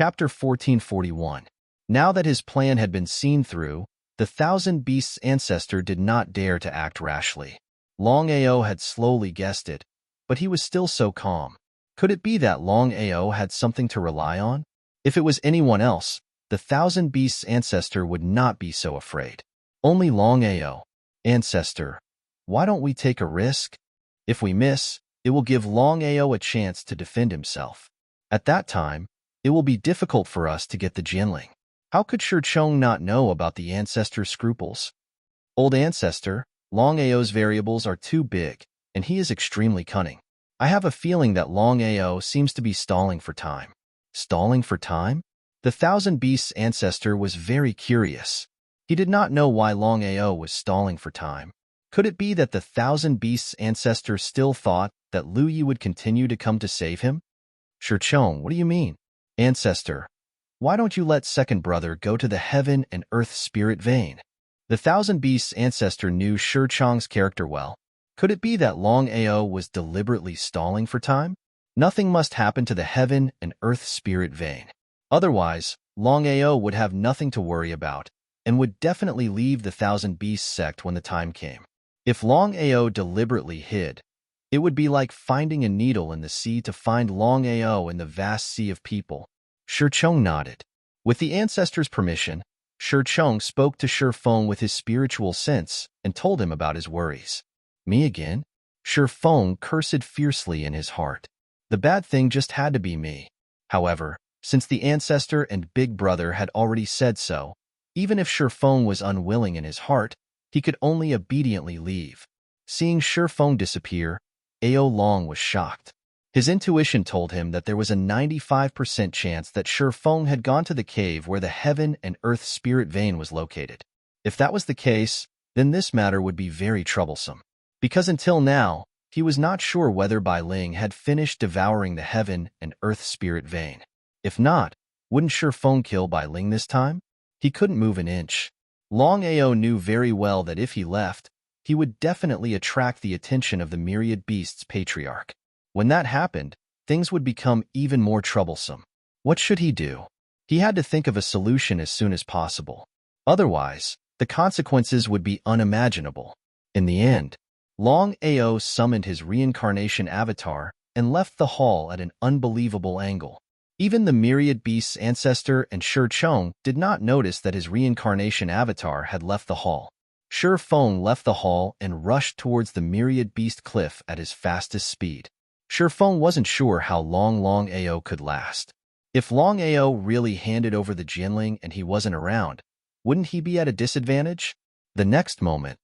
Chapter 1441. Now that his plan had been seen through, the Thousand Beasts' ancestor did not dare to act rashly. Longao had slowly guessed it, but he was still so calm. Could it be that Longao had something to rely on? If it was anyone else, the Thousand Beasts' ancestor would not be so afraid. Only Longao. Ancestor, why don't we take a risk? If we miss, it will give Longao a chance to defend himself. At that time, it will be difficult for us to get the Jianling. How could Shirchong not know about the ancestor's scruples? Old ancestor, Longao's variables are too big, and he is extremely cunning. I have a feeling that Longao seems to be stalling for time. Stalling for time? The Thousand Beasts' ancestor was very curious. He did not know why Longao was stalling for time. Could it be that the Thousand Beasts' ancestor still thought that Lu Yi would continue to come to save him? Shirchong, what do you mean? Ancestor, why don't you let second brother go to the heaven and earth spirit vein? The Thousand Beasts' ancestor knew Shirchong's character well. Could it be that Longao was deliberately stalling for time? Nothing must happen to the heaven and earth spirit vein. Otherwise, Longao would have nothing to worry about and would definitely leave the Thousand Beasts sect when the time came. If Longao deliberately hid, it would be like finding a needle in the sea to find Longao in the vast sea of people. Shirchong nodded. With the ancestor's permission, Shirchong spoke to Shifeng with his spiritual sense and told him about his worries. Me again? Shifeng cursed fiercely in his heart. The bad thing just had to be me. However, since the ancestor and big brother had already said so, even if Shifeng was unwilling in his heart, he could only obediently leave. Seeing Shifeng disappear, Ao Long was shocked. His intuition told him that there was a 95% chance that Shifeng had gone to the cave where the heaven and earth spirit vein was located. If that was the case, then this matter would be very troublesome. Because until now, he was not sure whether Bai Ling had finished devouring the heaven and earth spirit vein. If not, wouldn't Shifeng kill Bai Ling this time? He couldn't move an inch. Longao knew very well that if he left, he would definitely attract the attention of the myriad beasts patriarch. When that happened, things would become even more troublesome. What should he do? He had to think of a solution as soon as possible. Otherwise, the consequences would be unimaginable. In the end, Longao summoned his reincarnation avatar and left the hall at an unbelievable angle. Even the myriad beasts' ancestor and Shirchong did not notice that his reincarnation avatar had left the hall. Shifeng left the hall and rushed towards the myriad beast cliff at his fastest speed. Shifeng wasn't sure how long Longao could last. If Longao really handed over the Jianling and he wasn't around, wouldn't he be at a disadvantage? The next moment,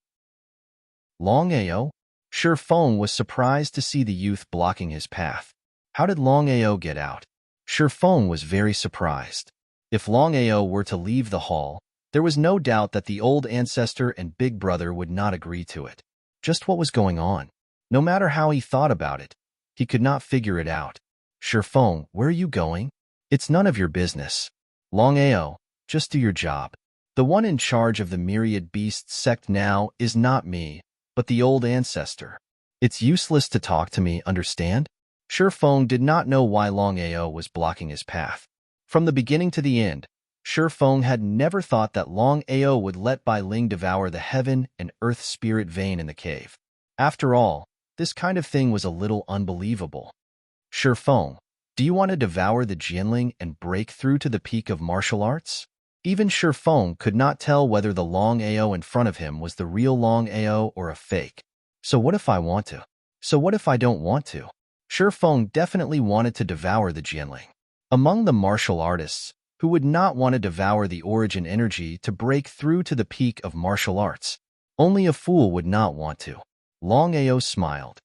Longao? Shifeng was surprised to see the youth blocking his path. How did Longao get out? Shifeng was very surprised. If Longao were to leave the hall, there was no doubt that the old ancestor and big brother would not agree to it. Just what was going on? No matter how he thought about it, he could not figure it out. Shifeng, where are you going? It's none of your business. Longao, just do your job. The one in charge of the myriad beasts sect now is not me, but the old ancestor. It's useless to talk to me, understand? Shifeng did not know why Longao was blocking his path. From the beginning to the end, Shifeng had never thought that Longao would let Bai Ling devour the heaven and earth spirit vein in the cave. After all, this kind of thing was a little unbelievable. Shifeng, do you want to devour the Jianling and break through to the peak of martial arts? Even Shifeng could not tell whether the Longao in front of him was the real Longao or a fake. So what if I want to? So what if I don't want to? Shifeng definitely wanted to devour the Jianling. Among the martial artists, who would not want to devour the origin energy to break through to the peak of martial arts? Only a fool would not want to. Longao smiled.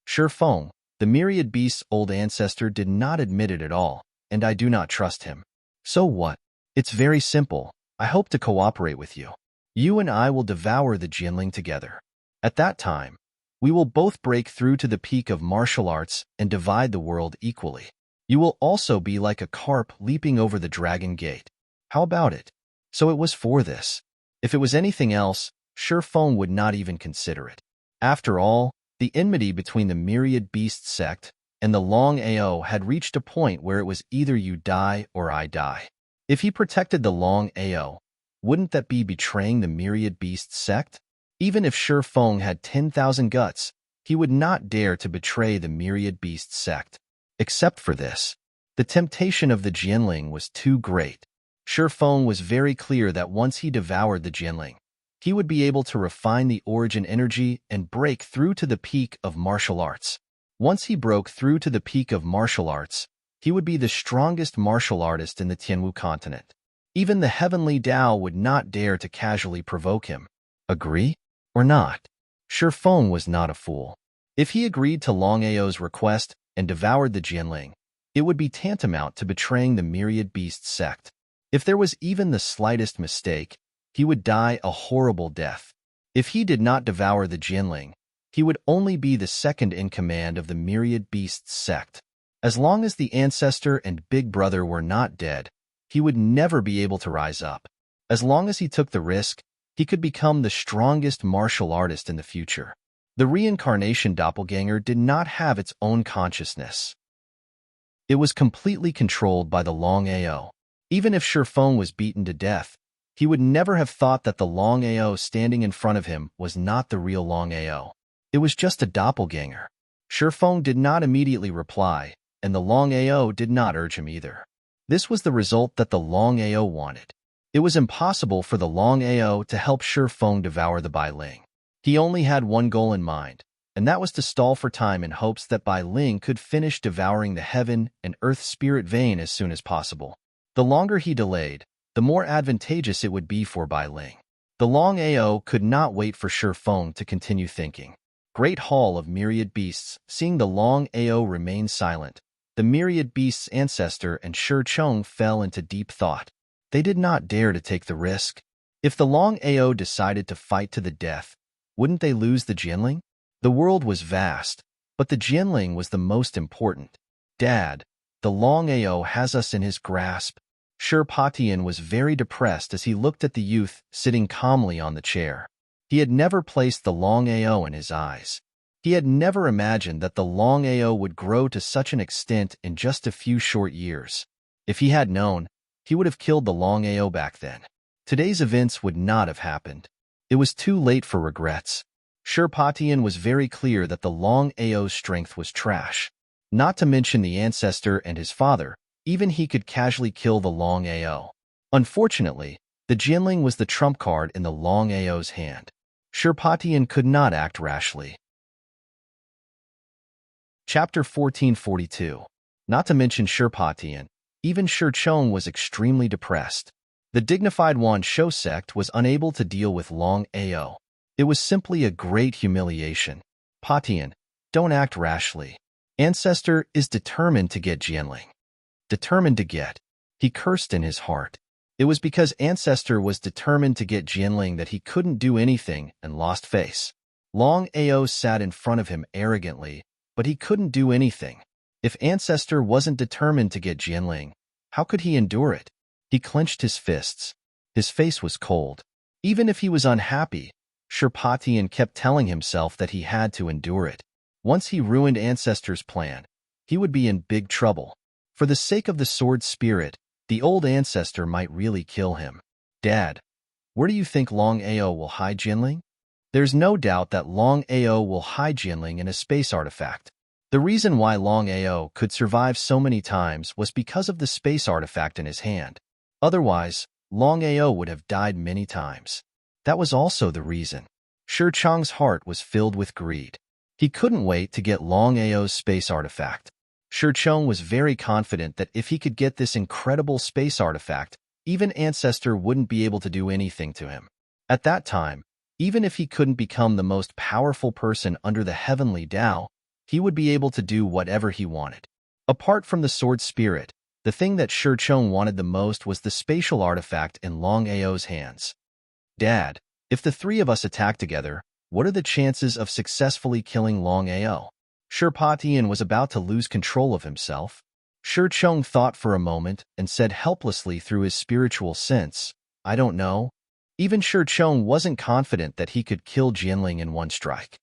Shifeng, the myriad beast's old ancestor, did not admit it at all, and I do not trust him. So what? It's very simple. I hope to cooperate with you. You and I will devour the Jianling together. At that time, we will both break through to the peak of martial arts and divide the world equally. You will also be like a carp leaping over the dragon gate. How about it? So it was for this. If it was anything else, Shifeng would not even consider it. After all, the enmity between the myriad beast sect and the Longao had reached a point where it was either you die or I die. If he protected the Longao, wouldn't that be betraying the myriad beast sect? Even if Shi Feng had 10,000 guts, he would not dare to betray the myriad beast sect. Except for this, the temptation of the Jianling was too great. Shi Feng was very clear that once he devoured the Jianling, he would be able to refine the origin energy and break through to the peak of martial arts. Once he broke through to the peak of martial arts, he would be the strongest martial artist in the Tianwu continent. Even the heavenly Tao would not dare to casually provoke him. Agree? Or not? Shi Feng was not a fool. If he agreed to Longao's request and devoured the Jianling, it would be tantamount to betraying the myriad beast sect. If there was even the slightest mistake, he would die a horrible death. If he did not devour the Jianling, he would only be the second in command of the myriad beasts sect. As long as the ancestor and big brother were not dead, he would never be able to rise up. As long as he took the risk, he could become the strongest martial artist in the future. The reincarnation doppelganger did not have its own consciousness. It was completely controlled by the Longao. Even if Shi Feng was beaten to death, he would never have thought that the Longao standing in front of him was not the real Longao. It was just a doppelganger. Shi Feng did not immediately reply, and the Longao did not urge him either. This was the result that the Longao wanted. It was impossible for the Longao to help Shi Feng devour the Bai Ling. He only had one goal in mind, and that was to stall for time in hopes that Bai Ling could finish devouring the heaven and earth spirit vein as soon as possible. The longer he delayed, the more advantageous it would be for Bai Ling. The Longao could not wait for Shi Feng to continue thinking. Great Hall of Myriad Beasts, seeing the Longao remain silent, the myriad beast's ancestor and Shi Chong fell into deep thought. They did not dare to take the risk. If the Longao decided to fight to the death, wouldn't they lose the Jianling? The world was vast, but the Jianling was the most important. Dad, the Longao has us in his grasp. Shi Patian was very depressed as he looked at the youth sitting calmly on the chair. He had never placed the Longao in his eyes. He had never imagined that the Longao would grow to such an extent in just a few short years. If he had known, he would have killed the Longao back then. Today's events would not have happened. It was too late for regrets. Shi Patian was very clear that the Longao's strength was trash. Not to mention the ancestor and his father, even he could casually kill the Longao. Unfortunately, the Jianling was the trump card in the Longao's hand. Shi Patian could not act rashly. Chapter 1442. Not to mention Shi Patian, even Shi Chong was extremely depressed. The dignified Wan Shou sect was unable to deal with Longao. It was simply a great humiliation. Patian, don't act rashly. Ancestor is determined to get Jianling. Determined to get. He cursed in his heart. It was because Ancestor was determined to get Jianling that he couldn't do anything and lost face. Longao sat in front of him arrogantly, but he couldn't do anything. If Ancestor wasn't determined to get Jianling, how could he endure it? He clenched his fists. His face was cold. Even if he was unhappy, Shi Patian kept telling himself that he had to endure it. Once he ruined Ancestor's plan, he would be in big trouble. For the sake of the sword spirit, the old ancestor might really kill him. Dad, where do you think Longao will hide Jianling? There's no doubt that Longao will hide Jianling in a space artifact. The reason why Longao could survive so many times was because of the space artifact in his hand. Otherwise, Longao would have died many times. That was also the reason. Shi Chong's heart was filled with greed. He couldn't wait to get Longao's space artifact. Shi Chong was very confident that if he could get this incredible space artifact, even Ancestor wouldn't be able to do anything to him. At that time, even if he couldn't become the most powerful person under the heavenly Tao, he would be able to do whatever he wanted. Apart from the sword spirit, the thing that Shi Chong wanted the most was the spatial artifact in Longao's hands. Dad, if the three of us attack together, what are the chances of successfully killing Longao? Shi Patian was about to lose control of himself. Shi Chong thought for a moment and said helplessly through his spiritual sense, I don't know. Even Shi Chong wasn't confident that he could kill Jianling in one strike.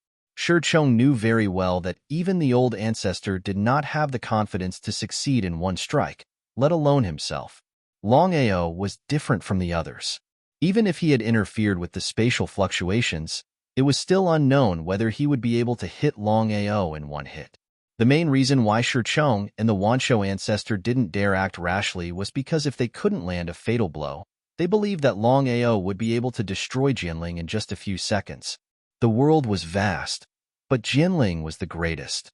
Chong knew very well that even the old ancestor did not have the confidence to succeed in one strike, let alone himself. Longao was different from the others. Even if he had interfered with the spatial fluctuations, it was still unknown whether he would be able to hit Longao in one hit. The main reason why Chong and the Wanshou ancestor didn't dare act rashly was because if they couldn't land a fatal blow, they believed that Longao would be able to destroy Jinling in just a few seconds. The world was vast, but Jinling was the greatest.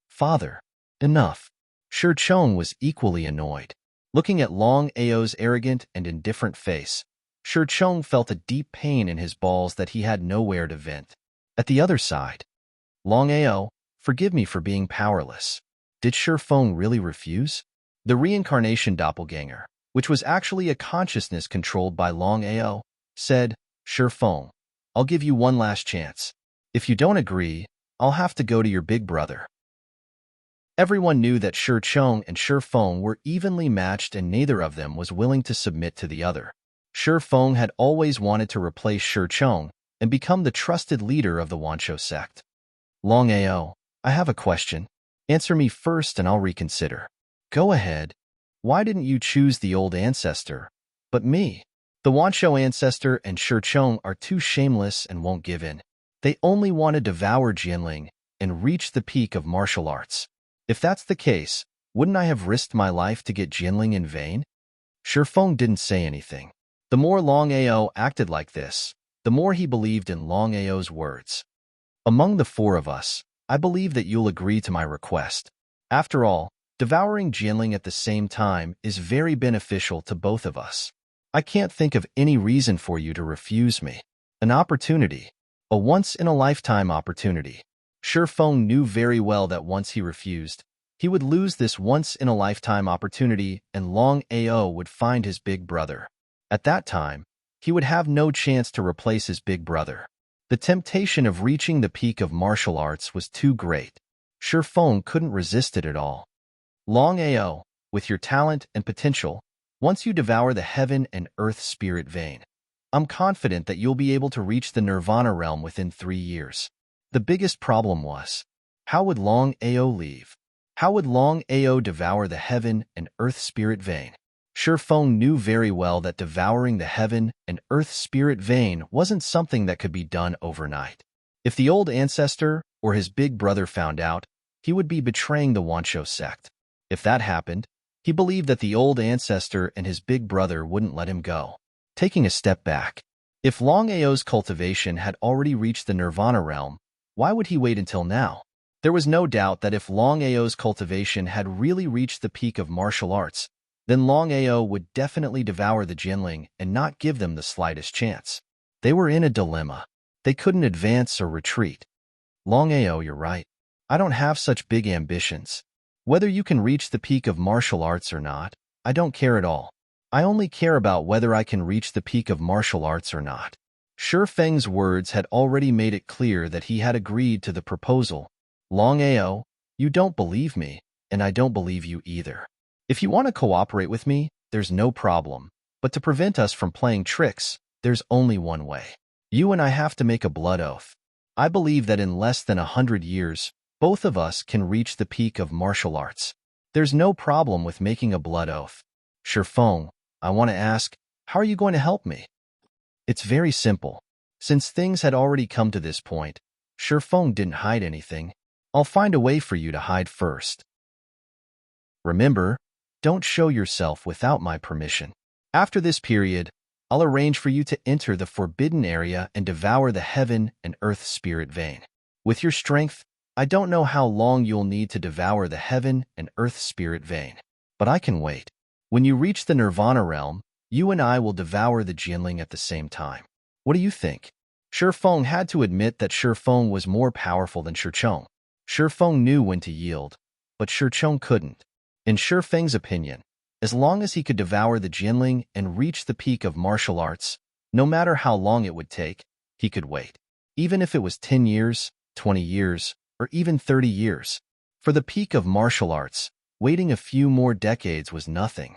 Father, enough. Chong was equally annoyed. Looking at Longao's arrogant and indifferent face, Chong felt a deep pain in his balls that he had nowhere to vent. At the other side, Longao, forgive me for being powerless. Did Feng really refuse? The reincarnation doppelganger, which was actually a consciousness controlled by Longao, said, Feng, I'll give you one last chance. If you don't agree, I'll have to go to your big brother. Everyone knew that Chong and Feng were evenly matched and neither of them was willing to submit to the other. Feng had always wanted to replace Chong and become the trusted leader of the Wanshou sect. Longao, I have a question. Answer me first and I'll reconsider. Go ahead. Why didn't you choose the old ancestor, but me? The Wanshou ancestor and Chong are too shameless and won't give in. They only want to devour Jinling and reach the peak of martial arts. If that's the case, wouldn't I have risked my life to get Jinling in vain? Feng didn't say anything. The more Longao acted like this, the more he believed in Longao's words. Among the four of us, I believe that you'll agree to my request. After all, devouring Jinling at the same time is very beneficial to both of us. I can't think of any reason for you to refuse me. An opportunity. A once-in-a-lifetime opportunity. Feng knew very well that once he refused, he would lose this once-in-a-lifetime opportunity and Longao would find his big brother. At that time, he would have no chance to replace his big brother. The temptation of reaching the peak of martial arts was too great. Feng couldn't resist it at all. Longao, with your talent and potential, once you devour the heaven and earth spirit vein, I'm confident that you'll be able to reach the nirvana realm within 3 years. The biggest problem was, how would Longao leave? How would Longao devour the heaven and earth spirit vein? Feng knew very well that devouring the heaven and earth spirit vein wasn't something that could be done overnight. If the old ancestor or his big brother found out, he would be betraying the Wanshou sect. If that happened, he believed that the old ancestor and his big brother wouldn't let him go. Taking a step back, if Longao's cultivation had already reached the nirvana realm, why would he wait until now? There was no doubt that if Longao's cultivation had really reached the peak of martial arts, then Longao would definitely devour the Jinling and not give them the slightest chance. They were in a dilemma. They couldn't advance or retreat. Longao, you're right. I don't have such big ambitions. Whether you can reach the peak of martial arts or not, I don't care at all. I only care about whether I can reach the peak of martial arts or not. Feng's words had already made it clear that he had agreed to the proposal. Longao, you don't believe me, and I don't believe you either. If you want to cooperate with me, there's no problem. But to prevent us from playing tricks, there's only one way. You and I have to make a blood oath. I believe that in less than 100 years, both of us can reach the peak of martial arts. There's no problem with making a blood oath. Feng, I want to ask, how are you going to help me? It's very simple. Since things had already come to this point, Feng didn't hide anything. I'll find a way for you to hide first. Remember, don't show yourself without my permission. After this period, I'll arrange for you to enter the forbidden area and devour the heaven and earth spirit vein. With your strength, I don't know how long you'll need to devour the heaven and earth spirit vein, but I can wait. When you reach the nirvana realm, you and I will devour the Jinling at the same time. What do you think? Feng had to admit that Feng was more powerful than Chong. Feng knew when to yield, but Chong couldn't. In Feng's opinion, as long as he could devour the Jinling and reach the peak of martial arts, no matter how long it would take, he could wait. Even if it was 10 years, 20 years, or even 30 years. For the peak of martial arts, waiting a few more decades was nothing.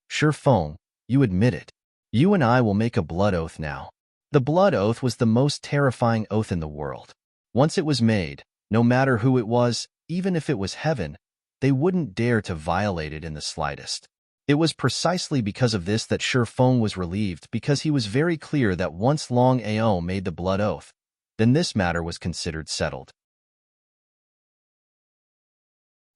Feng, you admit it. You and I will make a blood oath now. The blood oath was the most terrifying oath in the world. Once it was made, no matter who it was, even if it was heaven, they wouldn't dare to violate it in the slightest. It was precisely because of this that Shi Feng was relieved, because he was very clear that once Longao made the blood oath, then this matter was considered settled.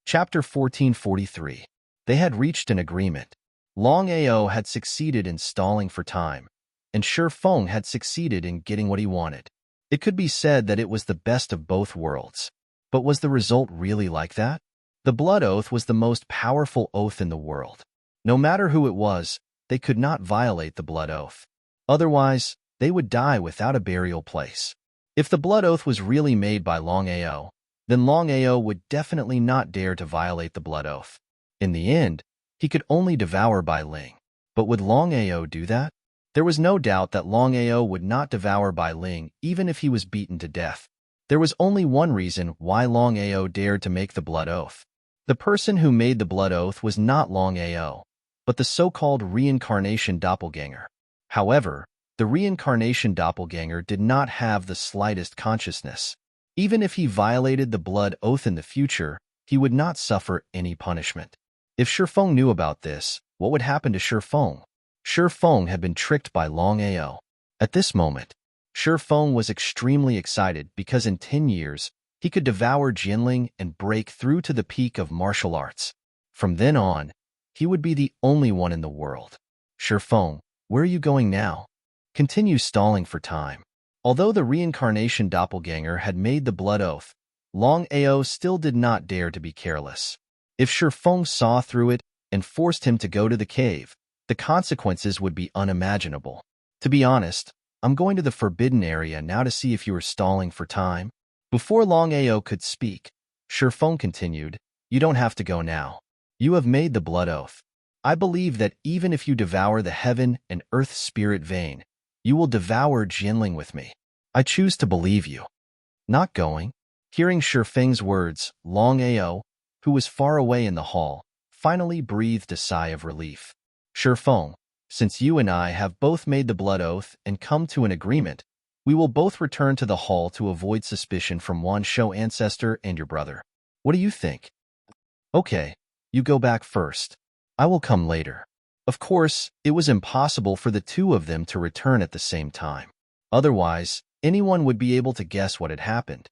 Chapter 1443. They had reached an agreement. Longao had succeeded in stalling for time, and Shi Feng had succeeded in getting what he wanted. It could be said that it was the best of both worlds. But was the result really like that? The blood oath was the most powerful oath in the world. No matter who it was, they could not violate the blood oath. Otherwise, they would die without a burial place. If the blood oath was really made by Longao, then Longao would definitely not dare to violate the blood oath. In the end, he could only devour Bai Ling. But would Longao do that? There was no doubt that Longao would not devour Bai Ling even if he was beaten to death. There was only one reason why Longao dared to make the blood oath. The person who made the blood oath was not Longao, but the so-called reincarnation doppelganger. However, the reincarnation doppelganger did not have the slightest consciousness. Even if he violated the blood oath in the future, he would not suffer any punishment. If Shi Feng knew about this, what would happen to Shi Feng? Shi Feng had been tricked by Longao. At this moment, Shi Feng was extremely excited because in 10 years, he could devour Jianling and break through to the peak of martial arts. From then on, he would be the only one in the world. Shi Feng, where are you going now? Continue stalling for time. Although the reincarnation doppelganger had made the blood oath, Longao still did not dare to be careless. If Shi Feng saw through it and forced him to go to the cave, the consequences would be unimaginable. To be honest, I'm going to the forbidden area now to see if you are stalling for time. Before Longao could speak, Shi Feng continued, you don't have to go now. You have made the blood oath. I believe that even if you devour the heaven and earth spirit vein, you will devour Jianling with me. I choose to believe you. Not going. Hearing Shi Feng's words, Longao, who was far away in the hall, finally breathed a sigh of relief. Shi Feng, since you and I have both made the blood oath and come to an agreement, we will both return to the hall to avoid suspicion from Wanshou ancestor and your brother. What do you think? Okay, you go back first. I will come later. Of course, it was impossible for the two of them to return at the same time. Otherwise, anyone would be able to guess what had happened.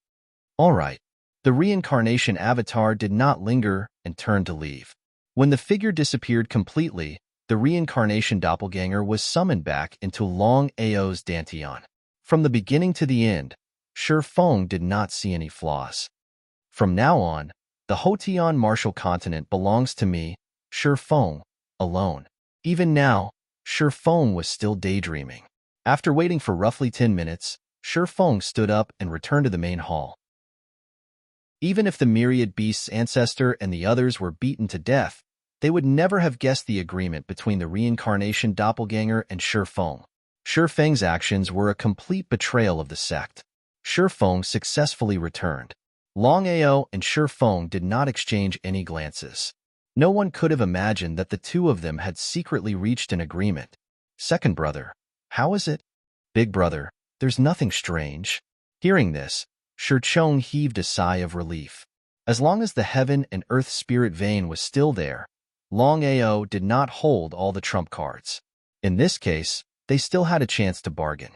All right. The reincarnation avatar did not linger and turned to leave. When the figure disappeared completely, the reincarnation doppelganger was summoned back into Longao's dantian. From the beginning to the end, Shi Feng did not see any flaws. From now on, the Hotian martial continent belongs to me, Shi Feng, alone. Even now, Shi Feng was still daydreaming. After waiting for roughly 10 minutes, Shi Feng stood up and returned to the main hall. Even if the myriad beasts' ancestor and the others were beaten to death, they would never have guessed the agreement between the reincarnation doppelganger and Shi Feng. Shi Feng's actions were a complete betrayal of the sect. Shi Feng successfully returned. Longao and Shi Feng did not exchange any glances. No one could have imagined that the two of them had secretly reached an agreement. Second brother, how is it? Big brother, there's nothing strange. Hearing this, Shi Chong heaved a sigh of relief. As long as the heaven and earth spirit vein was still there, Longao did not hold all the trump cards. In this case, they still had a chance to bargain.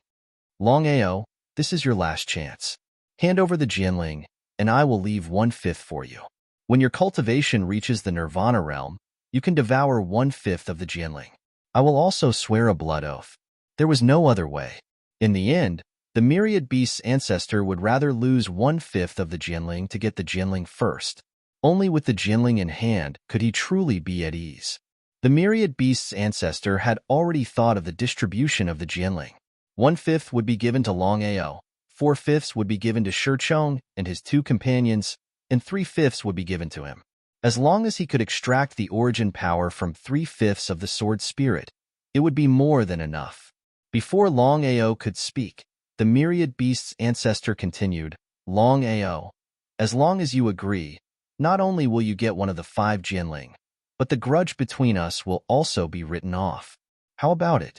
Longao, this is your last chance. Hand over the Jianling, and I will leave 1/5 for you. When your cultivation reaches the Nirvana realm, you can devour 1/5 of the Jianling. I will also swear a blood oath. There was no other way. In the end, the myriad beast's ancestor would rather lose 1/5 of the Jianling to get the Jianling first. Only with the Jianling in hand could he truly be at ease. The myriad beast's ancestor had already thought of the distribution of the Jianling. 1/5 would be given to Longao, 4/5 would be given to Shi Chong and his two companions, and 3/5 would be given to him. As long as he could extract the origin power from 3/5 of the sword spirit, it would be more than enough. Before Longao could speak, the myriad beast's ancestor continued, Longao, as long as you agree, not only will you get one of the 5 Jianling, but the grudge between us will also be written off. How about it?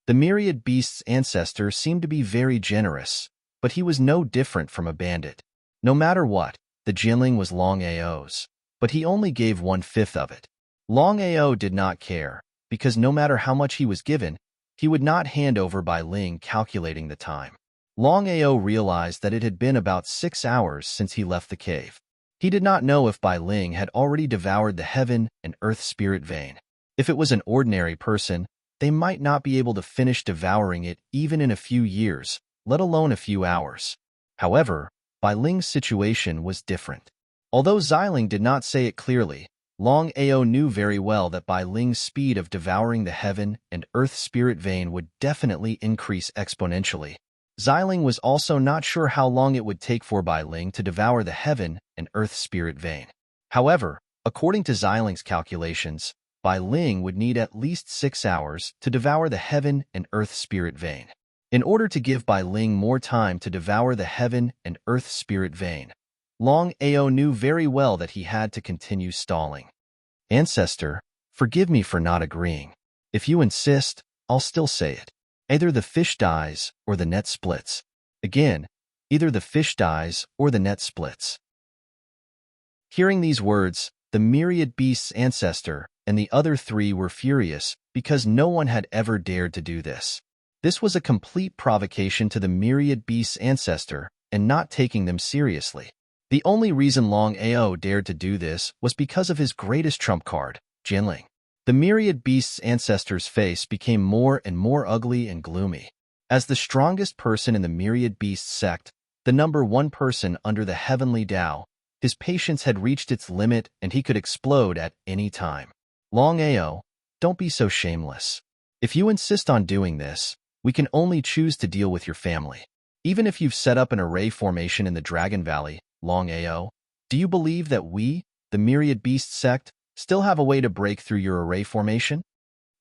The myriad beast's ancestor seemed to be very generous. but he was no different from a bandit. No matter what, the Jinling was Longao's, but he only gave 1/5 of it. Longao did not care, because no matter how much he was given, he would not hand over Bai Ling. Calculating the time, Longao realized that it had been about 6 hours since he left the cave. He did not know if Bai Ling had already devoured the heaven and earth spirit vein. If it was an ordinary person, they might not be able to finish devouring it even in a few years, let alone a few hours. However, Bai Ling's situation was different. Although Xiling did not say it clearly, Longao knew very well that Bai Ling's speed of devouring the heaven and earth spirit vein would definitely increase exponentially. Xiling was also not sure how long it would take for Bai Ling to devour the heaven and earth spirit vein. However, according to Xiling's calculations, Bai Ling would need at least 6 hours to devour the heaven and earth spirit vein. In order to give Bai Ling more time to devour the heaven and earth spirit vein, Longao knew very well that he had to continue stalling. Ancestor, forgive me for not agreeing. If you insist, I'll still say it. Either the fish dies or the net splits. Again, either the fish dies or the net splits. Hearing these words, the myriad beast's ancestor and the other 3 were furious because no one had ever dared to do this. This was a complete provocation to the myriad beast's ancestor and not taking them seriously. The only reason Longao dared to do this was because of his greatest trump card, Jinling. The myriad beast's ancestor's face became more and more ugly and gloomy. As the strongest person in the myriad beast sect, the number 1 person under the heavenly Tao, his patience had reached its limit and he could explode at any time. Longao, don't be so shameless. If you insist on doing this, we can only choose to deal with your family. Even if you've set up an array formation in the Dragon Valley, Longao, do you believe that we, the myriad beast sect, still have a way to break through your array formation?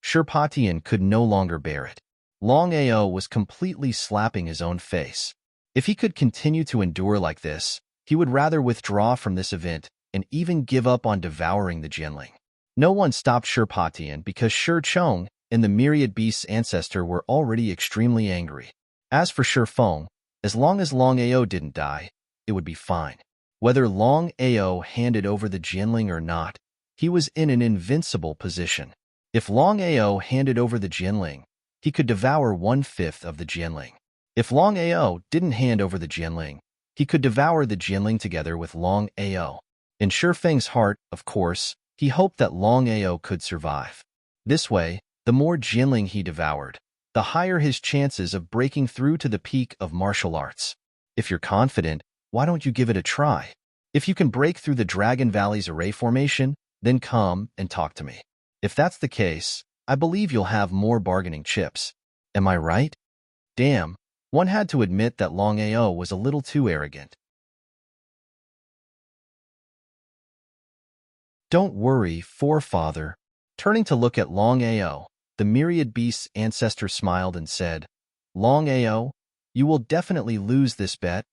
Shirpatian could no longer bear it. Longao was completely slapping his own face. If he could continue to endure like this, he would rather withdraw from this event and even give up on devouring the Jinling. No one stopped Shirpatian because Shi Chong and the myriad beast's ancestor were already extremely angry. As for Shi Feng, as long as Longao didn't die, it would be fine. Whether Longao handed over the Jinling or not, he was in an invincible position. If Longao handed over the Jinling, he could devour 1/5 of the Jinling. If Longao didn't hand over the Jinling, he could devour the Jinling together with Longao. In Shi Feng's heart, of course, he hoped that Longao could survive. This way, the more Jinling he devoured, the higher his chances of breaking through to the peak of martial arts. If you're confident, why don't you give it a try? If you can break through the Dragon Valley's array formation, then come and talk to me. If that's the case, I believe you'll have more bargaining chips. Am I right? Damn, one had to admit that Longao was a little too arrogant. Don't worry, forefather. Turning to look at Longao, the myriad beast's ancestor smiled and said, Longao, you will definitely lose this bet.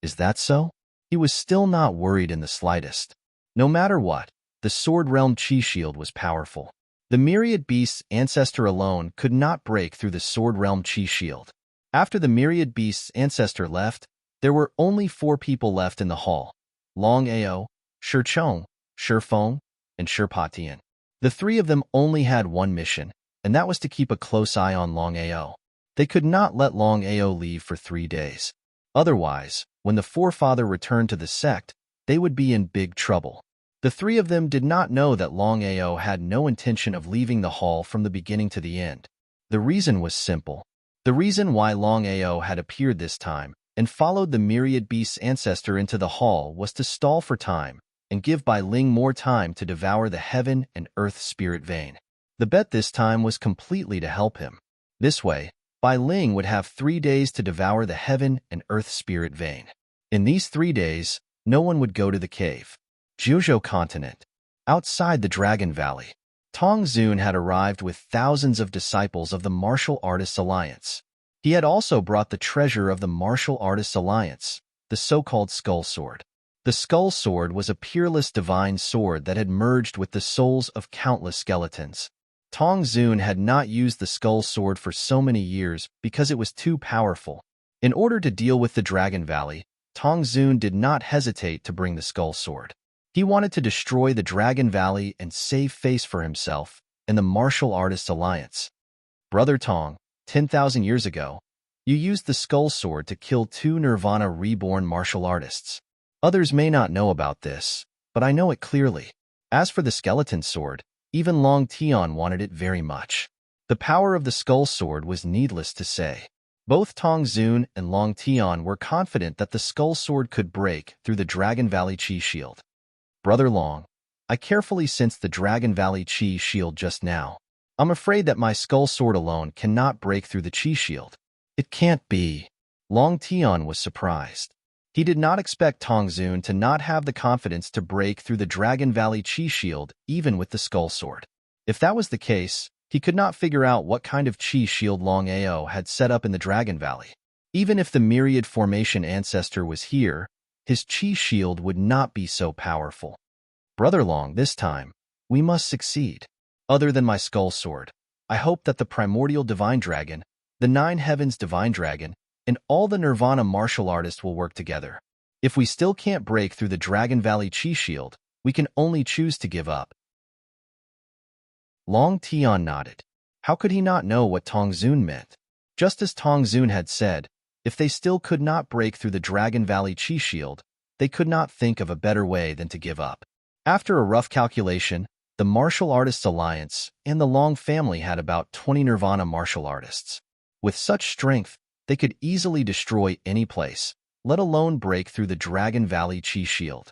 Is that so? He was still not worried in the slightest. No matter what, the Sword Realm Chi Shield was powerful. The myriad beast's ancestor alone could not break through the Sword Realm Chi Shield. After the myriad beast's ancestor left, there were only 4 people left in the hall: Longao, Shi Chong, Shi Feng, and Shirpatian. The 3 of them only had one mission, and that was to keep a close eye on Longao. They could not let Longao leave for 3 days. Otherwise, when the forefather returned to the sect, they would be in big trouble. The 3 of them did not know that Longao had no intention of leaving the hall from the beginning to the end. The reason was simple. The reason why Longao had appeared this time and followed the myriad beast's ancestor into the hall was to stall for time and give Bai Ling more time to devour the heaven and earth spirit vein. The bet this time was completely to help him. This way, Bai Ling would have 3 days to devour the heaven and earth spirit vein. In these 3 days, no one would go to the cave. Jiuzhou continent. Outside the Dragon Valley, Tong Zun had arrived with thousands of disciples of the Martial Artists Alliance. He had also brought the treasure of the Martial Artists Alliance, the so-called Skull Sword. The Skull Sword was a peerless divine sword that had merged with the souls of countless skeletons. Tong Zun had not used the Skull Sword for so many years because it was too powerful. In order to deal with the Dragon Valley, Tong Zun did not hesitate to bring the Skull Sword. He wanted to destroy the Dragon Valley and save face for himself and the Martial Artists Alliance. Brother Tong, 10,000 years ago, you used the Skull Sword to kill 2 Nirvana reborn martial artists. Others may not know about this, but I know it clearly. As for the Skeleton Sword, even Long Tian wanted it very much. The power of the Skull Sword was needless to say. Both Tong Zun and Long Tian were confident that the Skull Sword could break through the Dragon Valley Chi Shield. Brother Long, I carefully sensed the Dragon Valley Chi Shield just now. I'm afraid that my Skull Sword alone cannot break through the Chi Shield. It can't be. Long Tian was surprised. He did not expect Tong Zun to not have the confidence to break through the Dragon Valley Chi Shield even with the Skull Sword. If that was the case, he could not figure out what kind of Chi Shield Longao had set up in the Dragon Valley. Even if the Myriad Formation ancestor was here, his Chi Shield would not be so powerful. Brother Long, this time, we must succeed. Other than my Skull Sword, I hope that the Primordial Divine Dragon, the 9 Heavens Divine Dragon, and all the Nirvana martial artists will work together. If we still can't break through the Dragon Valley Chi Shield, we can only choose to give up. Long Tian nodded. How could he not know what Tong Zun meant? Just as Tong Zun had said, if they still could not break through the Dragon Valley Chi Shield, they could not think of a better way than to give up. After a rough calculation, the Martial Artists Alliance and the Long family had about 20 Nirvana martial artists. With such strength, they could easily destroy any place, let alone break through the Dragon Valley Chi Shield.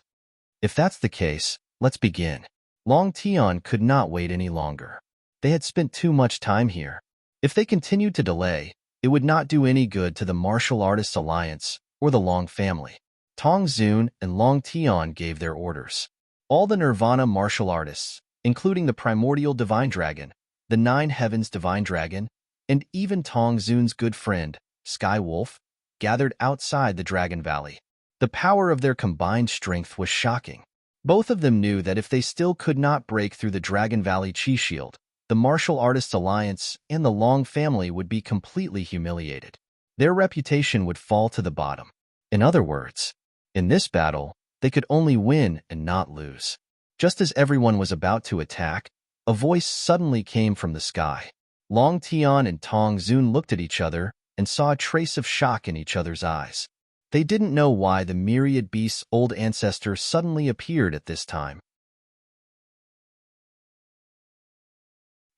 If that's the case, let's begin. Long Tian could not wait any longer. They had spent too much time here. If they continued to delay, it would not do any good to the Martial Artists Alliance or the Long family. Tong Zun and Long Tian gave their orders. All the Nirvana martial artists, including the Primordial Divine Dragon, the 9 Heavens Divine Dragon, and even Tong Zun's good friend, Sky Wolf, gathered outside the Dragon Valley. The power of their combined strength was shocking. Both of them knew that if they still could not break through the Dragon Valley Chi Shield, the Martial Artists Alliance and the Long family would be completely humiliated. Their reputation would fall to the bottom. In other words, in this battle, they could only win and not lose. Just as everyone was about to attack, a voice suddenly came from the sky. Long Tian and Tong Zun looked at each other and saw a trace of shock in each other's eyes. They didn't know why the Myriad Beast's old ancestor suddenly appeared at this time.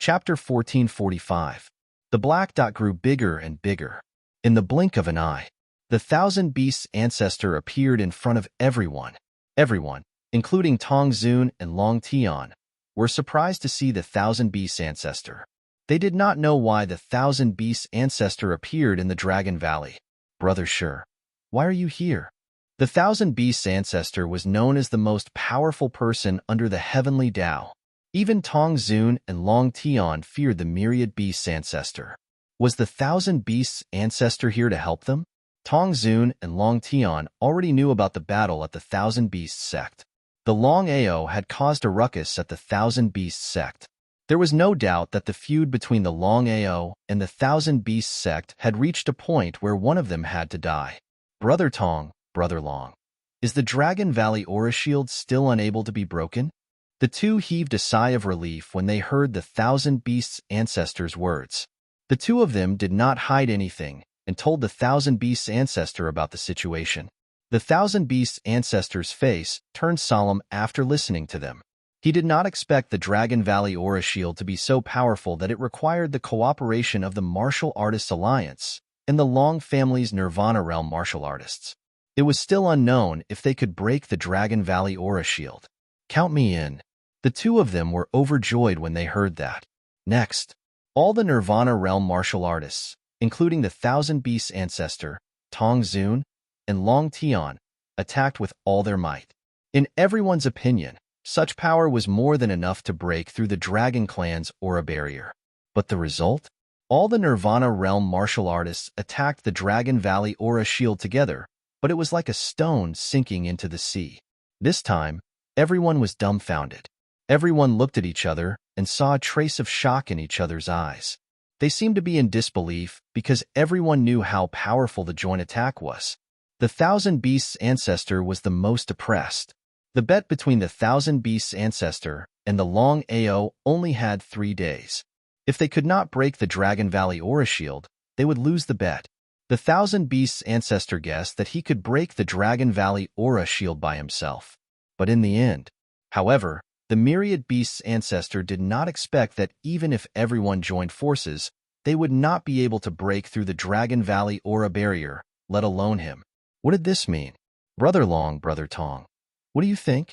Chapter 1445. The black dot grew bigger and bigger. In the blink of an eye, the Thousand Beasts ancestor appeared in front of everyone. Everyone, including Tong Zun and Long Tian, were surprised to see the Thousand Beasts ancestor. They did not know why the Thousand Beasts ancestor appeared in the Dragon Valley. Brother Sure, why are you here? The Thousand Beasts ancestor was known as the most powerful person under the Heavenly Tao. Even Tong Zun and Long Tian feared the Myriad Beasts ancestor. Was the Thousand Beasts ancestor here to help them? Tong Zun and Long Tian already knew about the battle at the Thousand Beasts sect. The Longao had caused a ruckus at the Thousand Beasts sect. There was no doubt that the feud between the Longao and the Thousand Beasts sect had reached a point where one of them had to die. Brother Tong, Brother Long, is the Dragon Valley Aura Shield still unable to be broken? The two heaved a sigh of relief when they heard the Thousand Beasts ancestor's words. The two of them did not hide anything and told the Thousand Beasts ancestor about the situation. The Thousand Beasts ancestor's face turned solemn after listening to them. He did not expect the Dragon Valley Aura Shield to be so powerful that it required the cooperation of the Martial Artists Alliance and the Long family's Nirvana Realm martial artists. It was still unknown if they could break the Dragon Valley Aura Shield. Count me in. The two of them were overjoyed when they heard that. Next, all the Nirvana Realm martial artists, including the Thousand Beasts ancestor, Tong Zun, and Long Tian, attacked with all their might. In everyone's opinion, such power was more than enough to break through the Dragon Clan's aura barrier. But the result? All the Nirvana Realm martial artists attacked the Dragon Valley Aura Shield together, but it was like a stone sinking into the sea. This time, everyone was dumbfounded. Everyone looked at each other and saw a trace of shock in each other's eyes. They seemed to be in disbelief because everyone knew how powerful the joint attack was. The Thousand Beasts ancestor was the most oppressed. The bet between the Thousand Beasts ancestor and the Longao only had 3 days. If they could not break the Dragon Valley Aura Shield, they would lose the bet. The Thousand Beasts ancestor guessed that he could break the Dragon Valley Aura Shield by himself. But in the end, however, the Myriad Beasts ancestor did not expect that even if everyone joined forces, they would not be able to break through the Dragon Valley Aura barrier, let alone him. What did this mean? Brother Long, Brother Tong, what do you think?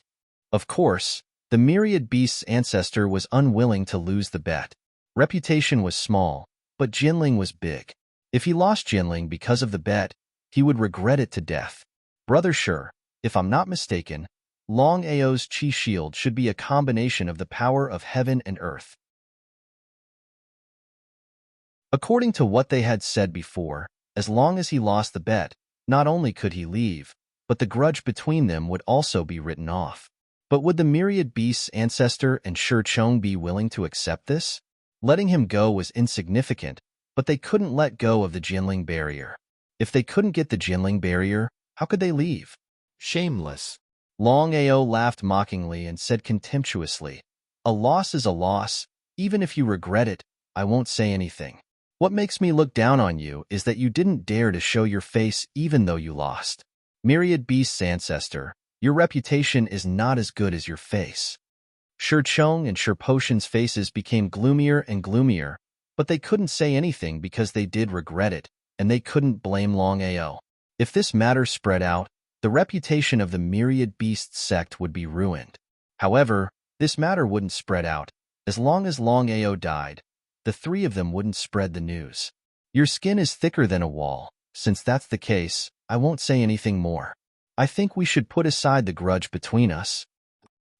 Of course, the Myriad Beasts ancestor was unwilling to lose the bet. Reputation was small, but Jinling was big. If he lost Jinling because of the bet, he would regret it to death. Brother Sure, if I'm not mistaken, Longao's Chi Shield should be a combination of the power of heaven and earth. According to what they had said before, as long as he lost the bet, not only could he leave, but the grudge between them would also be written off. But would the Myriad Beasts ancestor and Shi Chong be willing to accept this? Letting him go was insignificant, but they couldn't let go of the Jinling barrier. If they couldn't get the Jinling barrier, how could they leave? Shameless. Longao laughed mockingly and said contemptuously, "A loss is a loss. Even if you regret it, I won't say anything. What makes me look down on you is that you didn't dare to show your face even though you lost. Myriad Beasts ancestor, your reputation is not as good as your face." Shi Chong and Shi Potion's faces became gloomier and gloomier, but they couldn't say anything because they did regret it, and they couldn't blame Longao. If this matter spread out, the reputation of the Myriad Beasts sect would be ruined. However, this matter wouldn't spread out. As long as Longao died, the 3 of them wouldn't spread the news. Your skin is thicker than a wall. Since that's the case, I won't say anything more. I think we should put aside the grudge between us.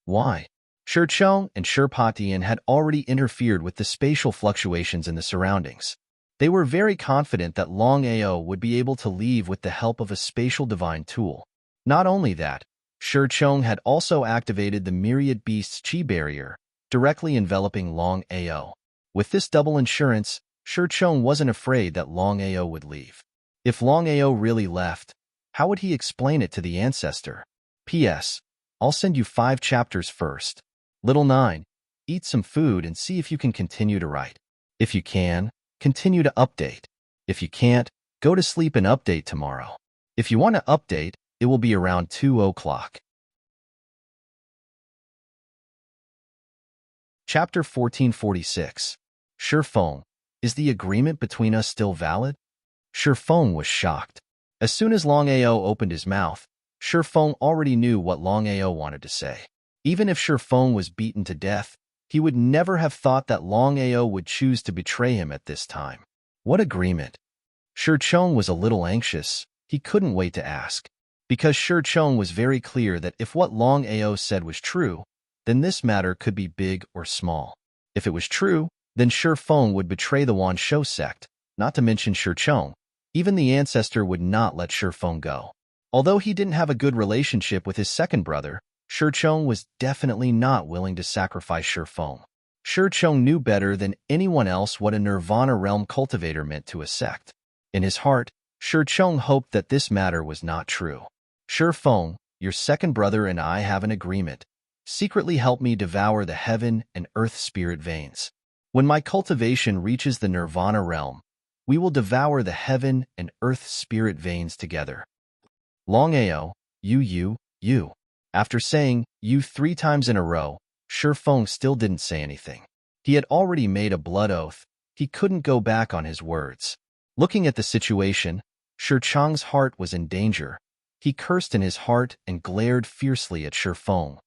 Why? Shi Chong and Shi Patian had already interfered with the spatial fluctuations in the surroundings. They were very confident that Longao would be able to leave with the help of a spatial divine tool. Not only that, Shi Chong had also activated the Myriad Beasts Chi barrier, directly enveloping Longao. With this double insurance, Shi Chong wasn't afraid that Longao would leave. If Longao really left, how would he explain it to the ancestor? P.S. I'll send you 5 chapters first. Little 9, eat some food and see if you can continue to write. If you can, continue to update. If you can't, go to sleep and update tomorrow. If you want to update, it will be around 2 o'clock. Chapter 1446. Shi Feng, is the agreement between us still valid? Shi Feng was shocked. As soon as Longao opened his mouth, Shi Feng already knew what Longao wanted to say. Even if Shi Feng was beaten to death, he would never have thought that Longao would choose to betray him at this time. What agreement? Shi Chong was a little anxious. He couldn't wait to ask. Because Shi Chong was very clear that if what Longao said was true, then this matter could be big or small. If it was true, then Shi Feng would betray the Wan Shou sect, not to mention Shi Chong. Even the ancestor would not let Shi Feng go. Although he didn't have a good relationship with his second brother, Shi Chong was definitely not willing to sacrifice Shi Feng. Shi Chong knew better than anyone else what a Nirvana realm cultivator meant to a sect. In his heart, Shi Chong hoped that this matter was not true. Shi Feng, your second brother and I have an agreement. Secretly help me devour the heaven and earth spirit veins. When my cultivation reaches the Nirvana realm, we will devour the heaven and earth spirit veins together. Longao, you. After saying you 3 times in a row, Shi Feng still didn't say anything. He had already made a blood oath. He couldn't go back on his words. Looking at the situation, Shi Chong's heart was in danger. He cursed in his heart and glared fiercely at Shi Feng.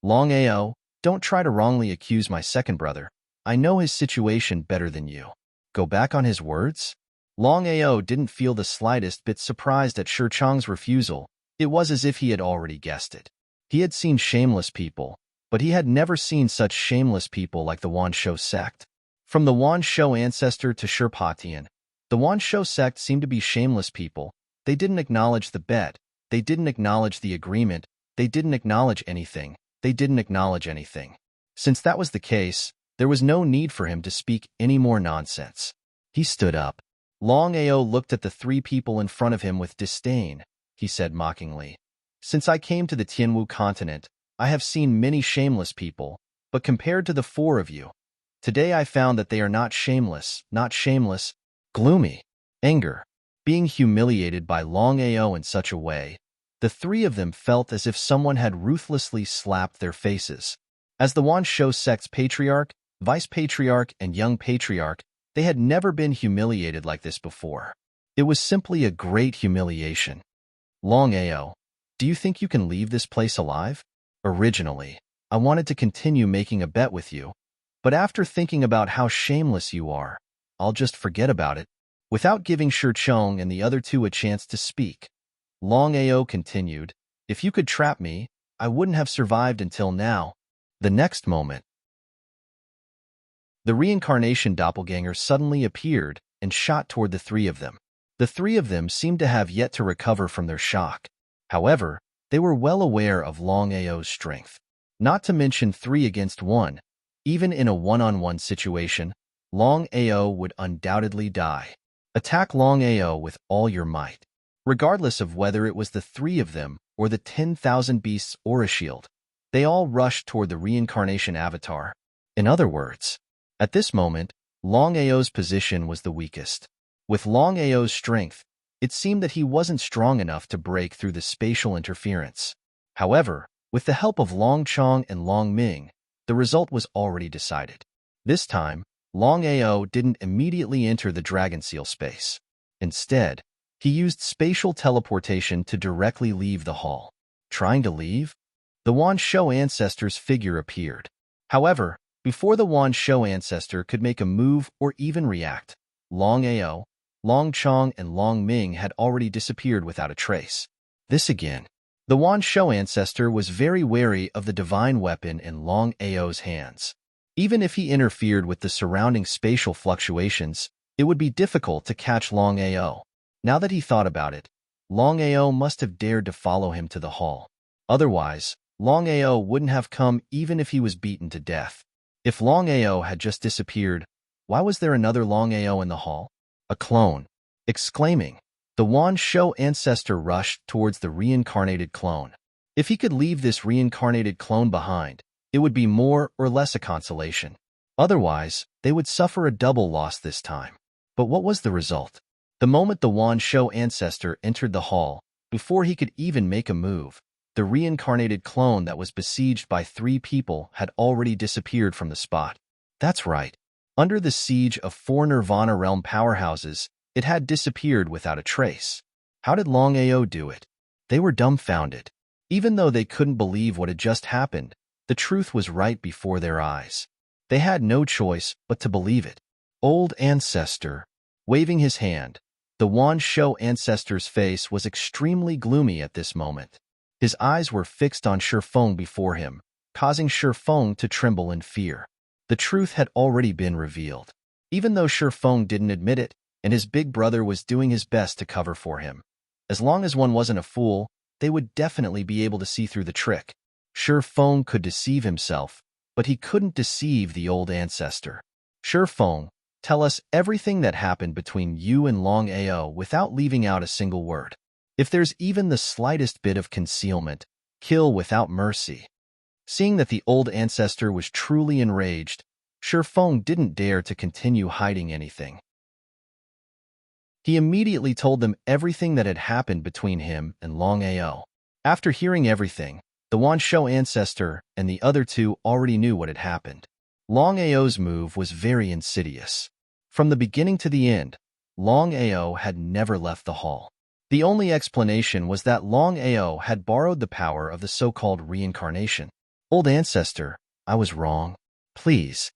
Longao, don't try to wrongly accuse my second brother. I know his situation better than you. Go back on his words? Longao didn't feel the slightest bit surprised at Shi Chong's refusal. It was as if he had already guessed it. He had seen shameless people, but he had never seen such shameless people like the Wan Shou sect. From the Wan Shou ancestor to Shi Patian, the Wan Shou sect seemed to be shameless people. They didn't acknowledge the bet. They didn't acknowledge the agreement. They didn't acknowledge anything. They didn't acknowledge anything. Since that was the case, there was no need for him to speak any more nonsense. He stood up. Longao looked at the three people in front of him with disdain. He said mockingly, "Since I came to the Tianwu continent, I have seen many shameless people, but compared to the four of you, today I found that they are not shameless, gloomy, anger." Being humiliated by Longao in such a way, the three of them felt as if someone had ruthlessly slapped their faces. As the Wanshou sect's patriarch, vice patriarch, and young patriarch, they had never been humiliated like this before. It was simply a great humiliation. "Longao, do you think you can leave this place alive? Originally, I wanted to continue making a bet with you, but after thinking about how shameless you are, I'll just forget about it." Without giving Shirchong and the other two a chance to speak, Longao continued, "If you could trap me, I wouldn't have survived until now." The next moment, the reincarnation doppelganger suddenly appeared and shot toward the three of them. The three of them seemed to have yet to recover from their shock. However, they were well aware of Longao's strength. Not to mention 3 against 1, even in a one-on-one situation, Longao would undoubtedly die. Attack Longao with all your might. Regardless of whether it was the 3 of them or the 10,000 beasts or a shield, they all rushed toward the reincarnation avatar. In other words, at this moment, Longao's position was the weakest. With Longao's strength, it seemed that he wasn't strong enough to break through the spatial interference. However, with the help of Long Chong and Long Ming, the result was already decided. This time, Longao didn't immediately enter the dragon seal space. Instead, he used spatial teleportation to directly leave the hall. Trying to leave? The Wanshou ancestor's figure appeared. However, before the Wanshou ancestor could make a move or even react, Longao, Long Chong, and Long Ming had already disappeared without a trace. This again. The Wanshou ancestor was very wary of the divine weapon in Longao's hands. Even if he interfered with the surrounding spatial fluctuations, it would be difficult to catch Longao. Now that he thought about it, Longao must have dared to follow him to the hall. Otherwise, Longao wouldn't have come even if he was beaten to death. If Longao had just disappeared, why was there another Longao in the hall? A clone. Exclaiming, the Wanshou ancestor rushed towards the reincarnated clone. If he could leave this reincarnated clone behind, it would be more or less a consolation. Otherwise, they would suffer a double loss this time. But what was the result? The moment the Wanshou ancestor entered the hall, before he could even make a move, the reincarnated clone that was besieged by 3 people had already disappeared from the spot. That's right. Under the siege of 4 Nirvana realm powerhouses, it had disappeared without a trace. How did Longao do it? They were dumbfounded. Even though they couldn't believe what had just happened, the truth was right before their eyes. They had no choice but to believe it. Old ancestor. Waving his hand, the Wanshou ancestor's face was extremely gloomy at this moment. His eyes were fixed on Shifeng before him, causing Shifeng to tremble in fear. The truth had already been revealed. Even though Shifeng didn't admit it, and his big brother was doing his best to cover for him. As long as one wasn't a fool, they would definitely be able to see through the trick. Shifeng could deceive himself, but he couldn't deceive the old ancestor. Shifeng, tell us everything that happened between you and Longao without leaving out a single word. If there's even the slightest bit of concealment, kill without mercy. Seeing that the old ancestor was truly enraged, Shifeng didn't dare to continue hiding anything. He immediately told them everything that had happened between him and Longao. After hearing everything, the Wanshou ancestor and the other 2 already knew what had happened. Longao's move was very insidious. From the beginning to the end, Longao had never left the hall. The only explanation was that Longao had borrowed the power of the so-called reincarnation. Old ancestor, I was wrong. Please.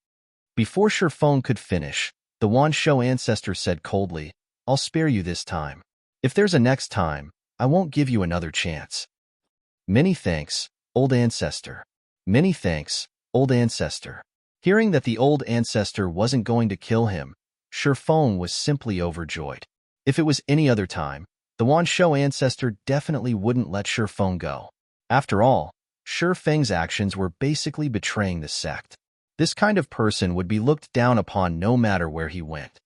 Before Shifeng could finish, the Wanshou ancestor said coldly, I'll spare you this time. If there's a next time, I won't give you another chance. Many thanks, old ancestor. Many thanks, old ancestor. Hearing that the old ancestor wasn't going to kill him, Shifeng was simply overjoyed. If it was any other time, the Wanshou ancestor definitely wouldn't let Shifeng go. After all, Shifeng's actions were basically betraying the sect. This kind of person would be looked down upon no matter where he went.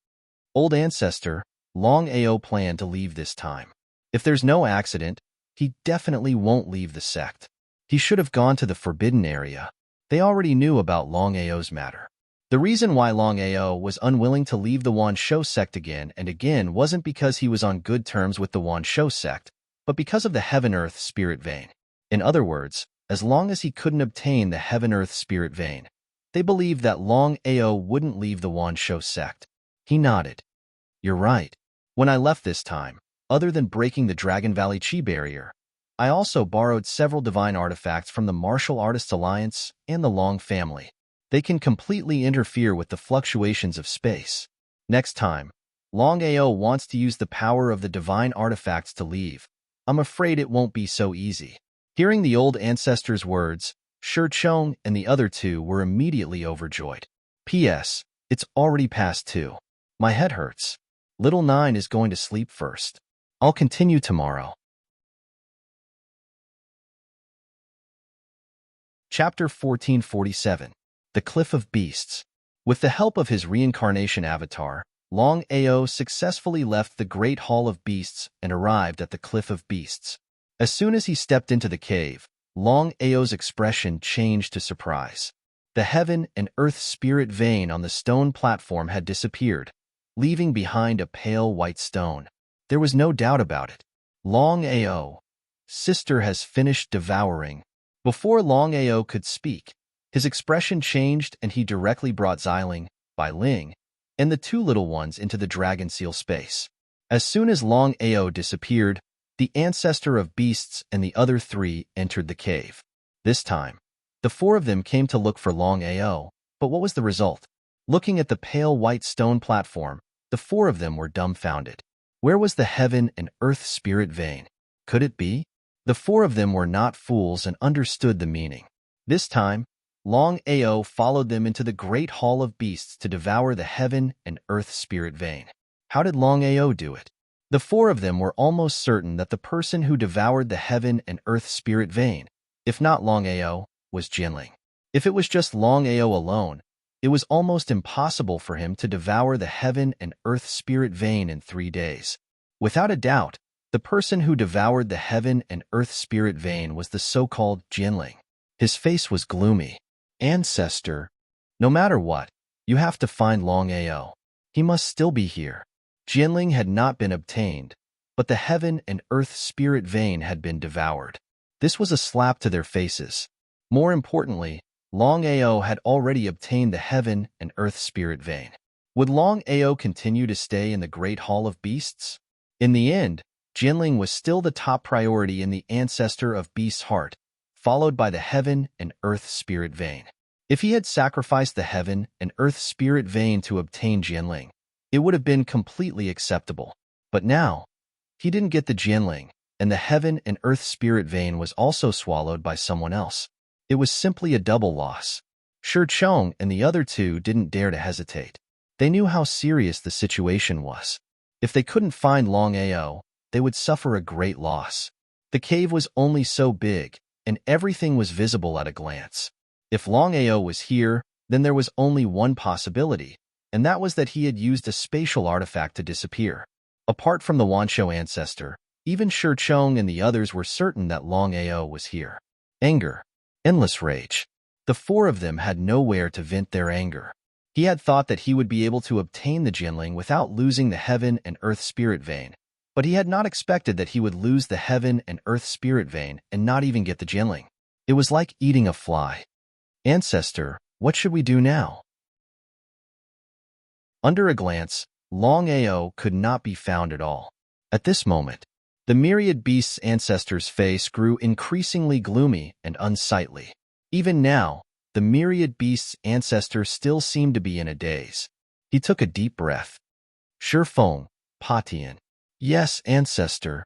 Old ancestor, Longao planned to leave this time. If there's no accident, he definitely won't leave the sect. He should have gone to the forbidden area. They already knew about Longao's matter. The reason why Longao was unwilling to leave the Wansho sect again and again wasn't because he was on good terms with the Wansho sect, but because of the Heaven-Earth Spirit Vein. In other words, as long as he couldn't obtain the Heaven-Earth Spirit Vein, they believed that Longao wouldn't leave the Wansho sect. He nodded. You're right. When I left this time, other than breaking the Dragon Valley Chi barrier, I also borrowed several divine artifacts from the Martial Artists Alliance and the Long family. They can completely interfere with the fluctuations of space. Next time, Longao wants to use the power of the divine artifacts to leave. I'm afraid it won't be so easy. Hearing the old ancestor's words, Shirchong and the other two were immediately overjoyed. P.S. It's already past 2. My head hurts. Little 9 is going to sleep first. I'll continue tomorrow. Chapter 1447. The Cliff of Beasts. With the help of his reincarnation avatar, Longao successfully left the Great Hall of Beasts and arrived at the Cliff of Beasts. As soon as he stepped into the cave, Longao's expression changed to surprise. The heaven and earth spirit vein on the stone platform had disappeared, leaving behind a pale white stone. There was no doubt about it. Longao, sister has finished devouring. Before Longao could speak, his expression changed and he directly brought Xiling, Bai Ling, and the two little ones into the dragon seal space. As soon as Longao disappeared, the ancestor of beasts and the other 3 entered the cave. This time, the 4 of them came to look for Longao, but what was the result? Looking at the pale white stone platform, the 4 of them were dumbfounded. Where was the heaven and earth spirit vein? Could it be? The 4 of them were not fools and understood the meaning. This time, Longao followed them into the great hall of beasts to devour the heaven and earth spirit vein. How did Longao do it? The 4 of them were almost certain that the person who devoured the heaven and earth spirit vein, if not Longao, was Jinling. If it was just Longao alone, it was almost impossible for him to devour the heaven and earth spirit vein in 3 days. Without a doubt, the person who devoured the heaven and earth spirit vein was the so-called Jinling. His face was gloomy. Ancestor, no matter what, you have to find Longao. He must still be here. Jinling had not been obtained, but the heaven and earth spirit vein had been devoured. This was a slap to their faces. More importantly, Longao had already obtained the heaven and earth spirit vein. Would Longao continue to stay in the Great Hall of Beasts? In the end, Jinling was still the top priority in the ancestor of Beast's heart, followed by the heaven and earth spirit vein. If he had sacrificed the heaven and earth spirit vein to obtain Jinling, it would have been completely acceptable. But now, he didn't get the Jinling, and the heaven and earth spirit vein was also swallowed by someone else. It was simply a double loss. Shirchong and the other 2 didn't dare to hesitate. They knew how serious the situation was. If they couldn't find Longao, they would suffer a great loss. The cave was only so big, and everything was visible at a glance. If Longao was here, then there was only one possibility, and that was that he had used a spatial artifact to disappear. Apart from the Wansho ancestor, even Shirchong and the others were certain that Longao was here. Anger. Endless rage. The 4 of them had nowhere to vent their anger. He had thought that he would be able to obtain the Jinling without losing the heaven and earth spirit vein, but he had not expected that he would lose the heaven and earth spirit vein and not even get the Jinling. It was like eating a fly. Ancestor, what should we do now? Under a glance, Longao could not be found at all. At this moment, the myriad beasts' ancestor's face grew increasingly gloomy and unsightly. Even now, the myriad beasts' ancestor still seemed to be in a daze. He took a deep breath. Shifeng, Patian. Yes, ancestor.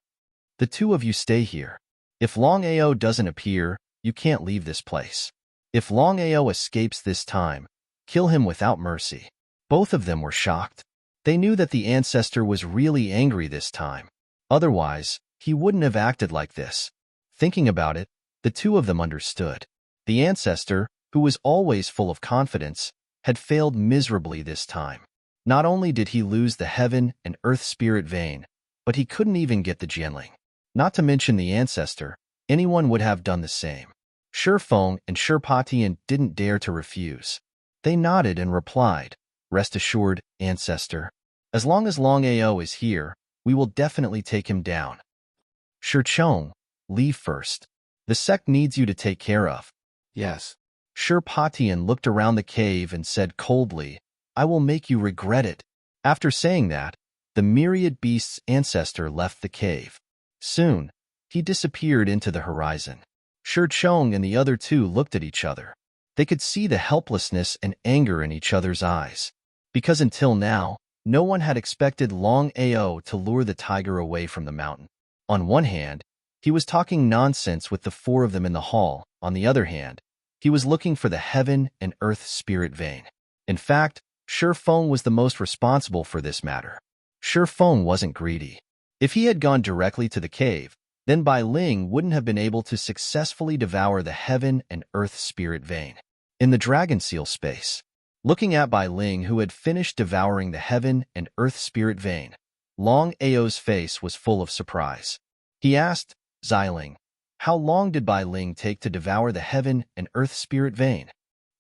The 2 of you stay here. If Longao doesn't appear, you can't leave this place. If Longao escapes this time, kill him without mercy. Both of them were shocked. They knew that the ancestor was really angry this time. Otherwise, he wouldn't have acted like this. Thinking about it, the 2 of them understood. The ancestor, who was always full of confidence, had failed miserably this time. Not only did he lose the heaven and earth spirit vein, but he couldn't even get the Jianling. Not to mention the ancestor, anyone would have done the same. Shifeng and Shirpatian didn't dare to refuse. They nodded and replied, "Rest assured, ancestor. As long as Longao is here, we will definitely take him down. Shirchong, leave first. The sect needs you to take care of." Yes. Shirpatian looked around the cave and said coldly, "I will make you regret it." After saying that, the myriad beast's ancestor left the cave. Soon, he disappeared into the horizon. Shirchong and the other two looked at each other. They could see the helplessness and anger in each other's eyes. Because until now, no one had expected Longao to lure the tiger away from the mountain. On one hand, he was talking nonsense with the four of them in the hall. On the other hand, he was looking for the heaven and earth spirit vein. In fact, Shifeng was the most responsible for this matter. Shifeng wasn't greedy. If he had gone directly to the cave, then Bai Ling wouldn't have been able to successfully devour the heaven and earth spirit vein. In the dragon seal space, looking at Bai Ling, who had finished devouring the heaven and earth spirit vein, Long Ao's face was full of surprise. He asked, "Xiling, how long did Bai Ling take to devour the heaven and earth spirit vein?"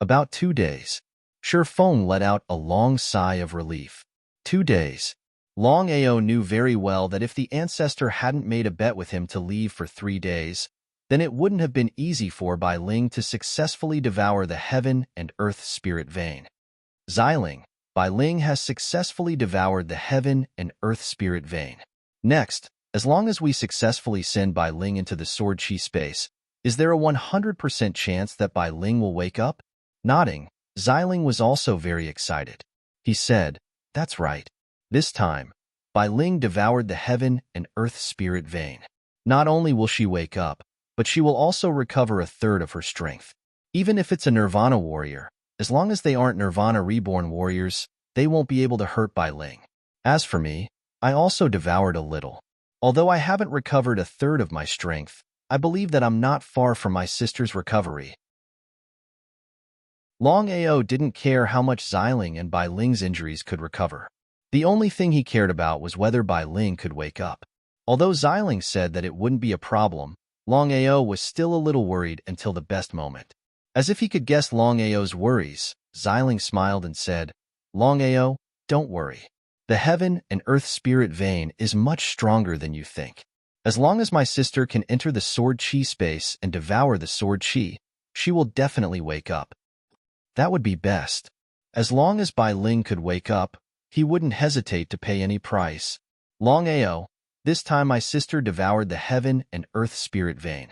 "About 2 days." Shifeng let out a long sigh of relief. 2 days. Long Ao knew very well that if the ancestor hadn't made a bet with him to leave for 3 days, then it wouldn't have been easy for Bai Ling to successfully devour the heaven and earth spirit vein. "Xiling, Bai Ling has successfully devoured the heaven and earth spirit vein. Next, as long as we successfully send Bai Ling into the sword chi space, is there a 100% chance that Bai Ling will wake up?" Nodding, Xiling was also very excited. He said, "That's right. This time, Bai Ling devoured the heaven and earth spirit vein. Not only will she wake up, but she will also recover a third of her strength. Even if it's a Nirvana warrior, as long as they aren't Nirvana reborn warriors, they won't be able to hurt Bai Ling. As for me, I also devoured a little. Although I haven't recovered a third of my strength, I believe that I'm not far from my sister's recovery." Long Ao didn't care how much Xiling and Bai Ling's injuries could recover. The only thing he cared about was whether Bai Ling could wake up. Although Xiling said that it wouldn't be a problem, Long Ao was still a little worried until the best moment. As if he could guess Long Ao's worries, Xiling smiled and said, "Long Ao, don't worry. The heaven and earth spirit vein is much stronger than you think. As long as my sister can enter the sword chi space and devour the sword chi, she will definitely wake up. That would be best. As long as Bai Ling could wake up, he wouldn't hesitate to pay any price. Long Ao, this time my sister devoured the heaven and earth spirit vein.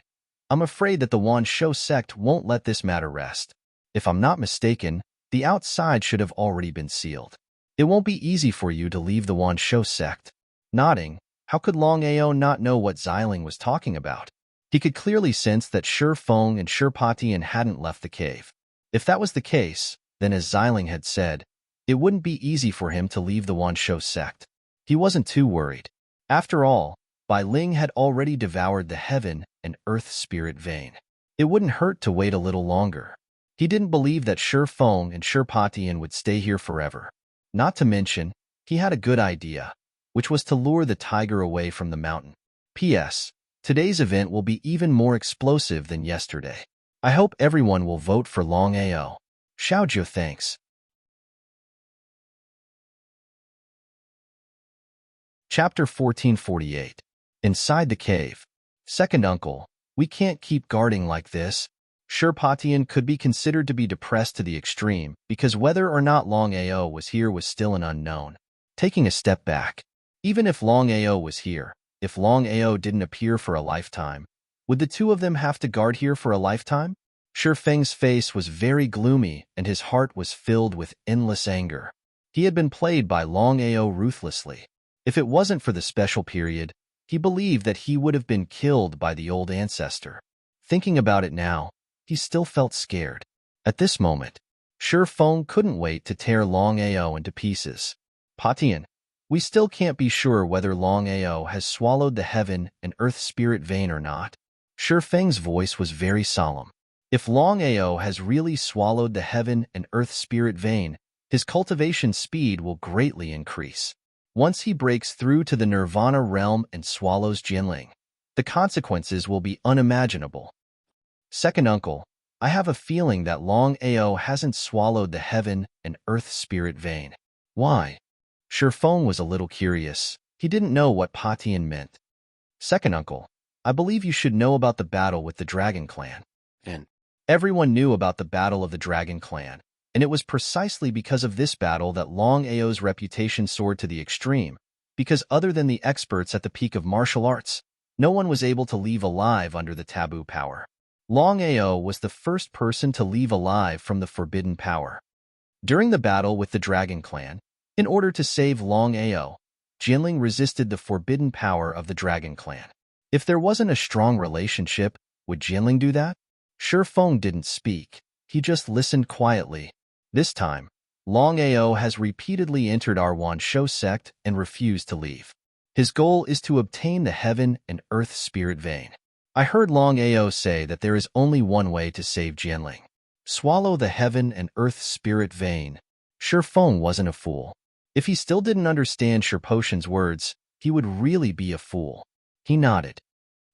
I'm afraid that the Wanshou sect won't let this matter rest. If I'm not mistaken, the outside should have already been sealed. It won't be easy for you to leave the Wanshou sect." Nodding, how could Long Ao not know what Xiling was talking about? He could clearly sense that Shifeng and Shirpatian hadn't left the cave. If that was the case, then as Xiling had said, it wouldn't be easy for him to leave the Wanshou sect. He wasn't too worried. After all, Bai Ling had already devoured the heaven and earth spirit vein. It wouldn't hurt to wait a little longer. He didn't believe that Shifeng and Shirpatian would stay here forever. Not to mention, he had a good idea, which was to lure the tiger away from the mountain. P.S. Today's event will be even more explosive than yesterday. I hope everyone will vote for Long Ao. Xiaojiu thanks. Chapter 1448. Inside the cave. Second uncle, we can't keep guarding like this. Shirpatian could be considered to be depressed to the extreme because whether or not Long Ao was here was still an unknown. Taking a step back, even if Long Ao was here, if Long Ao didn't appear for a lifetime, would the two of them have to guard here for a lifetime? Shifeng's face was very gloomy and his heart was filled with endless anger. He had been played by Long Ao ruthlessly. If it wasn't for the special period, he believed that he would have been killed by the old ancestor. Thinking about it now, he still felt scared. At this moment, Shifeng couldn't wait to tear Long Ao into pieces. "Patian, we still can't be sure whether Long Ao has swallowed the heaven and earth spirit vein or not." Shifeng's voice was very solemn. If Long Ao has really swallowed the heaven and earth spirit vein, his cultivation speed will greatly increase. Once he breaks through to the nirvana realm and swallows Jinling, the consequences will be unimaginable. Second uncle, I have a feeling that Longao hasn't swallowed the heaven and earth spirit vein. Why? Shifeng was a little curious. He didn't know what Patian meant. Second uncle, I believe you should know about the battle with the Dragon Clan. And everyone knew about the battle of the Dragon Clan, and it was precisely because of this battle that Longao's reputation soared to the extreme, because other than the experts at the peak of martial arts, no one was able to leave alive under the taboo power. Longao was the first person to leave alive from the forbidden power. During the battle with the Dragon Clan, in order to save Longao, Jinling resisted the forbidden power of the Dragon Clan. If there wasn't a strong relationship, would Jinling do that? Shifeng didn't speak. He just listened quietly. This time, Longao has repeatedly entered our Wanshou sect and refused to leave. His goal is to obtain the heaven and earth spirit vein. I heard Longao say that there is only one way to save Jinling. Swallow the heaven and earth spirit vein. Shifeng wasn't a fool. If he still didn't understand Shirpotion's words, he would really be a fool. He nodded.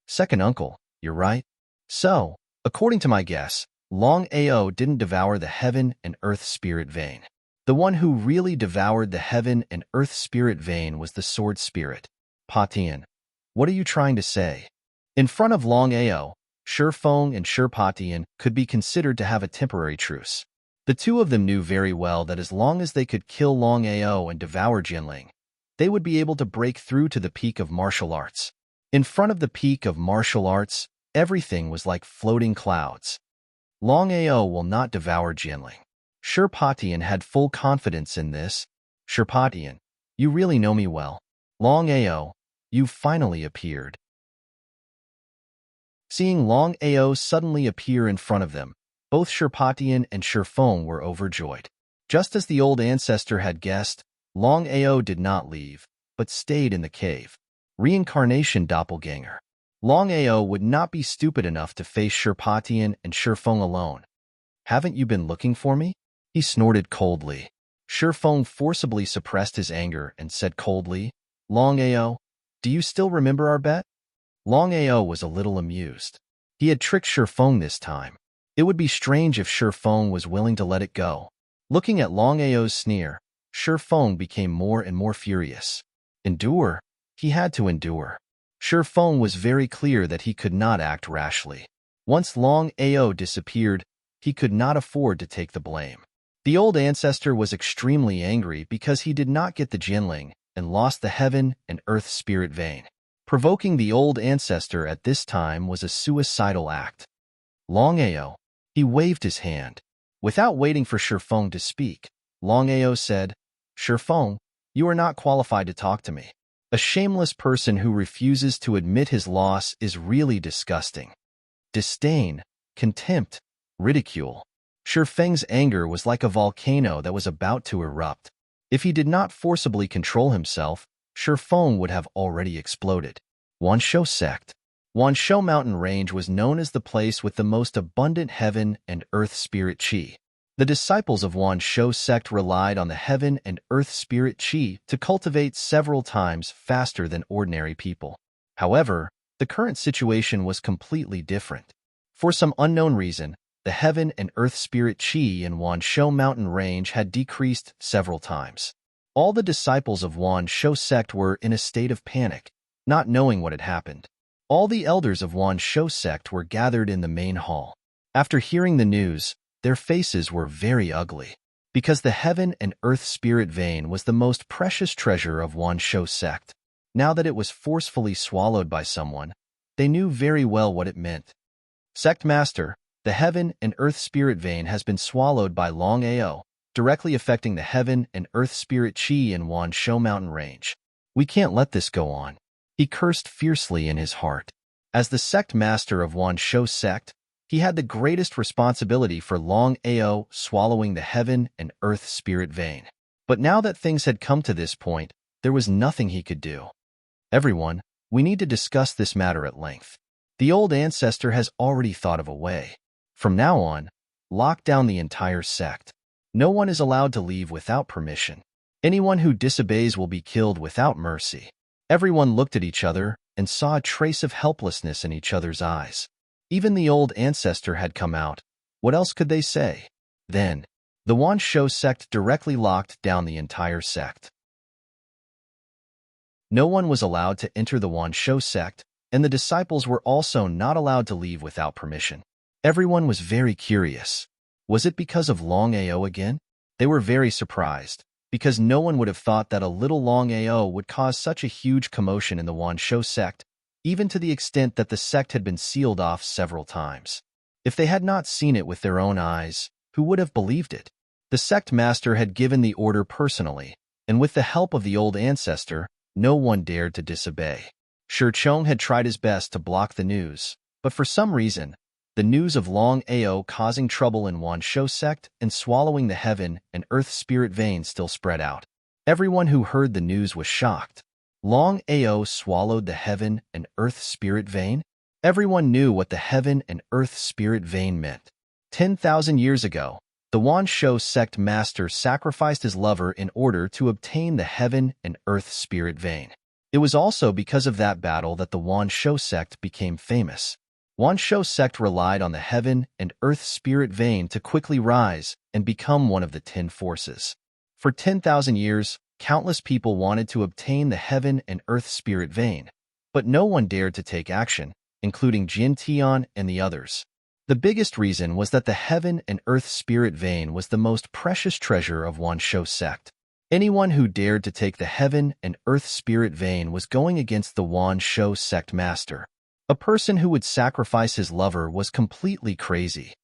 Second uncle, you're right. So, according to my guess, Longao didn't devour the heaven and earth spirit vein. The one who really devoured the heaven and earth spirit vein was the sword spirit. Patian, what are you trying to say? In front of Longao, Shifeng and Patian could be considered to have a temporary truce. The two of them knew very well that as long as they could kill Longao and devour Jinling, they would be able to break through to the peak of martial arts. In front of the peak of martial arts, everything was like floating clouds. Longao will not devour Jinling. Patian had full confidence in this. Patian, you really know me well. Longao, you finally appeared. Seeing Longao suddenly appear in front of them, both Patian and Shifeng were overjoyed. Just as the old ancestor had guessed, Longao did not leave, but stayed in the cave. Reincarnation doppelganger. Longao would not be stupid enough to face Patian and Shifeng alone. Haven't you been looking for me? He snorted coldly. Shifeng forcibly suppressed his anger and said coldly, Longao, do you still remember our bet? Longao was a little amused. He had tricked Shifeng this time. It would be strange if Shifeng was willing to let it go. Looking at Longao's sneer, Shifeng became more and more furious. Endure? He had to endure. Shifeng was very clear that he could not act rashly. Once Longao disappeared, he could not afford to take the blame. The old ancestor was extremely angry because he did not get the Jinling and lost the heaven and earth spirit vein. Provoking the old ancestor at this time was a suicidal act. Longao. He waved his hand. Without waiting for Shifeng to speak, Longao said, Shifeng, you are not qualified to talk to me. A shameless person who refuses to admit his loss is really disgusting. Disdain, contempt, ridicule. Shifeng's anger was like a volcano that was about to erupt. If he did not forcibly control himself, Shifeng would have already exploded. Wanshou sect. Wanshou mountain range was known as the place with the most abundant heaven and earth spirit qi. The disciples of Wanshou sect relied on the heaven and earth spirit qi to cultivate several times faster than ordinary people. However, the current situation was completely different. For some unknown reason, the heaven and earth spirit qi in Wanshou mountain range had decreased several times. All the disciples of Wanshou sect were in a state of panic, not knowing what had happened. All the elders of Wanshou sect were gathered in the main hall. After hearing the news, their faces were very ugly. Because the heaven and earth spirit vein was the most precious treasure of Wanshou sect. Now that it was forcefully swallowed by someone, they knew very well what it meant. Sect Master, the heaven and earth spirit vein has been swallowed by Longao, directly affecting the heaven and earth spirit qi in Wanshou mountain range. We can't let this go on. He cursed fiercely in his heart. As the sect master of Wanshou sect, he had the greatest responsibility for Longao swallowing the heaven and earth spirit vein. But now that things had come to this point, there was nothing he could do. Everyone, we need to discuss this matter at length. The old ancestor has already thought of a way. From now on, lock down the entire sect. No one is allowed to leave without permission. Anyone who disobeys will be killed without mercy. Everyone looked at each other and saw a trace of helplessness in each other's eyes. Even the old ancestor had come out. What else could they say? Then, the Wanshou sect directly locked down the entire sect. No one was allowed to enter the Wanshou sect, and the disciples were also not allowed to leave without permission. Everyone was very curious. Was it because of Longao again? They were very surprised, because no one would have thought that a little Longao would cause such a huge commotion in the Wanshou sect, even to the extent that the sect had been sealed off several times. If they had not seen it with their own eyes, who would have believed it? The sect master had given the order personally, and with the help of the old ancestor, no one dared to disobey. Shirchong had tried his best to block the news, but for some reason, the news of Longao causing trouble in Wanshou sect and swallowing the heaven and earth spirit vein still spread out. Everyone who heard the news was shocked. Longao swallowed the heaven and earth spirit vein? Everyone knew what the heaven and earth spirit vein meant. 10,000 years ago, the Wanshou sect master sacrificed his lover in order to obtain the heaven and earth spirit vein. It was also because of that battle that the Wanshou sect became famous. Wanshou sect relied on the heaven and earth spirit vein to quickly rise and become one of the 10 forces. For 10,000 years, countless people wanted to obtain the heaven and earth spirit vein, but no one dared to take action, including Jin Tian and the others. The biggest reason was that the heaven and earth spirit vein was the most precious treasure of Wanshou sect. Anyone who dared to take the heaven and earth spirit vein was going against the Wanshou sect master. A person who would sacrifice his lover was completely crazy.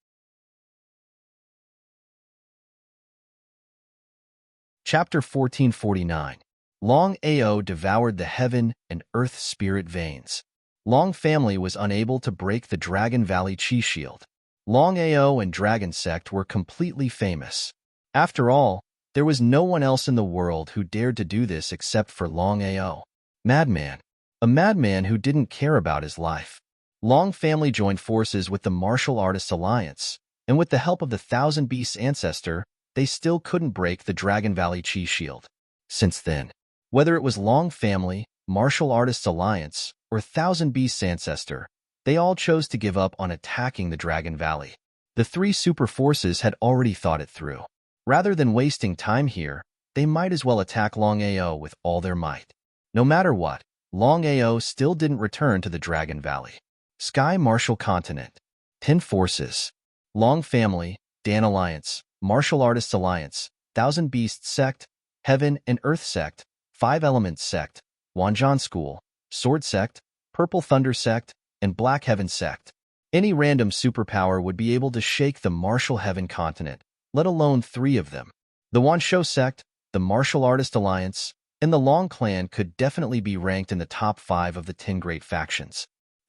Chapter 1449. Longao devoured the heaven and earth spirit veins. Long family was unable to break the Dragon Valley Chi Shield. Longao and Dragon Sect were completely famous. After all, there was no one else in the world who dared to do this except for Longao. Madman. A madman who didn't care about his life. Long family joined forces with the Martial Artists Alliance, and with the help of the Thousand Beasts ancestor, they still couldn't break the Dragon Valley Chi Shield. Since then, whether it was Long family, Martial Artists Alliance, or Thousand Beasts ancestor, they all chose to give up on attacking the Dragon Valley. The 3 super forces had already thought it through. Rather than wasting time here, they might as well attack Longao with all their might. No matter what, Longao still didn't return to the Dragon Valley. Sky Martial Continent. 10 forces. Long family, Dan Alliance, Martial Artists Alliance, Thousand Beasts Sect, Heaven and Earth Sect, 5 Elements Sect, Wanzhan School, Sword Sect, Purple Thunder Sect, and Black Heaven Sect. Any random superpower would be able to shake the Martial Heaven continent, let alone 3 of them. The Wanshou Sect, the Martial Artist Alliance, and the Long Clan could definitely be ranked in the top 5 of the 10 great factions.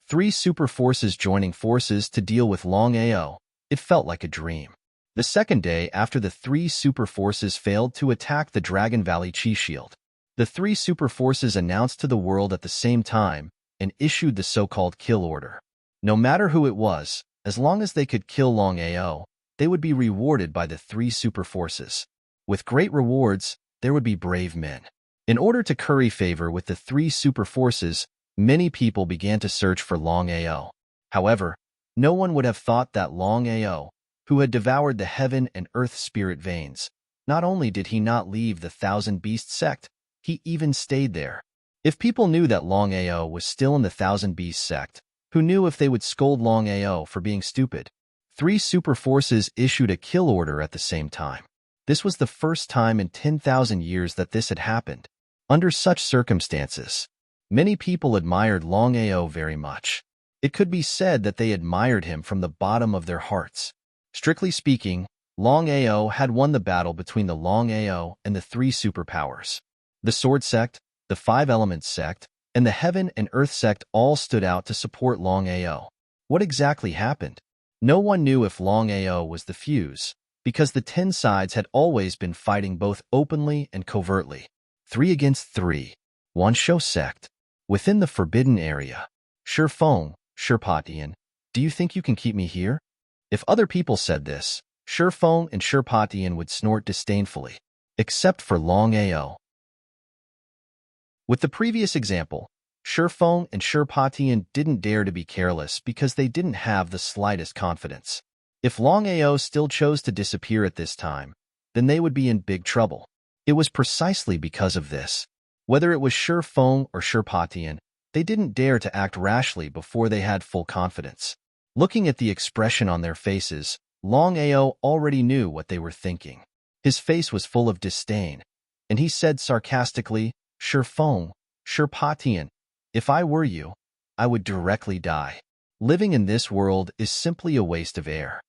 3 super forces joining forces to deal with Longao. It felt like a dream. The second day after the 3 super forces failed to attack the Dragon Valley Chi Shield, the 3 super forces announced to the world at the same time and issued the so-called kill order. No matter who it was, as long as they could kill Longao, they would be rewarded by the 3 super forces. With great rewards, there would be brave men. In order to curry favor with the 3 super forces, many people began to search for Longao. However, no one would have thought that Longao, who had devoured the heaven and earth spirit veins, not only did he not leave the Thousand Beast sect, he even stayed there. If people knew that Longao was still in the Thousand Beast sect, who knew if they would scold Longao for being stupid? 3 super forces issued a kill order at the same time. This was the first time in 10,000 years that this had happened. Under such circumstances, many people admired Longao very much. It could be said that they admired him from the bottom of their hearts. Strictly speaking, Longao had won the battle between the Longao and the 3 superpowers. The Sword Sect, the 5 Elements Sect, and the Heaven and Earth Sect all stood out to support Longao. What exactly happened? No one knew if Longao was the fuse, because the 10 sides had always been fighting both openly and covertly. 3 against 3. Wanshou Sect. Within the forbidden area. Shifeng, Shirpatian, do you think you can keep me here? If other people said this, Shifeng and Shirpatian would snort disdainfully, except for Longao. With the previous example, Shifeng and Shirpatian didn't dare to be careless because they didn't have the slightest confidence. If Longao still chose to disappear at this time, then they would be in big trouble. It was precisely because of this. Whether it was Shifeng or Shirpatian, they didn't dare to act rashly before they had full confidence. Looking at the expression on their faces, Longao already knew what they were thinking. His face was full of disdain, and he said sarcastically, Shifeng, Shirpatian, if I were you, I would directly die. Living in this world is simply a waste of air.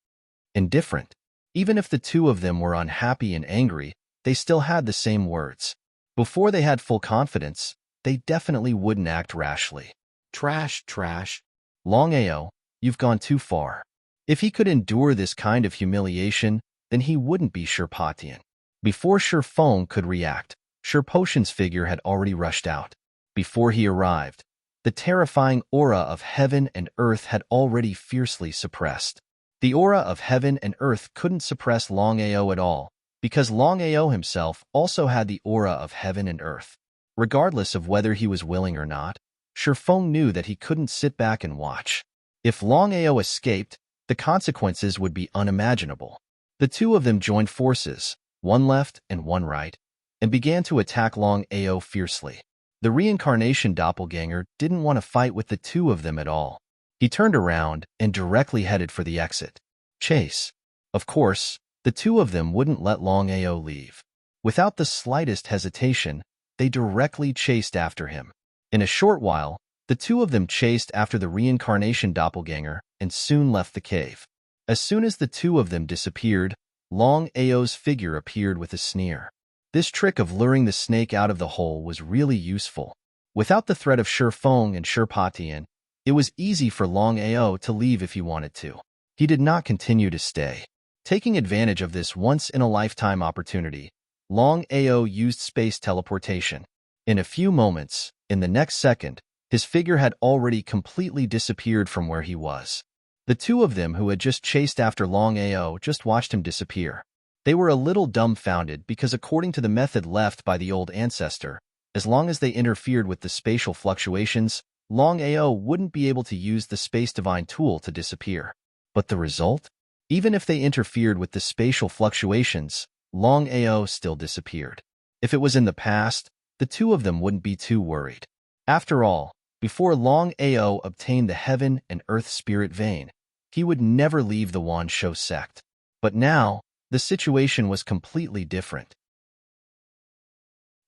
Indifferent. Even if the two of them were unhappy and angry, they still had the same words. Before they had full confidence, they definitely wouldn't act rashly. Trash, trash. Longao, you've gone too far. If he could endure this kind of humiliation, then he wouldn't be Shirpatian. Before Shifeng could react, Shirpotian's figure had already rushed out. Before he arrived, the terrifying aura of heaven and earth had already fiercely suppressed. The aura of heaven and earth couldn't suppress Longao at all, because Longao himself also had the aura of heaven and earth. Regardless of whether he was willing or not, Shifeng knew that he couldn't sit back and watch. If Longao escaped, the consequences would be unimaginable. The two of them joined forces, one left and one right, and began to attack Longao fiercely. The reincarnation doppelganger didn't want to fight with the two of them at all. He turned around and directly headed for the exit. Chase. Of course, the two of them wouldn't let Longao leave. Without the slightest hesitation, they directly chased after him. In a short while, the two of them chased after the reincarnation doppelganger and soon left the cave. As soon as the two of them disappeared, Longao's figure appeared with a sneer. This trick of luring the snake out of the hole was really useful. Without the threat of Shifeng and Shirpatian, it was easy for Longao to leave if he wanted to. He did not continue to stay. Taking advantage of this once-in-a-lifetime opportunity, Longao used space teleportation. In a few moments, in the next second, his figure had already completely disappeared from where he was. The two of them who had just chased after Longao just watched him disappear. They were a little dumbfounded because according to the method left by the old ancestor, as long as they interfered with the spatial fluctuations, Longao wouldn't be able to use the Space Divine tool to disappear. But the result? Even if they interfered with the spatial fluctuations, Longao still disappeared. If it was in the past, the two of them wouldn't be too worried. After all, before Longao obtained the Heaven and Earth Spirit Vein, he would never leave the Wansho sect. But now, the situation was completely different.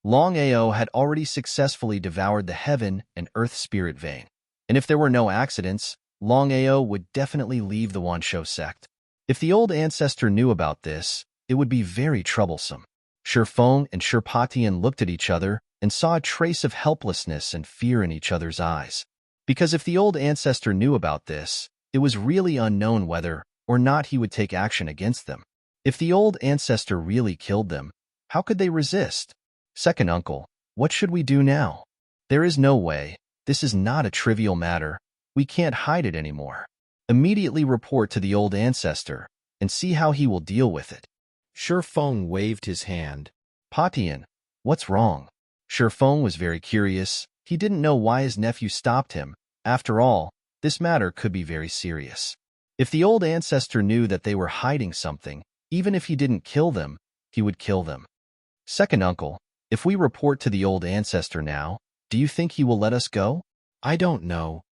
Longao had already successfully devoured the Heaven and Earth Spirit Vein, and if there were no accidents, Longao would definitely leave the Wansho sect. If the old ancestor knew about this, it would be very troublesome. Shifeng and Shirpatian looked at each other and saw a trace of helplessness and fear in each other's eyes. Because if the old ancestor knew about this, it was really unknown whether or not he would take action against them. If the old ancestor really killed them, how could they resist? Second uncle, what should we do now? There is no way. This is not a trivial matter. We can't hide it anymore. Immediately report to the old ancestor and see how he will deal with it. Shifeng waved his hand. Patian, what's wrong? Shifeng was very curious. He didn't know why his nephew stopped him. After all, this matter could be very serious. If the old ancestor knew that they were hiding something, even if he didn't kill them, he would kill them. Second uncle, if we report to the old ancestor now, do you think he will let us go? I don't know.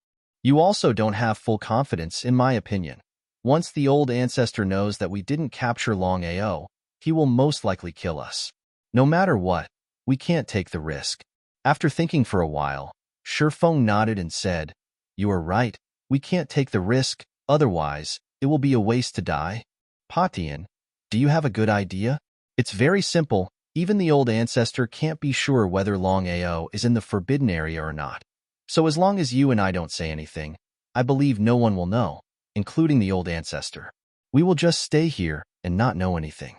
You also don't have full confidence, in my opinion. Once the old ancestor knows that we didn't capture Longao, he will most likely kill us. No matter what, we can't take the risk. After thinking for a while, Shifeng nodded and said, You are right, we can't take the risk, otherwise, it will be a waste to die. Patian, do you have a good idea? It's very simple. Even the old ancestor can't be sure whether Longao is in the forbidden area or not. So as long as you and I don't say anything, I believe no one will know, including the old ancestor. We will just stay here and not know anything.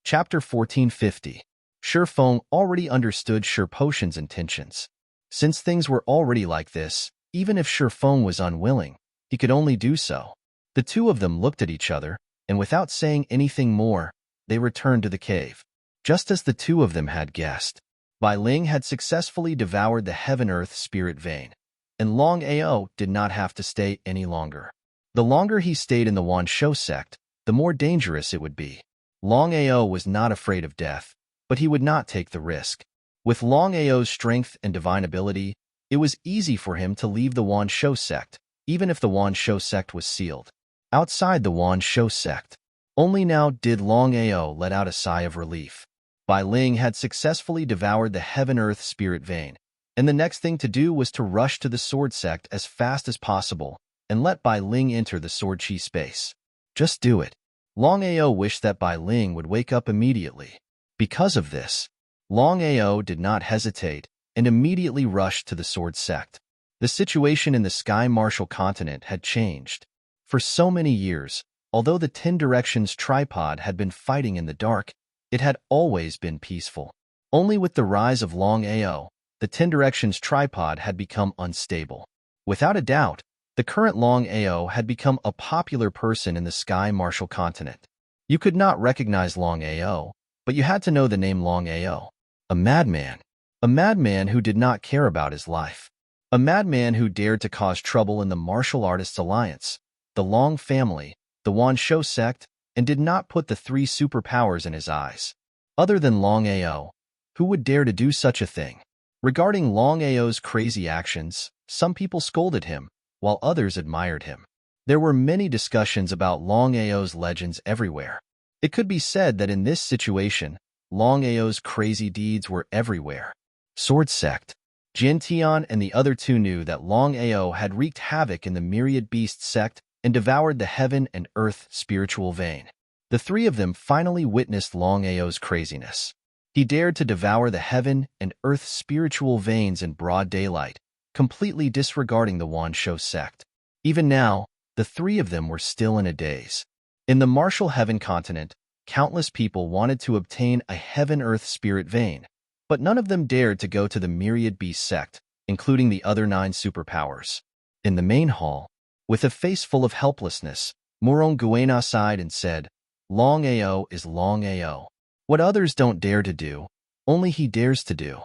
Chapter 1450. Shifeng already understood Shirpotian's intentions. Since things were already like this, even if Shifeng was unwilling, he could only do so. The two of them looked at each other, and without saying anything more, they returned to the cave. Just as the two of them had guessed, Bai Ling had successfully devoured the heaven-earth spirit vein, and Longao did not have to stay any longer. The longer he stayed in the Wanshou sect, the more dangerous it would be. Longao was not afraid of death, but he would not take the risk. With Longao's strength and divine ability, it was easy for him to leave the Wanshou sect, even if the Wanshou sect was sealed. Outside the Wanshou sect, only now did Longao let out a sigh of relief. Bai Ling had successfully devoured the heaven-earth spirit vein, and the next thing to do was to rush to the sword sect as fast as possible and let Bai Ling enter the sword chi space. Just do it. Longao wished that Bai Ling would wake up immediately. Because of this, Longao did not hesitate and immediately rushed to the sword sect. The situation in the Sky Martial continent had changed. For so many years, although the 10 Directions tripod had been fighting in the dark, it had always been peaceful. Only with the rise of Longao, the 10 Directions tripod had become unstable. Without a doubt, the current Longao had become a popular person in the Sky Martial continent. You could not recognize Longao, but you had to know the name Longao. A madman. A madman who did not care about his life. A madman who dared to cause trouble in the Martial Artists Alliance, the Long family, the Wanshou sect, and did not put the 3 superpowers in his eyes. Other than Longao, who would dare to do such a thing? Regarding Longao's crazy actions, some people scolded him, while others admired him. There were many discussions about Longao's legends everywhere. It could be said that in this situation, Longao's crazy deeds were everywhere. Sword sect. Jin Tian and the other two knew that Longao had wreaked havoc in the Myriad Beast sect and devoured the heaven and earth spiritual vein. The three of them finally witnessed Longao's craziness. He dared to devour the heaven and earth spiritual veins in broad daylight, completely disregarding the Wanshou sect. Even now, the three of them were still in a daze. In the martial heaven continent, countless people wanted to obtain a heaven-earth spirit vein, but none of them dared to go to the Myriad Beast sect, including the other 9 superpowers. In the main hall, with a face full of helplessness, Morong Guena sighed and said, "Longao is Longao. What others don't dare to do, only he dares to do."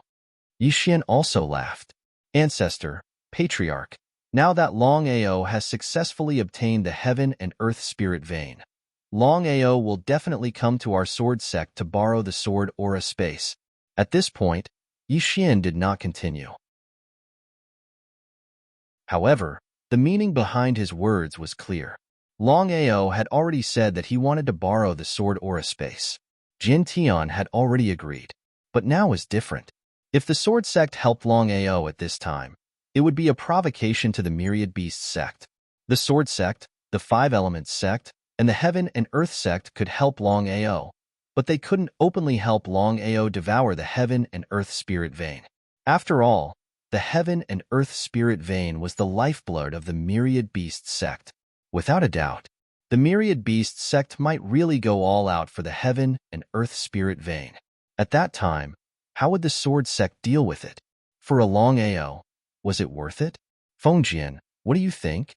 Yixian also laughed. "Ancestor, Patriarch, now that Longao has successfully obtained the heaven and earth spirit vein, Longao will definitely come to our sword sect to borrow the sword aura space." At this point, Yixian did not continue. However, the meaning behind his words was clear. Longao had already said that he wanted to borrow the sword aura space. Jin Tian had already agreed. But now was different. If the sword sect helped Longao at this time, it would be a provocation to the Myriad Beast sect. The sword sect, the 5 Elements sect, and the heaven and earth sect could help Longao, but they couldn't openly help Longao devour the heaven and earth spirit vein. After all, the heaven and earth spirit vein was the lifeblood of the Myriad Beast sect. Without a doubt, the Myriad Beast sect might really go all out for the heaven and earth spirit vein. At that time, how would the sword sect deal with it? For a Longao, was it worth it? Fengjian, what do you think?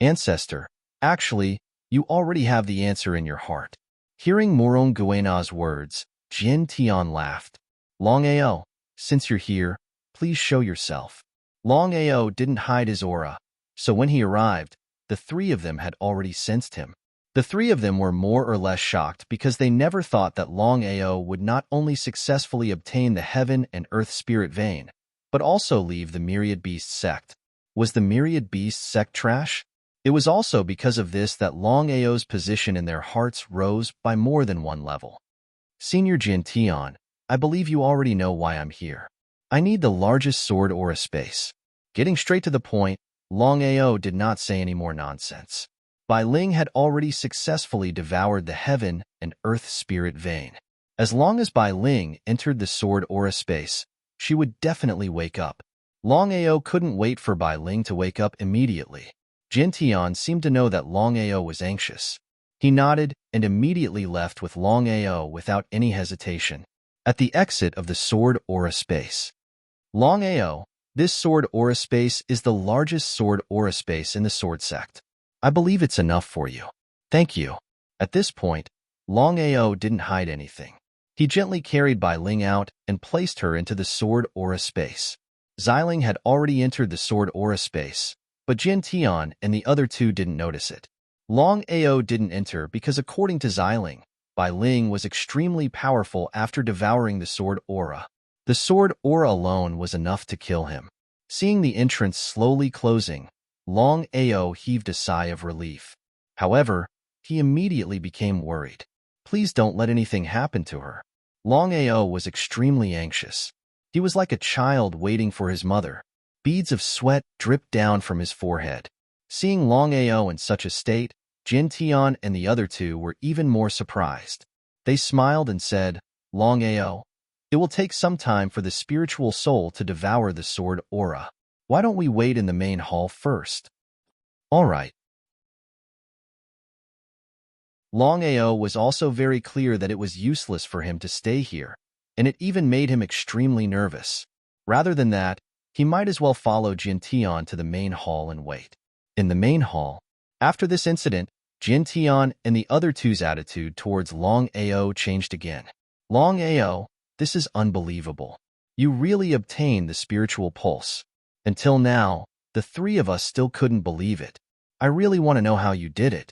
Ancestor, actually, you already have the answer in your heart. Hearing Morong Guena's words, Jin Tian laughed. Longao, since you're here, please show yourself. Longao didn't hide his aura, so when he arrived, the three of them had already sensed him. The three of them were more or less shocked because they never thought that Longao would not only successfully obtain the heaven and earth spirit vein, but also leave the Myriad Beast sect. Was the Myriad Beast sect trash? It was also because of this that Longao's position in their hearts rose by more than one level. Senior Jin Tian, I believe you already know why I'm here. I need the largest sword aura space. Getting straight to the point, Longao did not say any more nonsense. Bai Ling had already successfully devoured the heaven and earth spirit vein. As long as Bai Ling entered the sword aura space, she would definitely wake up. Longao couldn't wait for Bai Ling to wake up immediately. Jin Tian seemed to know that Longao was anxious. He nodded and immediately left with Longao without any hesitation. At the exit of the sword aura space, Longao, This sword aura space is the largest sword aura space in the sword sect. I believe it's enough for you. Thank you. At this point, Longao didn't hide anything. He gently carried Bai Ling out and placed her into the sword aura space. Xiling had already entered the sword aura space, but Jin Tian and the other two didn't notice it. Longao didn't enter because according to Xiling, Bai Ling was extremely powerful after devouring the sword aura. The sword aura alone was enough to kill him. Seeing the entrance slowly closing, Longao heaved a sigh of relief. However, he immediately became worried. Please don't let anything happen to her. Longao was extremely anxious. He was like a child waiting for his mother. Beads of sweat dripped down from his forehead. Seeing Longao in such a state, Jin Tian and the other two were even more surprised. They smiled and said, Longao, it will take some time for the spiritual soul to devour the sword aura. Why don't we wait in the main hall first? All right. Longao was also very clear that it was useless for him to stay here, and it even made him extremely nervous. Rather than that, he might as well follow Jin Tian to the main hall and wait. In the main hall, after this incident, Jin Tian and the other two's attitude towards Longao changed again. Longao, this is unbelievable. You really obtained the spiritual pulse. Until now, the three of us still couldn't believe it. I really want to know how you did it.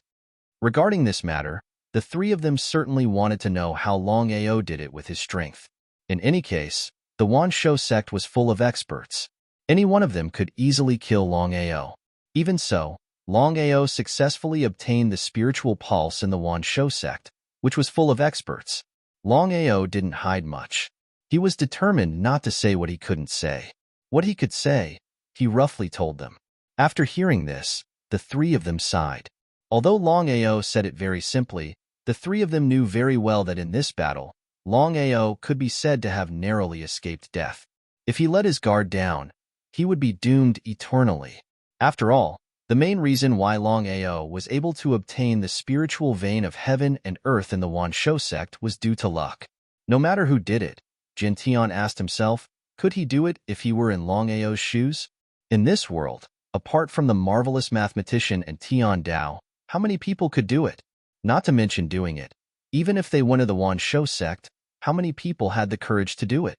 Regarding this matter, the three of them certainly wanted to know how Longao did it with his strength. In any case, the Wanshou sect was full of experts. Any one of them could easily kill Longao. Even so, Longao successfully obtained the spiritual pulse in the Wanshou sect, which was full of experts. Longao didn't hide much. He was determined not to say what he couldn't say. What he could say, he roughly told them. After hearing this, the three of them sighed. Although Longao said it very simply, the three of them knew very well that in this battle, Longao could be said to have narrowly escaped death. If he let his guard down, he would be doomed eternally. After all, the main reason why Longao was able to obtain the spiritual vein of heaven and earth in the Wanshou sect was due to luck. No matter who did it, Jin Tian asked himself, could he do it if he were in Longao's shoes? In this world, apart from the marvelous mathematician and Tian Dao, how many people could do it? Not to mention doing it. Even if they went to the Wanshou sect, how many people had the courage to do it?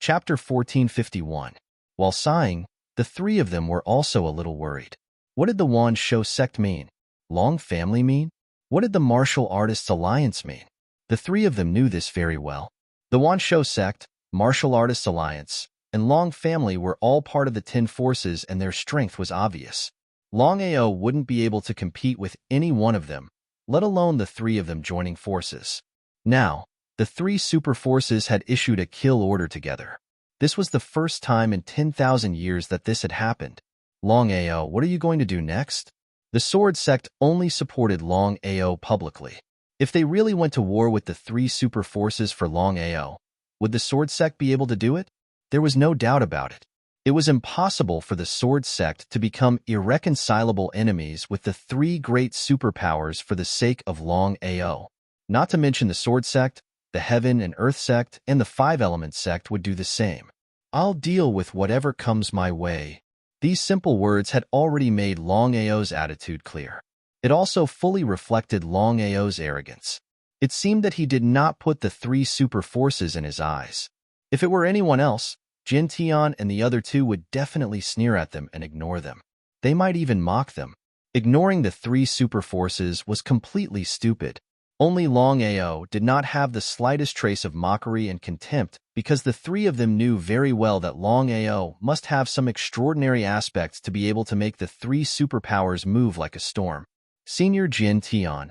Chapter 1451. While sighing, the three of them were also a little worried. What did the Wanshou sect mean? Long family mean? What did the Martial Artists Alliance mean? The three of them knew this very well. The Wanshou sect, Martial Artists Alliance, and Long family were all part of the 10 forces and their strength was obvious. Longao wouldn't be able to compete with any one of them, let alone the three of them joining forces. Now, the three super forces had issued a kill order together. This was the first time in 10,000 years that this had happened. Longao, what are you going to do next? The Sword Sect only supported Longao publicly. If they really went to war with the three super forces for Longao, would the Sword Sect be able to do it? There was no doubt about it. It was impossible for the Sword Sect to become irreconcilable enemies with the three great superpowers for the sake of Longao. Not to mention the Sword Sect, the Heaven and Earth Sect, and the Five Elements Sect would do the same. I'll deal with whatever comes my way. These simple words had already made Longao's attitude clear. It also fully reflected Longao's arrogance. It seemed that he did not put the three super forces in his eyes. If it were anyone else, Jin Tian and the other two would definitely sneer at them and ignore them. They might even mock them. Ignoring the three super forces was completely stupid. Only Longao did not have the slightest trace of mockery and contempt because the three of them knew very well that Longao must have some extraordinary aspects to be able to make the three superpowers move like a storm. Senior Jin Tian,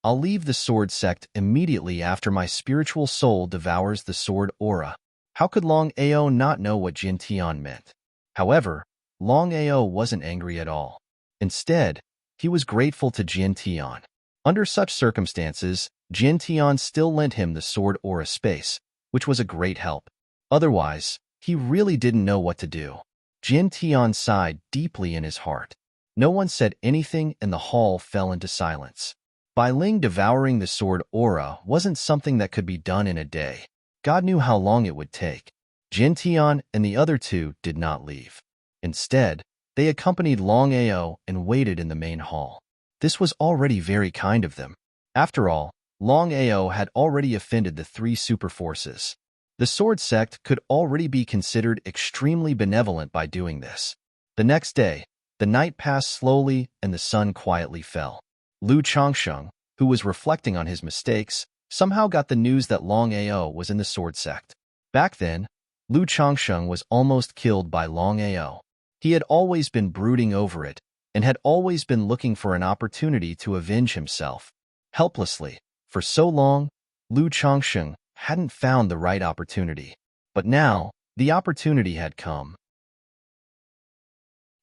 I'll leave the Sword Sect immediately after my spiritual soul devours the sword aura. How could Longao not know what Jin Tian meant? However, Longao wasn't angry at all. Instead, he was grateful to Jin Tian. Under such circumstances, Jin Tian still lent him the sword aura space, which was a great help. Otherwise, he really didn't know what to do. Jin Tian sighed deeply in his heart. No one said anything and the hall fell into silence. Bai Ling devouring the sword aura wasn't something that could be done in a day. God knew how long it would take. Jin Tian and the other two did not leave. Instead, they accompanied Longao and waited in the main hall. This was already very kind of them. After all, Longao had already offended the three super forces. The sword sect could already be considered extremely benevolent by doing this. The next day, the night passed slowly and the sun quietly fell. Lu Changsheng, who was reflecting on his mistakes, somehow got the news that Longao was in the sword sect. Back then, Lu Changsheng was almost killed by Longao. He had always been brooding over it and had always been looking for an opportunity to avenge himself. Helplessly, for so long, Lu Changsheng hadn't found the right opportunity. But now, the opportunity had come.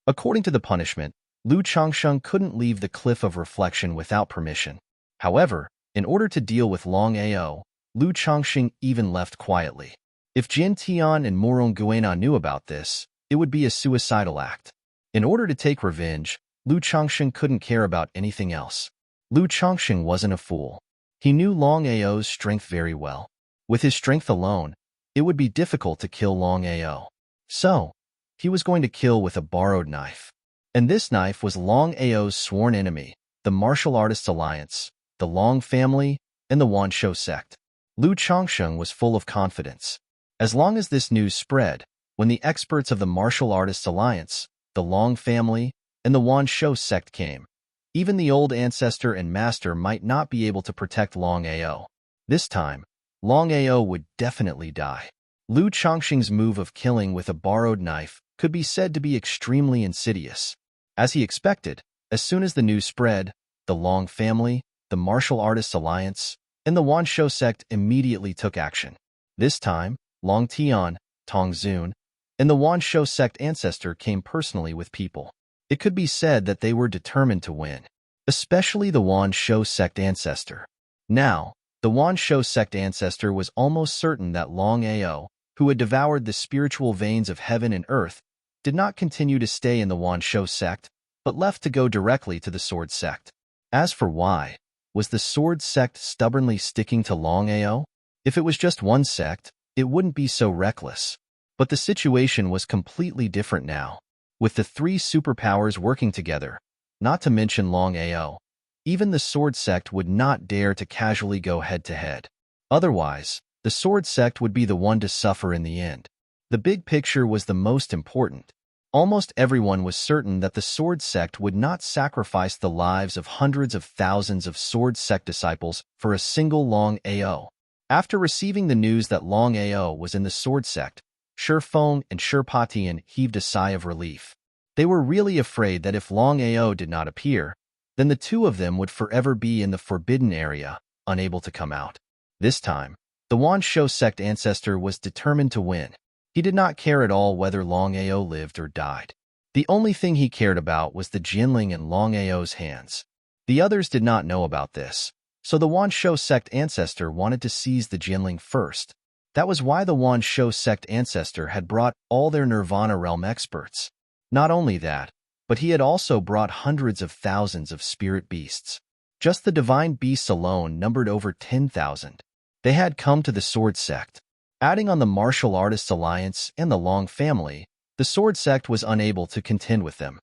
According to the punishment, Lu Changsheng couldn't leave the cliff of reflection without permission. However, in order to deal with Longao, Lu Changsheng even left quietly. If Jin Tian and Morong Guena knew about this, it would be a suicidal act. In order to take revenge, Lu Changsheng couldn't care about anything else. Lu Changsheng wasn't a fool. He knew Longao's strength very well. With his strength alone, it would be difficult to kill Longao. So, he was going to kill with a borrowed knife. And this knife was Longao's sworn enemy, the Martial Artists Alliance, the Long family, and the Wanshou sect. Lu Changsheng was full of confidence. As long as this news spread, when the experts of the Martial Artists Alliance, the Long family, and the Wanshou sect came, even the old ancestor and master might not be able to protect Longao. This time, Longao would definitely die. Lu Changsheng's move of killing with a borrowed knife could be said to be extremely insidious. As he expected, as soon as the news spread, the Long family, the Martial Artists Alliance, and the Wanshou sect immediately took action. This time, Long Tian, Tong Zun, and the Wanshou sect ancestor came personally with people. It could be said that they were determined to win, especially the Wanshou sect ancestor. Now, the Wanshou sect ancestor was almost certain that Longao, who had devoured the spiritual veins of heaven and earth, did not continue to stay in the Wanshou sect, but left to go directly to the sword sect. As for why, was the sword sect stubbornly sticking to Longao? If it was just one sect, it wouldn't be so reckless. But the situation was completely different now. With the three superpowers working together, not to mention Longao, even the sword sect would not dare to casually go head-to-head. Otherwise, the sword sect would be the one to suffer in the end. The big picture was the most important. Almost everyone was certain that the sword sect would not sacrifice the lives of hundreds of thousands of sword sect disciples for a single Longao. After receiving the news that Longao was in the sword sect, Shi Feng and Shi Patian heaved a sigh of relief. They were really afraid that if Longao did not appear, then the two of them would forever be in the forbidden area, unable to come out. This time, the Wanshou sect ancestor was determined to win. He did not care at all whether Longao lived or died. The only thing he cared about was the Jinling in Longao's hands. The others did not know about this, so the Wanshou sect ancestor wanted to seize the Jinling first. That was why the Wanshou sect ancestor had brought all their Nirvana realm experts. Not only that, but he had also brought hundreds of thousands of spirit beasts. Just the divine beasts alone numbered over 10,000. They had come to the sword sect. Adding on the Martial Artists Alliance and the Long family, the sword sect was unable to contend with them.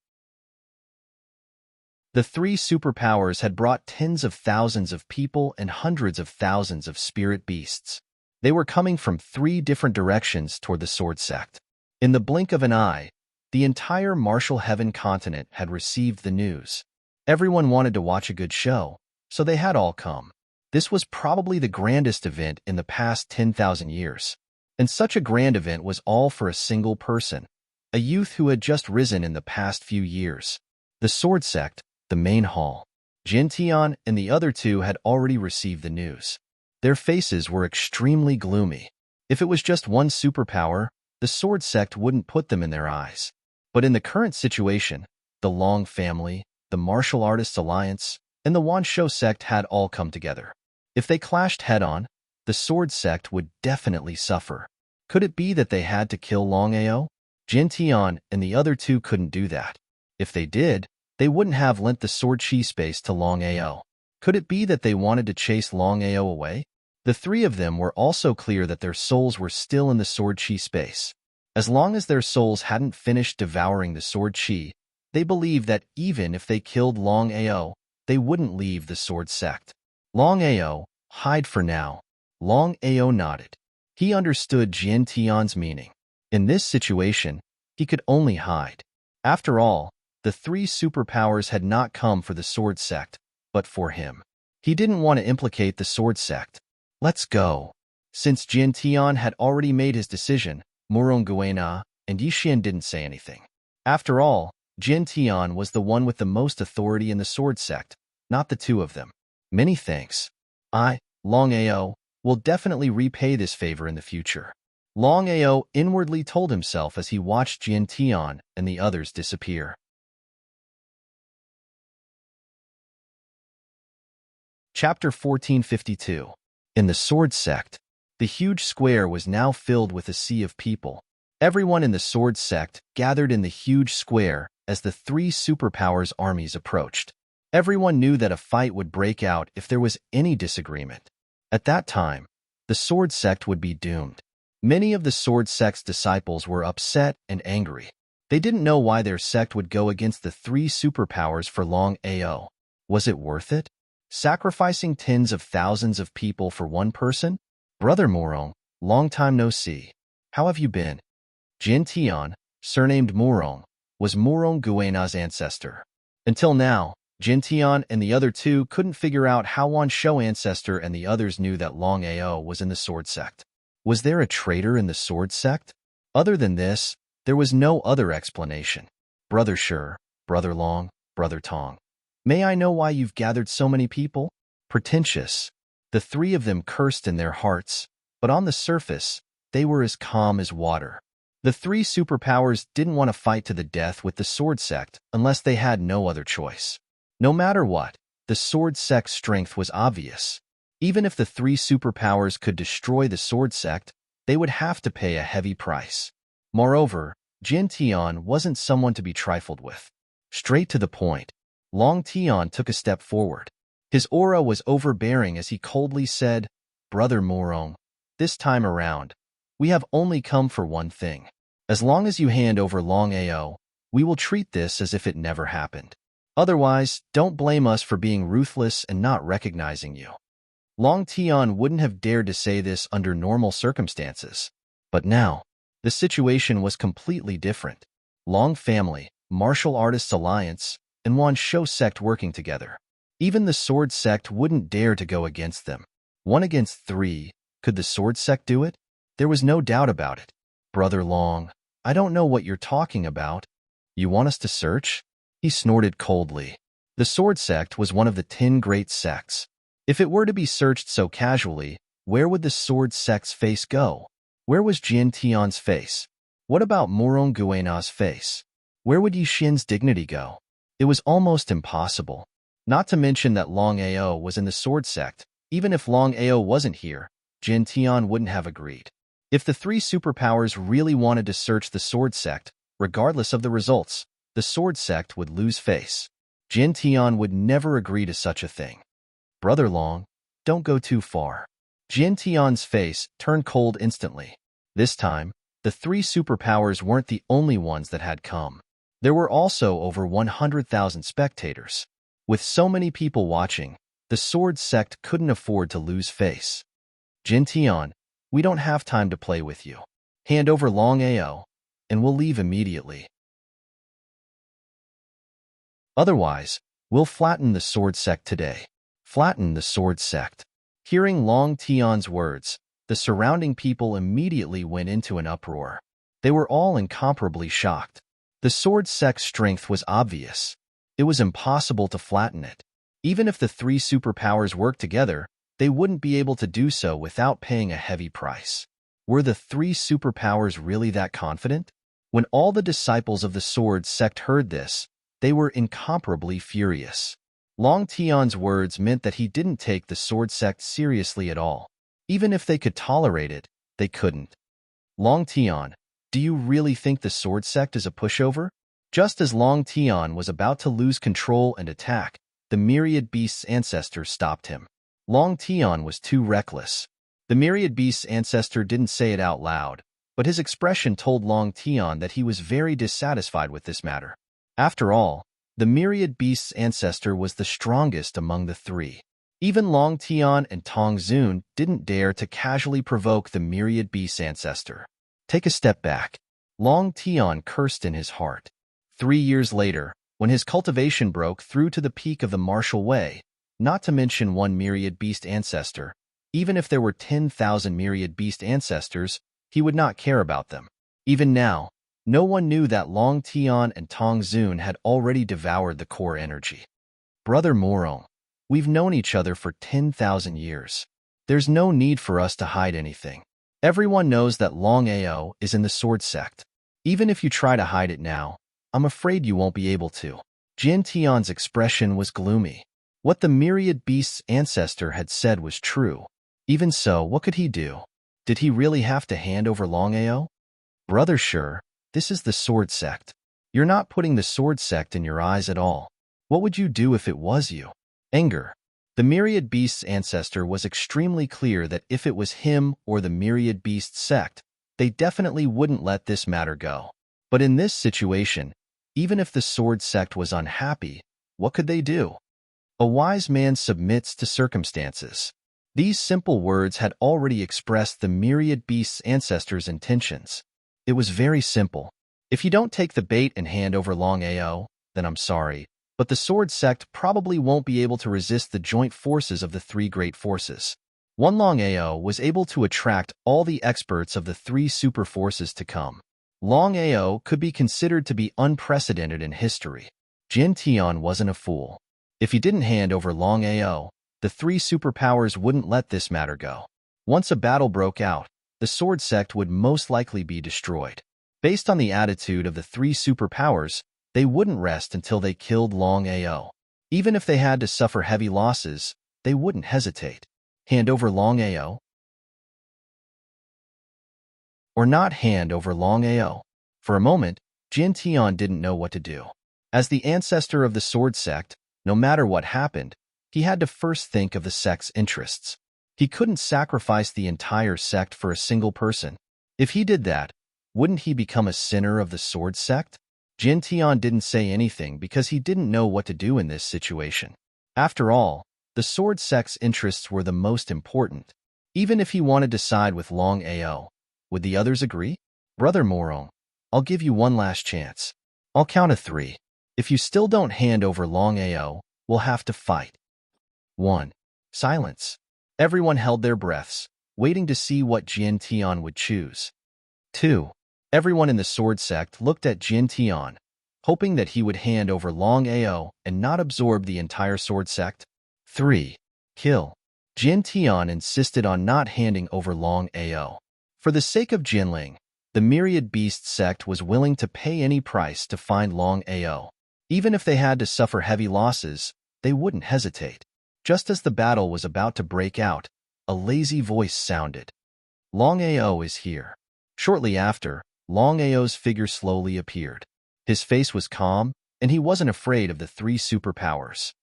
The three superpowers had brought tens of thousands of people and hundreds of thousands of spirit beasts. They were coming from three different directions toward the sword sect. In the blink of an eye, the entire Martial Heaven continent had received the news. Everyone wanted to watch a good show, so they had all come. This was probably the grandest event in the past 10,000 years. And such a grand event was all for a single person, a youth who had just risen in the past few years. The sword sect, the main hall. Jin Tian and the other two had already received the news. Their faces were extremely gloomy. If it was just one superpower, the sword sect wouldn't put them in their eyes. But in the current situation, the Long family, the Martial Artists Alliance, and the Wanshou sect had all come together. If they clashed head-on, the sword sect would definitely suffer. Could it be that they had to kill Longao? Jin Tian and the other two couldn't do that. If they did, they wouldn't have lent the sword chi space to Longao. Could it be that they wanted to chase Longao away? The three of them were also clear that their souls were still in the sword chi space. As long as their souls hadn't finished devouring the sword chi, they believed that even if they killed Longao, they wouldn't leave the sword sect. Longao, hide for now. Longao nodded. He understood Jian Tian's meaning. In this situation, he could only hide. After all, the three superpowers had not come for the sword sect, but for him. He didn't want to implicate the sword sect. Let's go. Since Jian Tian had already made his decision, Murong Guena and Yixin didn't say anything. After all, Jian Tian was the one with the most authority in the sword sect, not the two of them. Many thanks. Longao, will definitely repay this favor in the future. Longao inwardly told himself as he watched Jian Tian and the others disappear. Chapter 1452. In the sword sect, the huge square was now filled with a sea of people. Everyone in the sword sect gathered in the huge square as the three superpowers' armies approached. Everyone knew that a fight would break out if there was any disagreement. At that time, the sword sect would be doomed. Many of the sword sect's disciples were upset and angry. They didn't know why their sect would go against the three superpowers for Longao. Was it worth it? Sacrificing tens of thousands of people for one person? Brother Murong, long time no see. How have you been? Jian Tian, surnamed Murong, was Murong Guena's ancestor. Until now, Jian Tian and the other two couldn't figure out how one Shou ancestor and the others knew that Longao was in the sword sect. Was there a traitor in the sword sect? Other than this, there was no other explanation. Brother Shi, Brother Long, Brother Tong. May I know why you've gathered so many people? Pretentious. The three of them cursed in their hearts, but on the surface, they were as calm as water. The three superpowers didn't want to fight to the death with the sword sect unless they had no other choice. No matter what, the sword sect's strength was obvious. Even if the three superpowers could destroy the sword sect, they would have to pay a heavy price. Moreover, Jian Tian wasn't someone to be trifled with. Straight to the point, Long Tian took a step forward. His aura was overbearing as he coldly said, Brother Murong, this time around, we have only come for one thing. As long as you hand over Longao, we will treat this as if it never happened. Otherwise, don't blame us for being ruthless and not recognizing you. Long Tian wouldn't have dared to say this under normal circumstances. But now, the situation was completely different. Long family, martial artists alliance, and one Shou sect working together. Even the sword sect wouldn't dare to go against them. 1 against 3, could the sword sect do it? There was no doubt about it. Brother Long, I don't know what you're talking about. You want us to search? He snorted coldly. The sword sect was one of the 10 great sects. If it were to be searched so casually, where would the sword sect's face go? Where was Jian Tian's face? What about Murong Guena's face? Where would Yixin's dignity go? It was almost impossible. Not to mention that Longao was in the sword sect. Even if Longao wasn't here, Jian Tian wouldn't have agreed. If the three superpowers really wanted to search the sword sect, regardless of the results, the sword sect would lose face. Jian Tian would never agree to such a thing. Brother Long, don't go too far. Jian Tian's face turned cold instantly. This time, the three superpowers weren't the only ones that had come. There were also over 100,000 spectators. With so many people watching, the sword sect couldn't afford to lose face. Jian Tian, we don't have time to play with you. Hand over Longao, and we'll leave immediately. Otherwise, we'll flatten the sword sect today. Flatten the sword sect. Hearing Long Tian's words, the surrounding people immediately went into an uproar. They were all incomparably shocked. The sword sect's strength was obvious. It was impossible to flatten it. Even if the three superpowers worked together, they wouldn't be able to do so without paying a heavy price. Were the three superpowers really that confident? When all the disciples of the sword sect heard this, they were incomparably furious. Long Tian's words meant that he didn't take the sword sect seriously at all. Even if they could tolerate it, they couldn't. Long Tian, do you really think the sword sect is a pushover? Just as Long Tian was about to lose control and attack, the myriad beast's ancestor stopped him. Long Tian was too reckless. The myriad beast's ancestor didn't say it out loud, but his expression told Long Tian that he was very dissatisfied with this matter. After all, the myriad beast's ancestor was the strongest among the three. Even Long Tian and Tong Zun didn't dare to casually provoke the myriad beast's ancestor. Take a step back. Long Tian cursed in his heart. 3 years later, when his cultivation broke through to the peak of the martial way, not to mention one myriad beast ancestor, even if there were 10,000 myriad beast ancestors, he would not care about them. Even now, no one knew that Long Tian and Tong Zun had already devoured the core energy. Brother Morong, we've known each other for 10,000 years. There's no need for us to hide anything. Everyone knows that Longao is in the sword sect. Even if you try to hide it now, I'm afraid you won't be able to. Jin Tian's expression was gloomy. What the myriad beast's ancestor had said was true. Even so, what could he do? Did he really have to hand over Longao? Brother, sure, this is the sword sect. You're not putting the sword sect in your eyes at all. What would you do if it was you? Anger. The myriad beast's ancestor was extremely clear that if it was him or the myriad beast sect, they definitely wouldn't let this matter go. But in this situation, even if the sword sect was unhappy, what could they do? A wise man submits to circumstances. These simple words had already expressed the myriad beast's ancestors' intentions. It was very simple. If you don't take the bait and hand over Longao, then I'm sorry, but the sword sect probably won't be able to resist the joint forces of the three great forces. One Longao was able to attract all the experts of the three super forces to come. Longao could be considered to be unprecedented in history. Jin Tian wasn't a fool. If he didn't hand over Longao, the three superpowers wouldn't let this matter go. Once a battle broke out, the sword sect would most likely be destroyed. Based on the attitude of the three superpowers, they wouldn't rest until they killed Longao. Even if they had to suffer heavy losses, they wouldn't hesitate. Hand over Longao? Or not hand over Longao? For a moment, Jin Tian didn't know what to do. As the ancestor of the sword sect, no matter what happened, he had to first think of the sect's interests. He couldn't sacrifice the entire sect for a single person. If he did that, wouldn't he become a sinner of the sword sect? Jin Tian didn't say anything because he didn't know what to do in this situation. After all, the sword sect's interests were the most important. Even if he wanted to side with Longao, would the others agree? Brother Morong, I'll give you one last chance. I'll count to 3. If you still don't hand over Longao, we'll have to fight. 1. Silence. Everyone held their breaths, waiting to see what Jin Tian would choose. 2. Everyone in the sword sect looked at Jin Tian, hoping that he would hand over Longao and not absorb the entire sword sect. 3. Kill. Jin Tian insisted on not handing over Longao. For the sake of Jinling, the myriad beast sect was willing to pay any price to find Longao. Even if they had to suffer heavy losses, they wouldn't hesitate. Just as the battle was about to break out, a lazy voice sounded. Longao is here. Shortly after, Longao's figure slowly appeared. His face was calm, and he wasn't afraid of the three superpowers.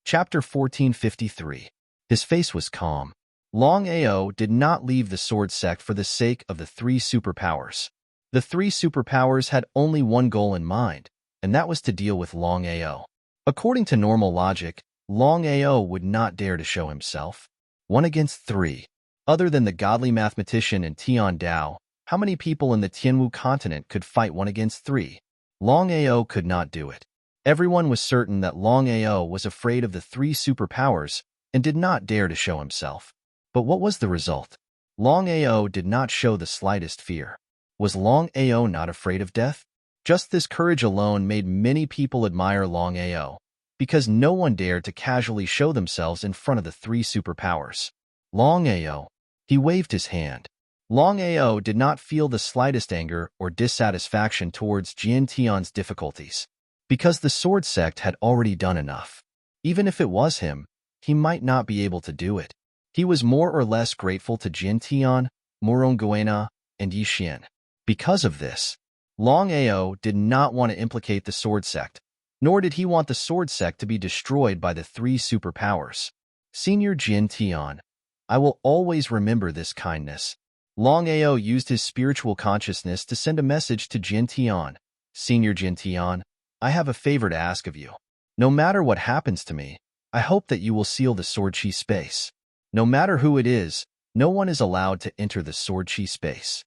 Chapter 1453. His face was calm. Longao did not leave the sword sect for the sake of the three superpowers. The three superpowers had only one goal in mind, and that was to deal with Longao. According to normal logic, Longao would not dare to show himself. 1 against 3. Other than the godly mathematician and Tian Dao, how many people in the Tianwu continent could fight 1 against 3? Longao could not do it. Everyone was certain that Longao was afraid of the three superpowers and did not dare to show himself. But what was the result? Longao did not show the slightest fear. Was Longao not afraid of death? Just this courage alone made many people admire Longao, because no one dared to casually show themselves in front of the three superpowers. Longao. He waved his hand. Longao did not feel the slightest anger or dissatisfaction towards Jin Tian's difficulties, because the sword sect had already done enough. Even if it was him, he might not be able to do it. He was more or less grateful to Jin Tian, Moronguena, and Yi Xian. Because of this, Longao did not want to implicate the Sword Sect, nor did he want the Sword Sect to be destroyed by the three superpowers. Senior Jin Tian, I will always remember this kindness. Longao used his spiritual consciousness to send a message to Jin Tian. Senior Jin Tian, I have a favor to ask of you. No matter what happens to me, I hope that you will seal the Sword Chi space. No matter who it is, no one is allowed to enter the Sword Chi space.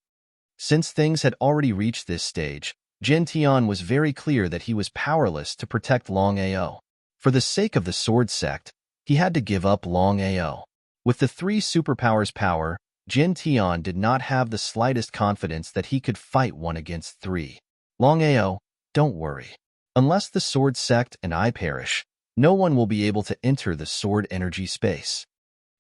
Since things had already reached this stage, Jin Tian was very clear that he was powerless to protect Longao. For the sake of the Sword Sect, he had to give up Longao. With the three superpowers' power, Jin Tian did not have the slightest confidence that he could fight one against three. Longao, don't worry. Unless the Sword Sect and I perish, no one will be able to enter the Sword Energy space.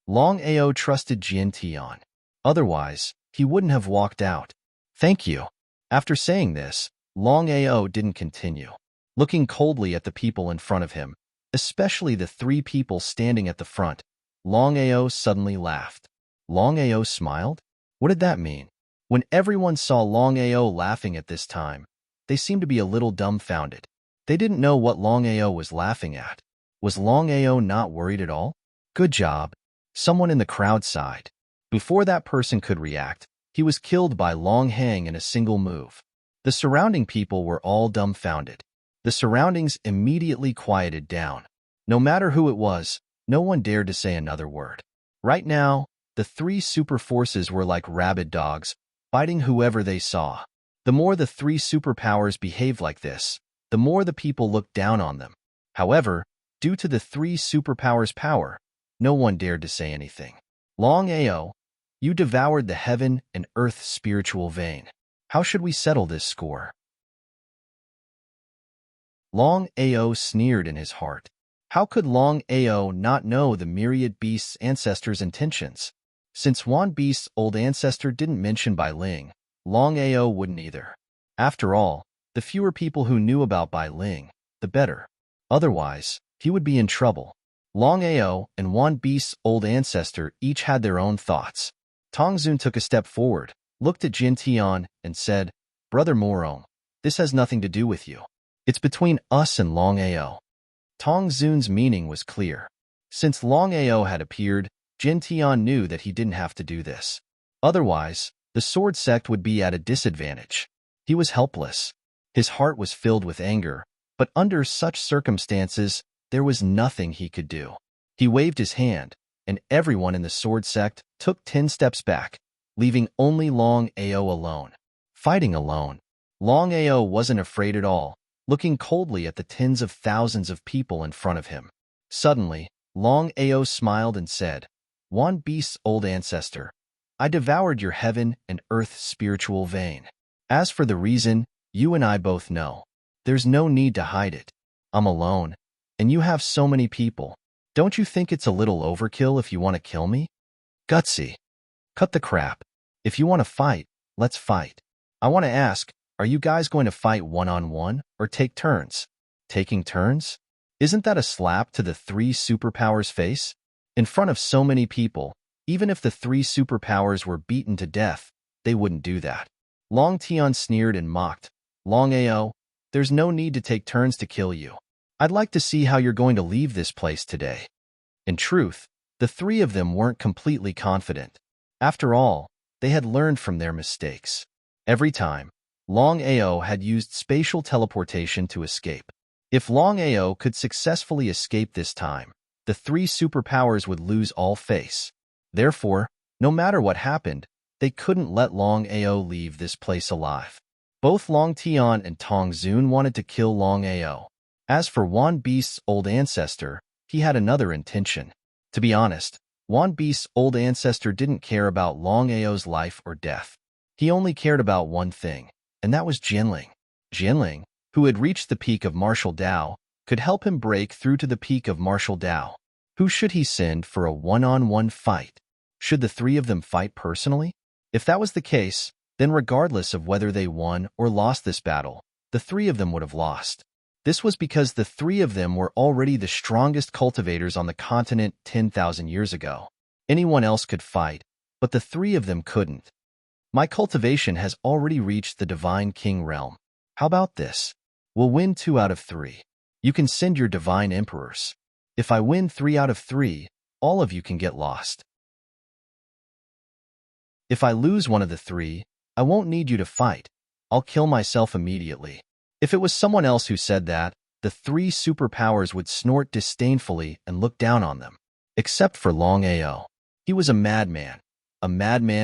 Longao trusted Jin Tian. Otherwise, he wouldn't have walked out. Thank you. After saying this, Longao didn't continue. Looking coldly at the people in front of him, especially the three people standing at the front, Longao suddenly laughed. Longao smiled? What did that mean? When everyone saw Longao laughing at this time, they seemed to be a little dumbfounded. They didn't know what Longao was laughing at. Was Longao not worried at all? Good job. Someone in the crowd sighed. Before that person could react, he was killed by Long Hang in a single move. The surrounding people were all dumbfounded. The surroundings immediately quieted down. No matter who it was, no one dared to say another word. Right now, the three super forces were like rabid dogs, biting whoever they saw. The more the three superpowers behaved like this, the more the people looked down on them. However, due to the three superpowers' power, no one dared to say anything. Longao, you devoured the heaven and earth spiritual vein. How should we settle this score? Longao sneered in his heart. How could Longao not know the myriad beasts' ancestors' intentions? Since one beast's old ancestor didn't mention Bai Ling, Longao wouldn't either. After all, the fewer people who knew about Bai Ling, the better. Otherwise, he would be in trouble. Longao and one beast's old ancestor each had their own thoughts. Tongzun took a step forward, looked at Jin Tian, and said, Brother Morong, this has nothing to do with you. It's between us and Longao. Tongzun's meaning was clear. Since Longao had appeared, Jin Tian knew that he didn't have to do this. Otherwise, the Sword Sect would be at a disadvantage. He was helpless. His heart was filled with anger, but under such circumstances, there was nothing he could do. He waved his hand, and everyone in the Sword Sect took 10 steps back, leaving only Longao alone. Fighting alone, Longao wasn't afraid at all, looking coldly at the tens of thousands of people in front of him. Suddenly, Longao smiled and said, One beast's old ancestor, I devoured your heaven and earth spiritual vein. As for the reason, you and I both know. There's no need to hide it. I'm alone, and you have so many people. Don't you think it's a little overkill if you want to kill me? Gutsy. Cut the crap. If you want to fight, let's fight. I want to ask, are you guys going to fight one-on-one or take turns? Taking turns? Isn't that a slap to the three superpowers' face? In front of so many people, even if the three superpowers were beaten to death, they wouldn't do that. Long Tian sneered and mocked. Longao, there's no need to take turns to kill you. I'd like to see how you're going to leave this place today. In truth, the three of them weren't completely confident. After all, they had learned from their mistakes. Every time, Longao had used spatial teleportation to escape. If Longao could successfully escape this time, the three superpowers would lose all face. Therefore, no matter what happened, they couldn't let Longao leave this place alive. Both Long Tian and Tongzun wanted to kill Longao. As for Wan Beast's old ancestor, he had another intention. To be honest, Wan Beast's old ancestor didn't care about Longao's life or death. He only cared about one thing, and that was Jinling. Jinling, who had reached the peak of martial Dao, could help him break through to the peak of martial Dao. Who should he send for a one-on-one fight? Should the three of them fight personally? If that was the case, then regardless of whether they won or lost this battle, the three of them would have lost. This was because the three of them were already the strongest cultivators on the continent 10,000 years ago. Anyone else could fight, but the three of them couldn't. My cultivation has already reached the Divine King realm. How about this? We'll win 2 out of 3. You can send your divine emperors. If I win 3 out of 3, all of you can get lost. If I lose one of the 3, I won't need you to fight. I'll kill myself immediately. If it was someone else who said that, the 3 superpowers would snort disdainfully and look down on them. Except for Longao. He was a madman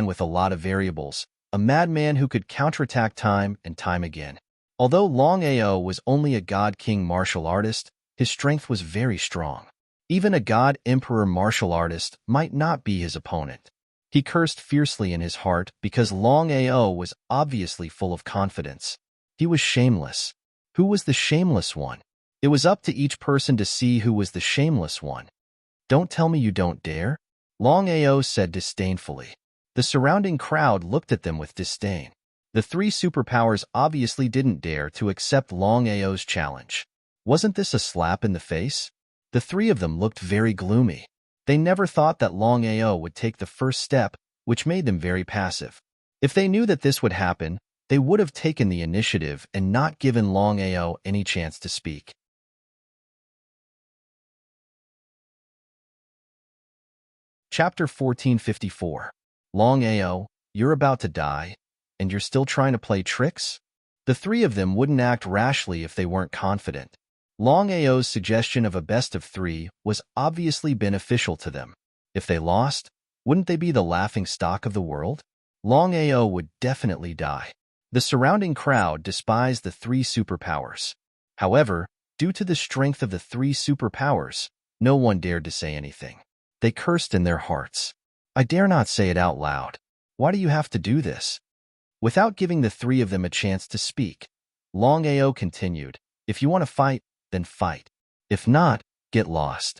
with a lot of variables, a madman who could counterattack time and time again. Although Longao was only a god-king martial artist, his strength was very strong. Even a god-emperor martial artist might not be his opponent. He cursed fiercely in his heart because Longao was obviously full of confidence. He was shameless. Who was the shameless one? It was up to each person to see who was the shameless one. Don't tell me you don't dare? Longao said disdainfully. The surrounding crowd looked at them with disdain. The 3 superpowers obviously didn't dare to accept Longao's challenge. Wasn't this a slap in the face? The 3 of them looked very gloomy. They never thought that Longao would take the first step, which made them very passive. If they knew that this would happen, they would have taken the initiative and not given Longao any chance to speak. Chapter 1454. Longao, you're about to die, and you're still trying to play tricks? The 3 of them wouldn't act rashly if they weren't confident. Longao's suggestion of a best of 3 was obviously beneficial to them. If they lost, wouldn't they be the laughing stock of the world? Longao would definitely die. The surrounding crowd despised the 3 superpowers. However, due to the strength of the 3 superpowers, no one dared to say anything. They cursed in their hearts. I dare not say it out loud. Why do you have to do this? Without giving the 3 of them a chance to speak, Longao continued, if you want to fight, then fight. If not, get lost.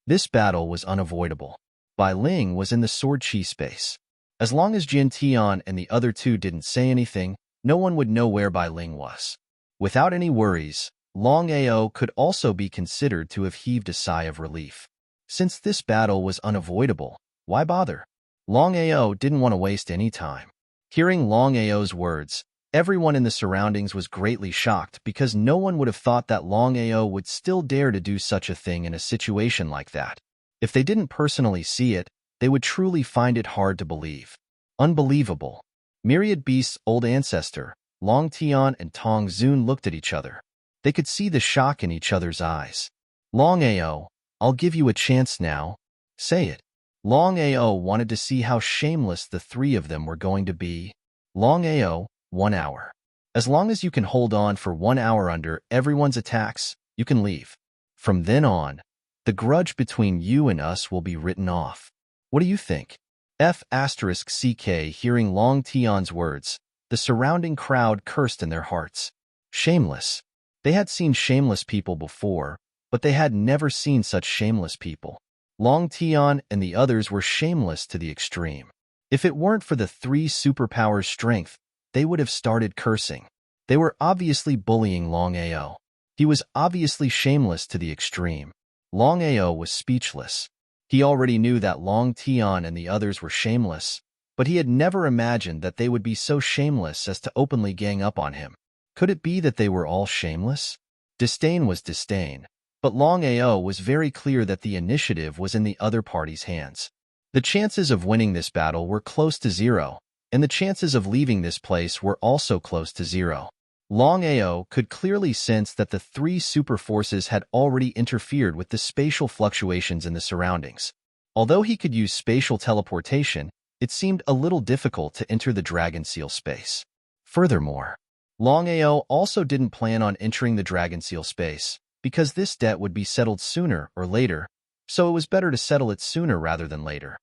This battle was unavoidable. Bai Ling was in the sword chi space. As long as Jin Tian and the other 2 didn't say anything, no one would know where Bai Ling was. Without any worries, Longao could also be considered to have heaved a sigh of relief. Since this battle was unavoidable, why bother? Longao didn't want to waste any time. Hearing Longao's words, everyone in the surroundings was greatly shocked because no one would have thought that Longao would still dare to do such a thing in a situation like that. If they didn't personally see it, they would truly find it hard to believe. Unbelievable. Myriad Beasts' old ancestor, Long Tian and Tong Zun looked at each other. They could see the shock in each other's eyes. Longao, I'll give you a chance now. Say it. Longao wanted to see how shameless the 3 of them were going to be. Longao, 1 hour. As long as you can hold on for 1 hour under everyone's attacks, you can leave. From then on, the grudge between you and us will be written off. What do you think? F***CK hearing Long Tian's words, the surrounding crowd cursed in their hearts. Shameless. They had seen shameless people before, but they had never seen such shameless people. Long Tian and the others were shameless to the extreme. If it weren't for the 3 superpowers' strength, they would have started cursing. They were obviously bullying Longao. He was obviously shameless to the extreme. Longao was speechless. He already knew that Long Tian and the others were shameless, but he had never imagined that they would be so shameless as to openly gang up on him. Could it be that they were all shameless? Disdain was disdain, but Longao was very clear that the initiative was in the other party's hands. The chances of winning this battle were close to 0, and the chances of leaving this place were also close to 0. Longao could clearly sense that the 3 super forces had already interfered with the spatial fluctuations in the surroundings. Although he could use spatial teleportation, it seemed a little difficult to enter the Dragon Seal space. Furthermore, Longao also didn't plan on entering the Dragon Seal space, because this debt would be settled sooner or later, so it was better to settle it sooner rather than later.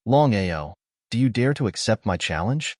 Longao, do you dare to accept my challenge?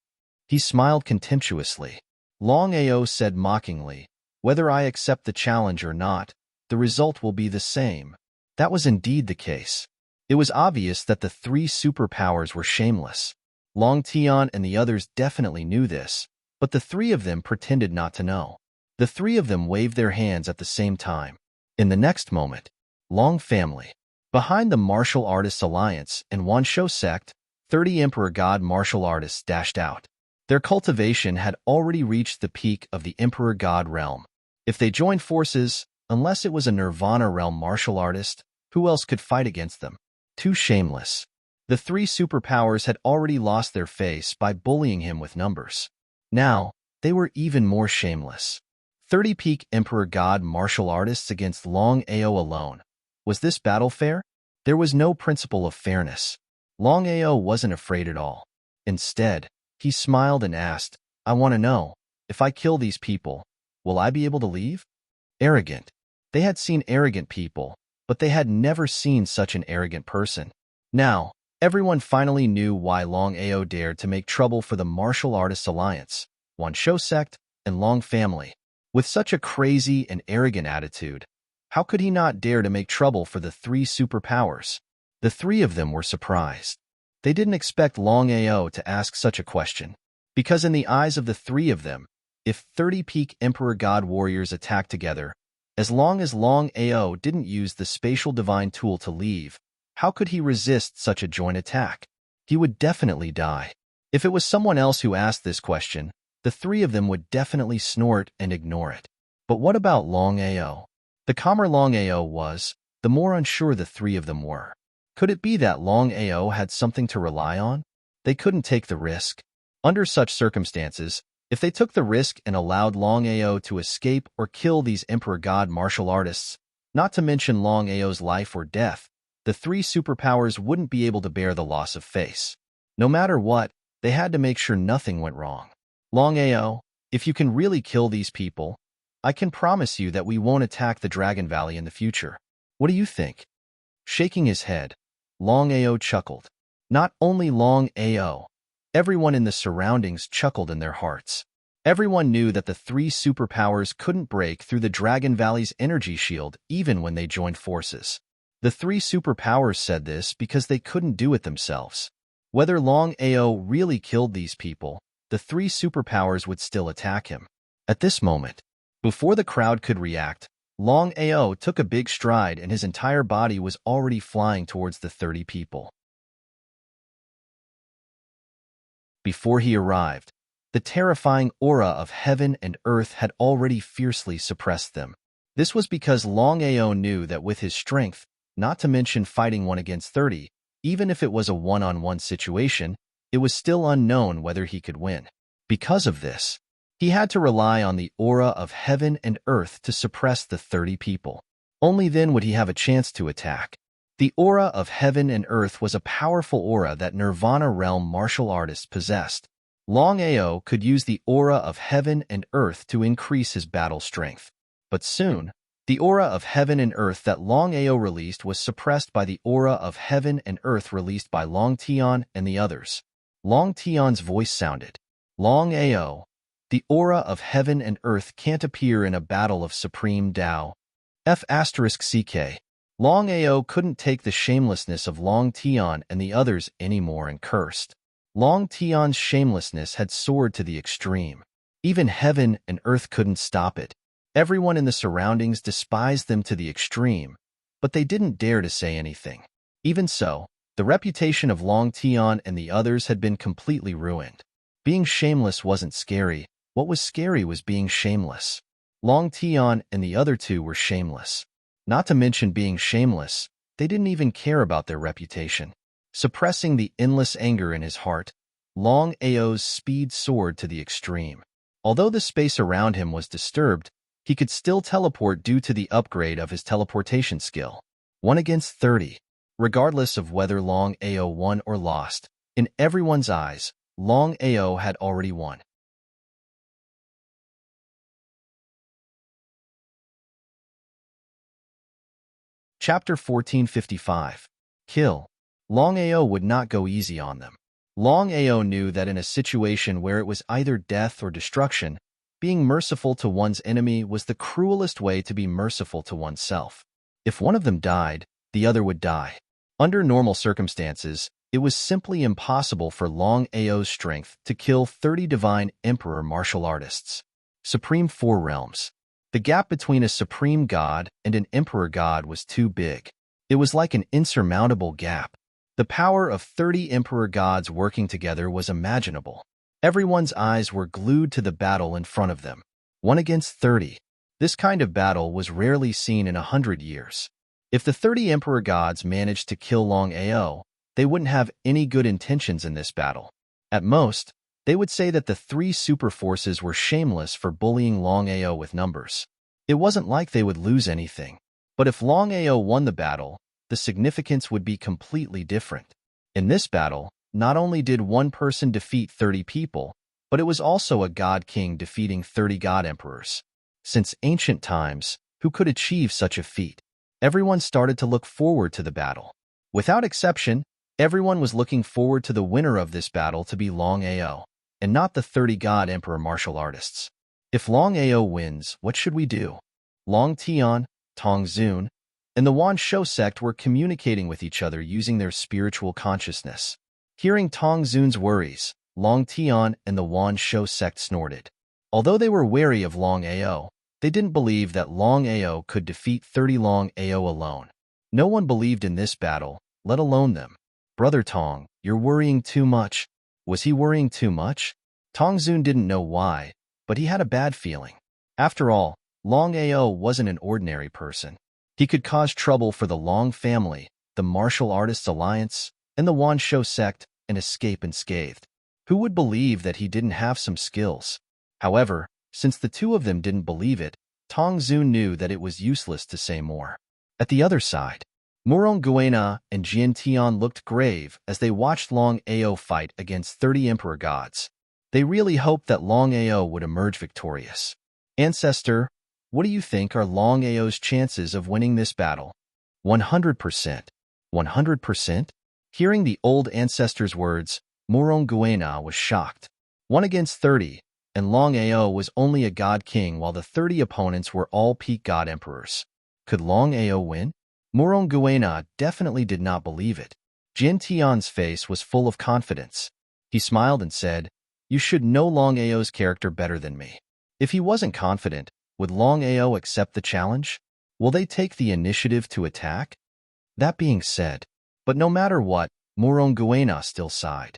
He smiled contemptuously. Longao said mockingly, whether I accept the challenge or not, the result will be the same. That was indeed the case. It was obvious that the 3 superpowers were shameless. Long Tian and the others definitely knew this, but the 3 of them pretended not to know. The 3 of them waved their hands at the same time. In the next moment, Long family. Behind the Martial Artists Alliance and Wanshou sect, 30 Emperor God martial artists dashed out. Their cultivation had already reached the peak of the Emperor God realm. If they joined forces, unless it was a Nirvana realm martial artist, who else could fight against them? Too shameless. The three superpowers had already lost their face by bullying him with numbers. Now, they were even more shameless. 30 peak Emperor God martial artists against Longao alone. Was this battle fair? There was no principle of fairness. Longao wasn't afraid at all. Instead, he smiled and asked, I want to know, if I kill these people, will I be able to leave? Arrogant. They had seen arrogant people, but they had never seen such an arrogant person. Now, everyone finally knew why Longao dared to make trouble for the Martial Artists Alliance, One Show Sect, and Long Family. With such a crazy and arrogant attitude, how could he not dare to make trouble for the three superpowers? The three of them were surprised. They didn't expect Longao to ask such a question, because in the eyes of the three of them, if 30 peak Emperor God warriors attacked together, as long as Longao didn't use the spatial divine tool to leave, how could he resist such a joint attack? He would definitely die. If it was someone else who asked this question, the three of them would definitely snort and ignore it. But what about Longao? The calmer Longao was, the more unsure the three of them were. Could it be that Longao had something to rely on? They couldn't take the risk. Under such circumstances, if they took the risk and allowed Longao to escape or kill these Emperor God martial artists, not to mention Longao's life or death, the three superpowers wouldn't be able to bear the loss of face. No matter what, they had to make sure nothing went wrong. Longao, if you can really kill these people, I can promise you that we won't attack the Dragon Valley in the future. What do you think? Shaking his head, Longao chuckled. Not only Longao, everyone in the surroundings chuckled in their hearts. Everyone knew that the three superpowers couldn't break through the Dragon Valley's energy shield even when they joined forces. The three superpowers said this because they couldn't do it themselves. Whether Longao really killed these people, the three superpowers would still attack him. At this moment, before the crowd could react, Longao took a big stride and his entire body was already flying towards the 30 people. Before he arrived, the terrifying aura of heaven and earth had already fiercely suppressed them. This was because Longao knew that with his strength, not to mention fighting 1 against 30, even if it was a one-on-one situation, it was still unknown whether he could win. Because of this, he had to rely on the aura of heaven and earth to suppress the 30 people. Only then would he have a chance to attack. The aura of heaven and earth was a powerful aura that Nirvana realm martial artists possessed. Longao could use the aura of heaven and earth to increase his battle strength. But soon, the aura of heaven and earth that Longao released was suppressed by the aura of heaven and earth released by Long Tian and the others. Long Tian's voice sounded. Longao, the aura of heaven and earth can't appear in a battle of supreme Tao. F***CK. Longao couldn't take the shamelessness of Long Tian and the others anymore and cursed. Long Tian's shamelessness had soared to the extreme. Even heaven and earth couldn't stop it. Everyone in the surroundings despised them to the extreme, but they didn't dare to say anything. Even so, the reputation of Long Tian and the others had been completely ruined. Being shameless wasn't scary. What was scary was being shameless. Long Tian and the other two were shameless. Not to mention being shameless, they didn't even care about their reputation. Suppressing the endless anger in his heart, Longao's speed soared to the extreme. Although the space around him was disturbed, he could still teleport due to the upgrade of his teleportation skill. 1 against 30. Regardless of whether Longao won or lost, in everyone's eyes, Longao had already won. Chapter 1455. Kill. Longao would not go easy on them. Longao knew that in a situation where it was either death or destruction, being merciful to one's enemy was the cruelest way to be merciful to oneself. If one of them died, the other would die. Under normal circumstances, it was simply impossible for Longao's strength to kill 30 divine emperor martial artists. Supreme Four Realms. The gap between a supreme god and an emperor god was too big. It was like an insurmountable gap. The power of 30 emperor gods working together was imaginable. Everyone's eyes were glued to the battle in front of them. 1 against 30. This kind of battle was rarely seen in 100 years. If the 30 Emperor gods managed to kill Longao, they wouldn't have any good intentions in this battle. At most, they would say that the 3 super forces were shameless for bullying Longao with numbers. It wasn't like they would lose anything. But if Longao won the battle, the significance would be completely different. In this battle, not only did one person defeat 30 people, but it was also a god king defeating 30 god emperors. Since ancient times, who could achieve such a feat? Everyone started to look forward to the battle. Without exception, everyone was looking forward to the winner of this battle to be Longao, and not the 30 god emperor martial artists. If Longao wins, what should we do? Long Tian, Tong Zun, and the Wan Shou sect were communicating with each other using their spiritual consciousness. Hearing Tong Zun's worries, Long Tian and the Wan Shou sect snorted. Although they were wary of Longao, they didn't believe that Longao could defeat 30 Longao alone. No one believed in this battle, let alone them. Brother Tong, you're worrying too much. Was he worrying too much? Tong Zun didn't know why, but he had a bad feeling. After all, Longao wasn't an ordinary person. He could cause trouble for the Long family, the Martial Artists Alliance, and the Wan Shou sect, and escape unscathed. Who would believe that he didn't have some skills? However, since the two of them didn't believe it, Tong Zun knew that it was useless to say more. At the other side, Murong Guena and Jian Tian looked grave as they watched Longao fight against 30 emperor gods. They really hoped that Longao would emerge victorious. Ancestor, what do you think are Longao's chances of winning this battle? 100%. 100%? Hearing the old ancestor's words, Murong Guena was shocked. 1 against 30, and Longao was only a god king while the 30 opponents were all peak god emperors. Could Longao win? Murong Guena definitely did not believe it. Jin Tian's face was full of confidence. He smiled and said, "You should know Longao's character better than me." If he wasn't confident, would Longao accept the challenge? Will they take the initiative to attack? That being said, but no matter what, Murong Guena still sighed.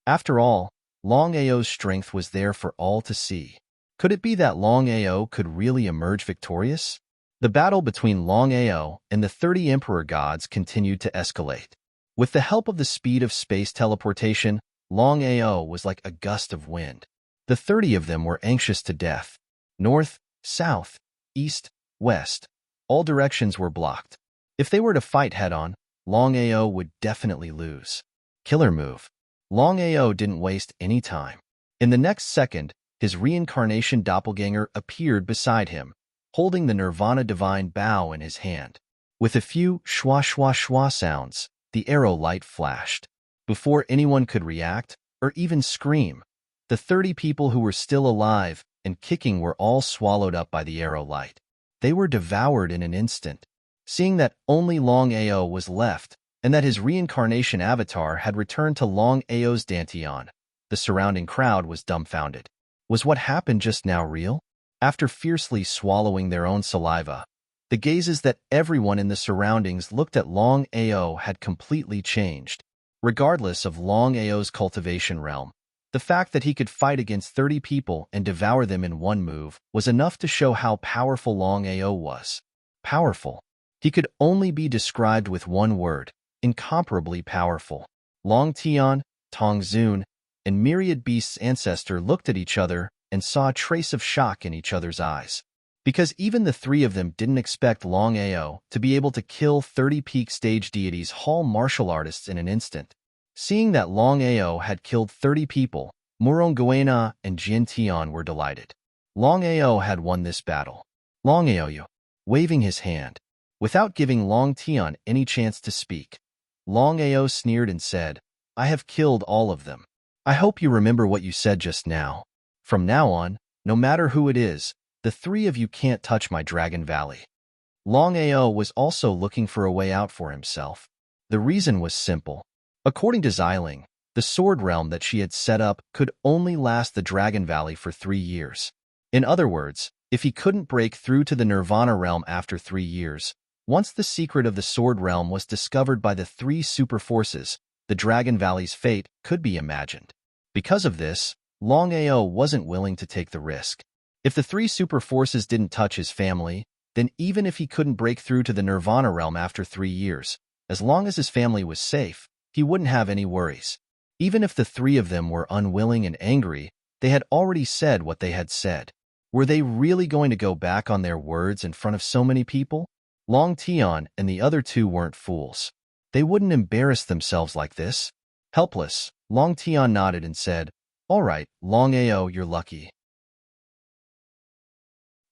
After all, Longao's strength was there for all to see. Could it be that Longao could really emerge victorious? The battle between Longao and the 30 emperor gods continued to escalate. With the help of the speed of space teleportation, Longao was like a gust of wind. The 30 of them were anxious to death. North, south, east, west, all directions were blocked. If they were to fight head-on, Longao would definitely lose. Killer move. Longao didn't waste any time. In the next second, his reincarnation doppelganger appeared beside him, holding the Nirvana Divine Bow in his hand. With a few schwa schwa schwa sounds, the arrow light flashed. Before anyone could react, or even scream, the 30 people who were still alive and kicking were all swallowed up by the arrow light. They were devoured in an instant. Seeing that only Longao was left, and that his reincarnation avatar had returned to Longao's Dantian, the surrounding crowd was dumbfounded. Was what happened just now real? After fiercely swallowing their own saliva, the gazes that everyone in the surroundings looked at Longao had completely changed. Regardless of Longao's cultivation realm, the fact that he could fight against 30 people and devour them in one move was enough to show how powerful Longao was. Powerful. He could only be described with one word: incomparably powerful. Long Tian, Tong Zun, and Myriad Beast's ancestor looked at each other and saw a trace of shock in each other's eyes. Because even the 3 of them didn't expect Longao to be able to kill 30 peak stage deities Hall martial artists in an instant. Seeing that Longao had killed 30 people, Murong Guena and Jian Tian were delighted. Longao had won this battle. Longao, waving his hand. Without giving Long Tian any chance to speak, Longao sneered and said, "I have killed all of them. I hope you remember what you said just now. From now on, no matter who it is, the 3 of you can't touch my Dragon Valley." Longao was also looking for a way out for himself. The reason was simple. According to Xiling, the sword realm that she had set up could only last the Dragon Valley for 3 years. In other words, if he couldn't break through to the Nirvana realm after 3 years, once the secret of the sword realm was discovered by the 3 super forces, the Dragon Valley's fate could be imagined. Because of this, Longao wasn't willing to take the risk. If the three super forces didn't touch his family, then even if he couldn't break through to the Nirvana realm after 3 years, as long as his family was safe, he wouldn't have any worries. Even if the three of them were unwilling and angry, they had already said what they had said. Were they really going to go back on their words in front of so many people? Long Tian and the other two weren't fools. They wouldn't embarrass themselves like this. Helpless, Long Tian nodded and said, "All right, Long Ao, you're lucky.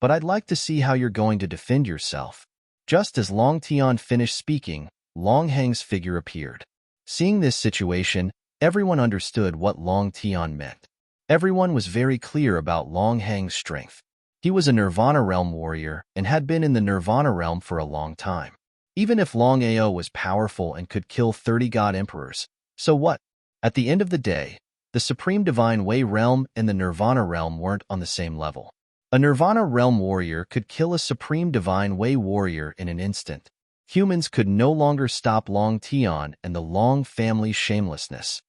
But I'd like to see how you're going to defend yourself." Just as Long Tian finished speaking, Long Heng's figure appeared. Seeing this situation, everyone understood what Long Tian meant. Everyone was very clear about Long Heng's strength. He was a Nirvana Realm warrior and had been in the Nirvana Realm for a long time. Even if Long Ao was powerful and could kill 30 God Emperors, so what? At the end of the day, the Supreme Divine Way Realm and the Nirvana Realm weren't on the same level. A Nirvana Realm warrior could kill a Supreme Divine Way warrior in an instant. Humans could no longer stop Long Tian and the Long family's shamelessness.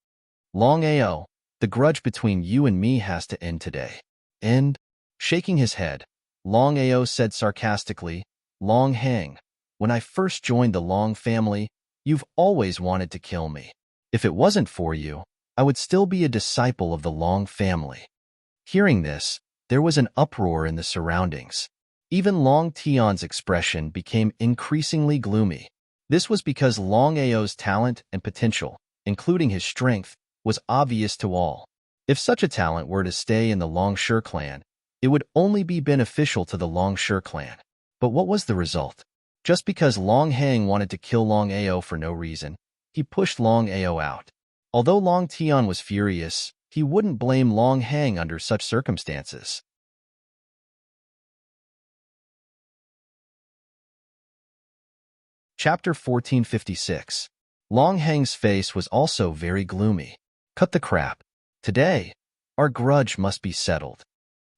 Long Ao, the grudge between you and me has to end today. End? Shaking his head, Long Ao said sarcastically, "Long Heng, when I first joined the Long family, you've always wanted to kill me. If it wasn't for you, I would still be a disciple of the Long family." Hearing this, there was an uproar in the surroundings. Even Long Tian's expression became increasingly gloomy. This was because Long Ao's talent and potential, including his strength, was obvious to all. If such a talent were to stay in the Long Shi clan, it would only be beneficial to the Long Shi clan. But what was the result? Just because Long Heng wanted to kill Long Ao for no reason, he pushed Long Ao out. Although Long Tian was furious, he wouldn't blame Long Heng under such circumstances. Chapter 1456. Long Heng's face was also very gloomy. Cut the crap. Today, our grudge must be settled.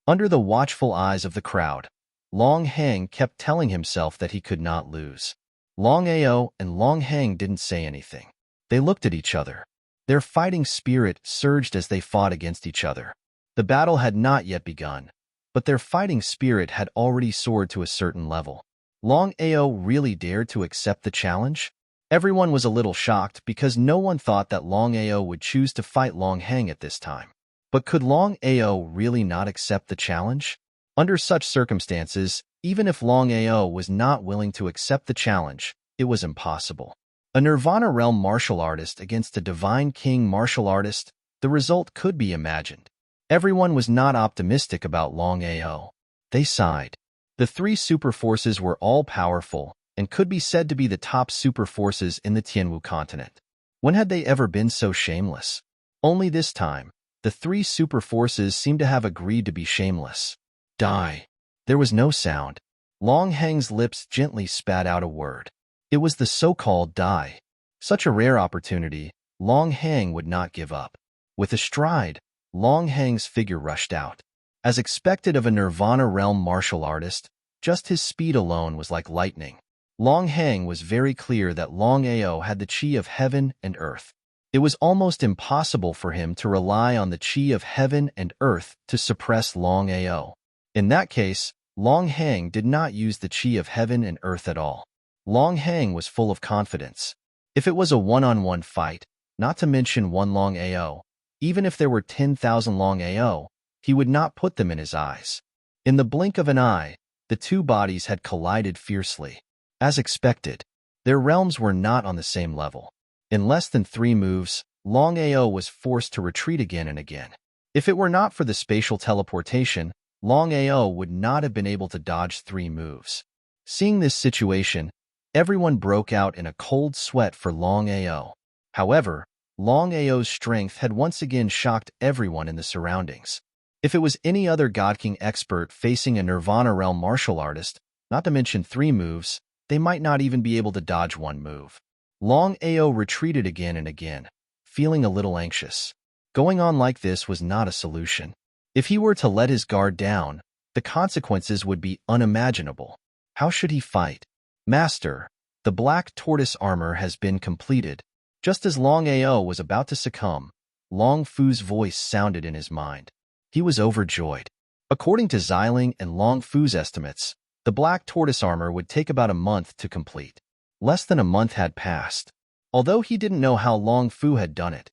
Under the watchful eyes of the crowd, Long Heng kept telling himself that he could not lose. Long Ao and Long Heng didn't say anything. They looked at each other. Their fighting spirit surged as they fought against each other. The battle had not yet begun, but their fighting spirit had already soared to a certain level. Long Ao really dared to accept the challenge? Everyone was a little shocked because no one thought that Long Ao would choose to fight Long Heng at this time. But could Long Ao really not accept the challenge? Under such circumstances, even if Long Ao was not willing to accept the challenge, it was impossible. A Nirvana Realm martial artist against a Divine King martial artist, the result could be imagined. Everyone was not optimistic about Long Ao. They sighed. The three super forces were all powerful and could be said to be the top super forces in the Tianwu continent. When had they ever been so shameless? Only this time, the three super forces seemed to have agreed to be shameless. Die. There was no sound. Long Heng's lips gently spat out a word. It was the so-called die. Such a rare opportunity, Long Heng would not give up. With a stride, Long Heng's figure rushed out. As expected of a Nirvana Realm martial artist, just his speed alone was like lightning. Long Heng was very clear that Long Ao had the chi of heaven and earth. It was almost impossible for him to rely on the chi of heaven and earth to suppress Long Ao. In that case, Long Heng did not use the chi of heaven and earth at all. Long Heng was full of confidence. If it was a one-on-one fight, not to mention one Long Ao, even if there were 10,000 Long Ao, he would not put them in his eyes. In the blink of an eye, the two bodies had collided fiercely. As expected, their realms were not on the same level. In less than 3 moves, Long Ao was forced to retreat again and again. If it were not for the spatial teleportation, Long Ao would not have been able to dodge 3 moves. Seeing this situation, everyone broke out in a cold sweat for Long Ao. However, Long Ao's strength had once again shocked everyone in the surroundings. If it was any other God King expert facing a Nirvana Realm martial artist, not to mention 3 moves, they might not even be able to dodge 1 move. Long Ao retreated again and again, feeling a little anxious. Going on like this was not a solution. If he were to let his guard down, the consequences would be unimaginable. How should he fight? Master, the black tortoise armor has been completed. Just as Long Ao was about to succumb, Long Fu's voice sounded in his mind. He was overjoyed. According to Xiling and Long Fu's estimates, the black tortoise armor would take about a month to complete. Less than a month had passed. Although he didn't know how Long Fu had done it,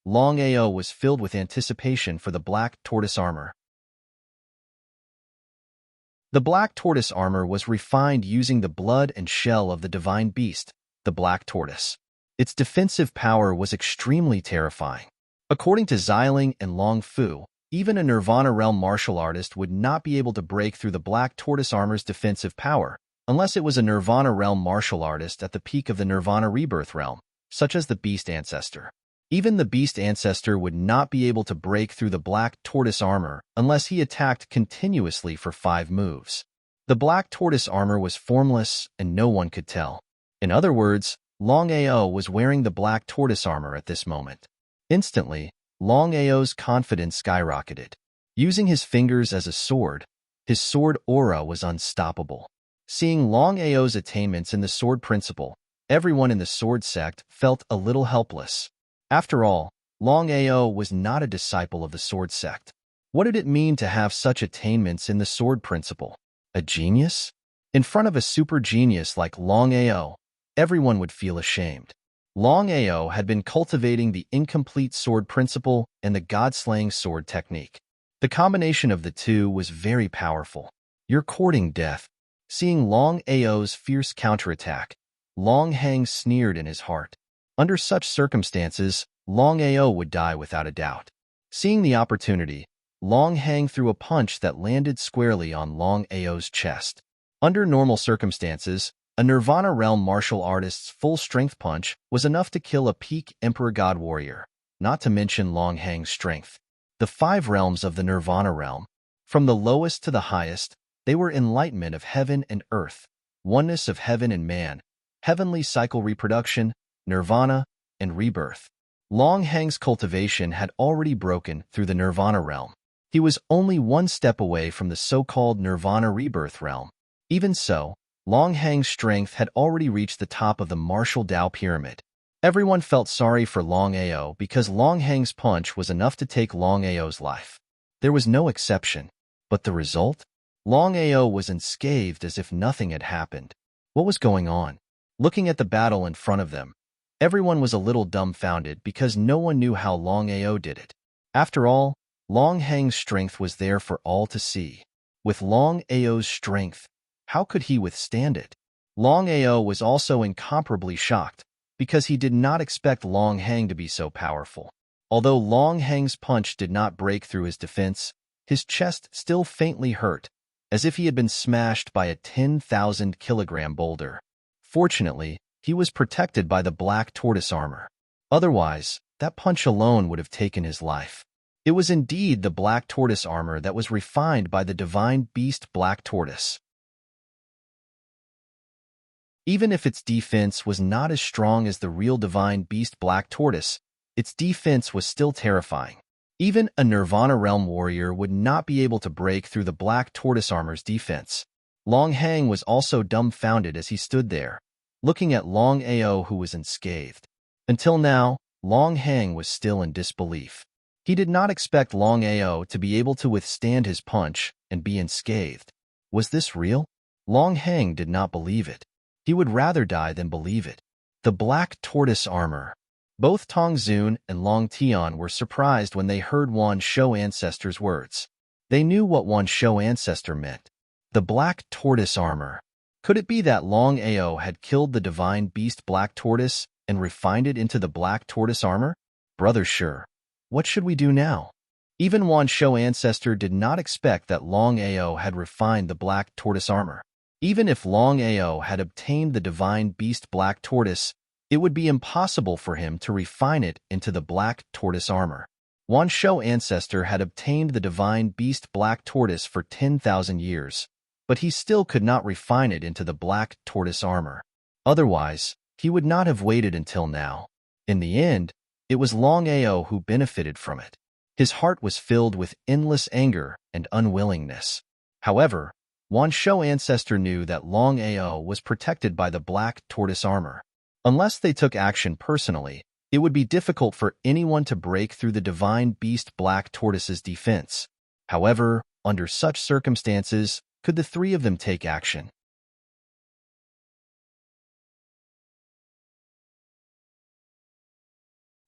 Long Ao was filled with anticipation for the black tortoise armor. The black tortoise armor was refined using the blood and shell of the divine beast, the black tortoise. Its defensive power was extremely terrifying. According to Xiling and Long Fu, even a Nirvana realm martial artist would not be able to break through the black tortoise armor's defensive power, unless it was a Nirvana realm martial artist at the peak of the Nirvana rebirth realm, such as the beast ancestor. Even the beast ancestor would not be able to break through the black tortoise armor unless he attacked continuously for 5 moves. The black tortoise armor was formless and no one could tell. In other words, Long Ao was wearing the black tortoise armor at this moment. Instantly, Long Ao's confidence skyrocketed. Using his fingers as a sword, his sword aura was unstoppable. Seeing Long Ao's attainments in the sword principle, everyone in the sword sect felt a little helpless. After all, Long Ao was not a disciple of the sword sect. What did it mean to have such attainments in the sword principle? A genius? In front of a super genius like Long Ao, everyone would feel ashamed. Long Ao had been cultivating the incomplete sword principle and the god-slaying sword technique. The combination of the two was very powerful. You're courting death. Seeing Long Ao's fierce counterattack, Long Hang sneered in his heart. Under such circumstances, Long Ao would die without a doubt. Seeing the opportunity, Long Hang threw a punch that landed squarely on Long Ao's chest. Under normal circumstances, a Nirvana realm martial artist's full-strength punch was enough to kill a peak Emperor God warrior, not to mention Long Hang's strength. The 5 realms of the Nirvana realm, from the lowest to the highest, they were enlightenment of heaven and earth, oneness of heaven and man, heavenly cycle reproduction, Nirvana, and rebirth. Long Hang's cultivation had already broken through the Nirvana realm. He was only one step away from the so-called Nirvana rebirth realm. Even so, Long Hang's strength had already reached the top of the martial Tao pyramid. Everyone felt sorry for Long Ao because Long Hang's punch was enough to take Long Ao's life. There was no exception. But the result? Long Ao was unscathed as if nothing had happened. What was going on? Looking at the battle in front of them, everyone was a little dumbfounded because no one knew how Long Ao did it. After all, Long Hang's strength was there for all to see. With Long Ao's strength, how could he withstand it? Long Ao was also incomparably shocked because he did not expect Long Hang to be so powerful. Although Long Hang's punch did not break through his defense, his chest still faintly hurt, as if he had been smashed by a 10,000-kilogram boulder. Fortunately, he was protected by the black tortoise armor. Otherwise, that punch alone would have taken his life. It was indeed the black tortoise armor that was refined by the divine beast black tortoise. Even if its defense was not as strong as the real divine beast black tortoise, its defense was still terrifying. Even a Nirvana realm warrior would not be able to break through the black tortoise armor's defense. Long Hang was also dumbfounded as he stood there, looking at Long Ao who was unscathed. Until now, Long Hang was still in disbelief. He did not expect Long Ao to be able to withstand his punch and be unscathed. Was this real? Long Hang did not believe it. He would rather die than believe it. The black tortoise armor. Both Tong Zun and Long Tian were surprised when they heard Wan Shou ancestor's words. They knew what Wan Shou ancestor meant. The black tortoise armor. Could it be that Long Ao had killed the divine beast black tortoise and refined it into the black tortoise armor? Brother Sure, what should we do now? Even Wan Shou ancestor did not expect that Long Ao had refined the black tortoise armor. Even if Long Ao had obtained the divine beast black tortoise, it would be impossible for him to refine it into the black tortoise armor. Wan Shou ancestor had obtained the divine beast black tortoise for 10,000 years, but he still could not refine it into the black tortoise armor. Otherwise, he would not have waited until now. In the end, it was Long Ao who benefited from it. His heart was filled with endless anger and unwillingness. However, Wan Shou ancestor knew that Long Ao was protected by the black tortoise armor. Unless they took action personally, It would be difficult for anyone to break through the divine beast Black Tortoise's defense. However, under such circumstances, could the three of them take action?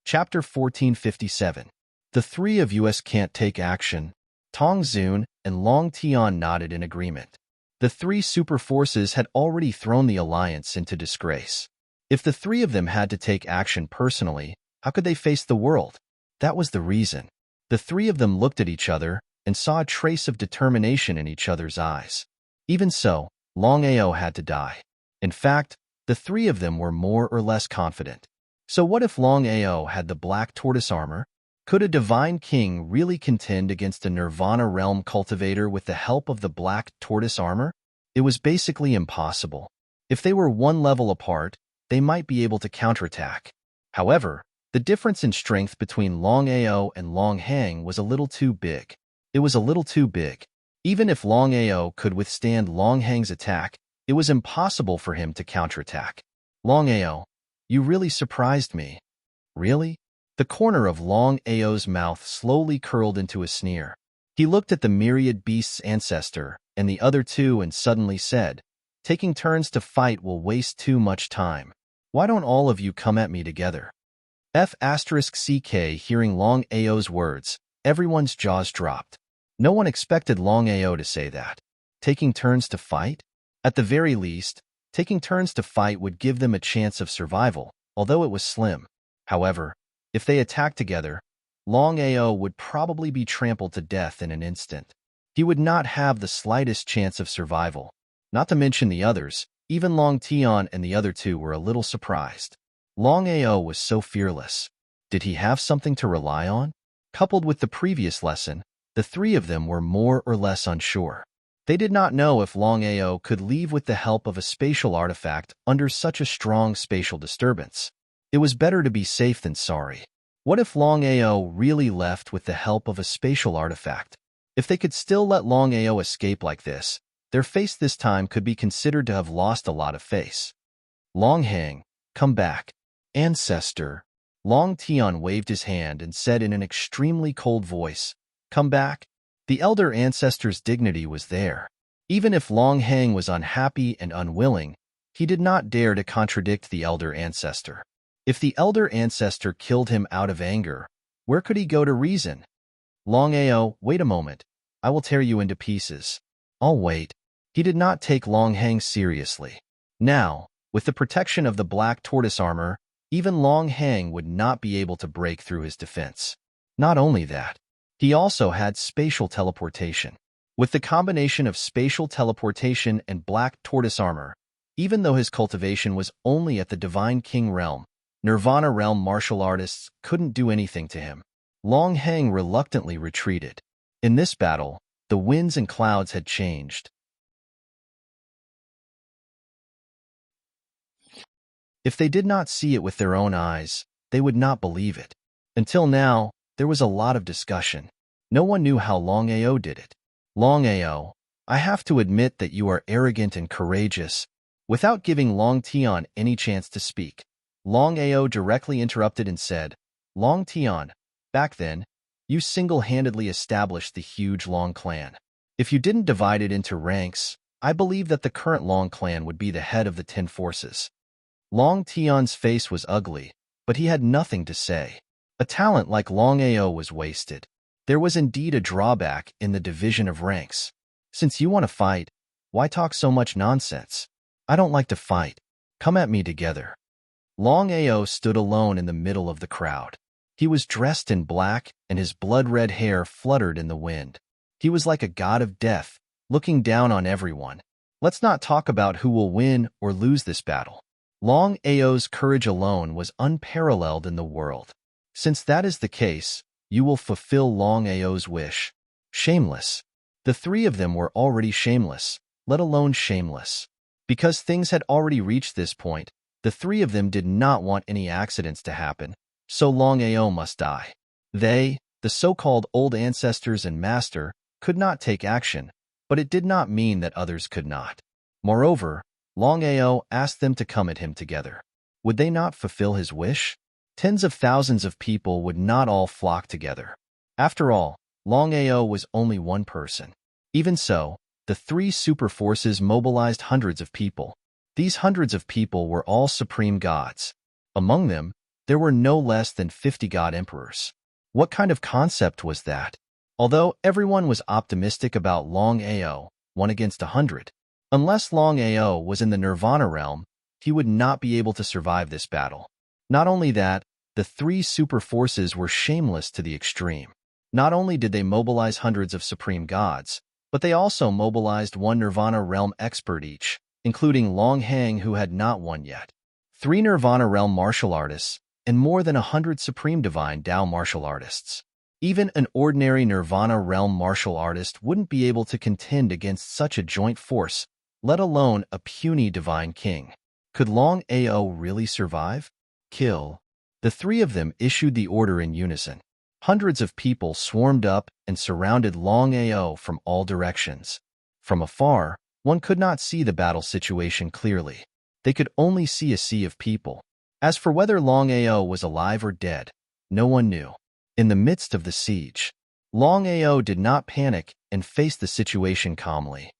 Chapter 1457. The three of us can't take action. Tong Zun and Long Tian nodded in agreement. The three super forces had already thrown the alliance into disgrace. If the three of them had to take action personally, how could they face the world? That was the reason. The three of them looked at each other and saw a trace of determination in each other's eyes. Even so, Longao had to die. In fact, the three of them were more or less confident. So what if Longao had the Black Tortoise armor? Could a divine king really contend against a Nirvana realm cultivator with the help of the Black Tortoise armor? It was basically impossible. If they were one level apart, they might be able to counterattack. However, the difference in strength between Longao and Longhang was a little too big. It was a little too big. Even if Longao could withstand Longhang's attack, it was impossible for him to counterattack. Longao, you really surprised me. Really? The corner of Longao's mouth slowly curled into a sneer. He looked at the myriad beast's ancestor and the other two and suddenly said, taking turns to fight will waste too much time. Why don't all of you come at me together? F***CK hearing Longao's words, everyone's jaws dropped. No one expected Longao to say that. Taking turns to fight? At the very least, taking turns to fight would give them a chance of survival, although it was slim. However, if they attacked together, Longao would probably be trampled to death in an instant. He would not have the slightest chance of survival. Not to mention the others, even Long Tian and the other two were a little surprised. Longao was so fearless. Did he have something to rely on? Coupled with the previous lesson, the three of them were more or less unsure. They did not know if Longao could leave with the help of a spatial artifact under such a strong spatial disturbance. It was better to be safe than sorry. What if Longao really left with the help of a spatial artifact? If they could still let Longao escape like this, their face this time could be considered to have lost a lot of face. Longhang, come back. Ancestor. Long Tian waved his hand and said in an extremely cold voice, come back. The elder ancestor's dignity was there. Even if Longhang was unhappy and unwilling, he did not dare to contradict the elder ancestor. If the elder ancestor killed him out of anger, where could he go to reason? Longao, wait a moment. I will tear you into pieces. I'll wait. He did not take Longhang seriously. Now, with the protection of the Black Tortoise armor, even Longhang would not be able to break through his defense. Not only that, he also had spatial teleportation. With the combination of spatial teleportation and Black Tortoise armor, even though his cultivation was only at the Divine King realm, Nirvana realm martial artists couldn't do anything to him. Longhang reluctantly retreated. In this battle, the winds and clouds had changed. If they did not see it with their own eyes, they would not believe it. Until now, there was a lot of discussion. No one knew how Longao did it. Longao, I have to admit that you are arrogant and courageous. Without giving Long Tian any chance to speak, Longao directly interrupted and said, Long Tian, back then, you single-handedly established the huge Long clan. If you didn't divide it into ranks, I believe that the current Long clan would be the head of the 10 forces. Long Tian's face was ugly, but he had nothing to say. A talent like Longao was wasted. There was indeed a drawback in the division of ranks. Since you want to fight, why talk so much nonsense? I don't like to fight. Come at me together. Longao stood alone in the middle of the crowd. He was dressed in black, and his blood-red hair fluttered in the wind. He was like a god of death, looking down on everyone. Let's not talk about who will win or lose this battle. Longao's courage alone was unparalleled in the world. Since that is the case, you will fulfill Longao's wish. Shameless. The three of them were already shameless, let alone shameless. Because things had already reached this point, the three of them did not want any accidents to happen, so Longao must die. They, the so-called old ancestors and master, could not take action, but it did not mean that others could not. Moreover, Longao asked them to come at him together. Would they not fulfill his wish? Tens of thousands of people would not all flock together. After all, Longao was only one person. Even so, the three super forces mobilized hundreds of people. These hundreds of people were all supreme gods. Among them, there were no less than 50 god emperors. What kind of concept was that? Although everyone was optimistic about Longao, 1 against 100, unless Longao was in the Nirvana realm, he would not be able to survive this battle. Not only that, the three super forces were shameless to the extreme. Not only did they mobilize hundreds of supreme gods, but they also mobilized one Nirvana realm expert each, including Long Hang, who had not won yet, 3 Nirvana realm martial artists, and more than 100 supreme divine Tao martial artists. Even an ordinary Nirvana realm martial artist wouldn't be able to contend against such a joint force, let alone a puny divine king. Could Long Ao really survive? Kill. The three of them issued the order in unison. Hundreds of people swarmed up and surrounded Long Ao from all directions. From afar, one could not see the battle situation clearly. They could only see a sea of people. As for whether Long Ao was alive or dead, no one knew. In the midst of the siege, Long Ao did not panic and faced the situation calmly.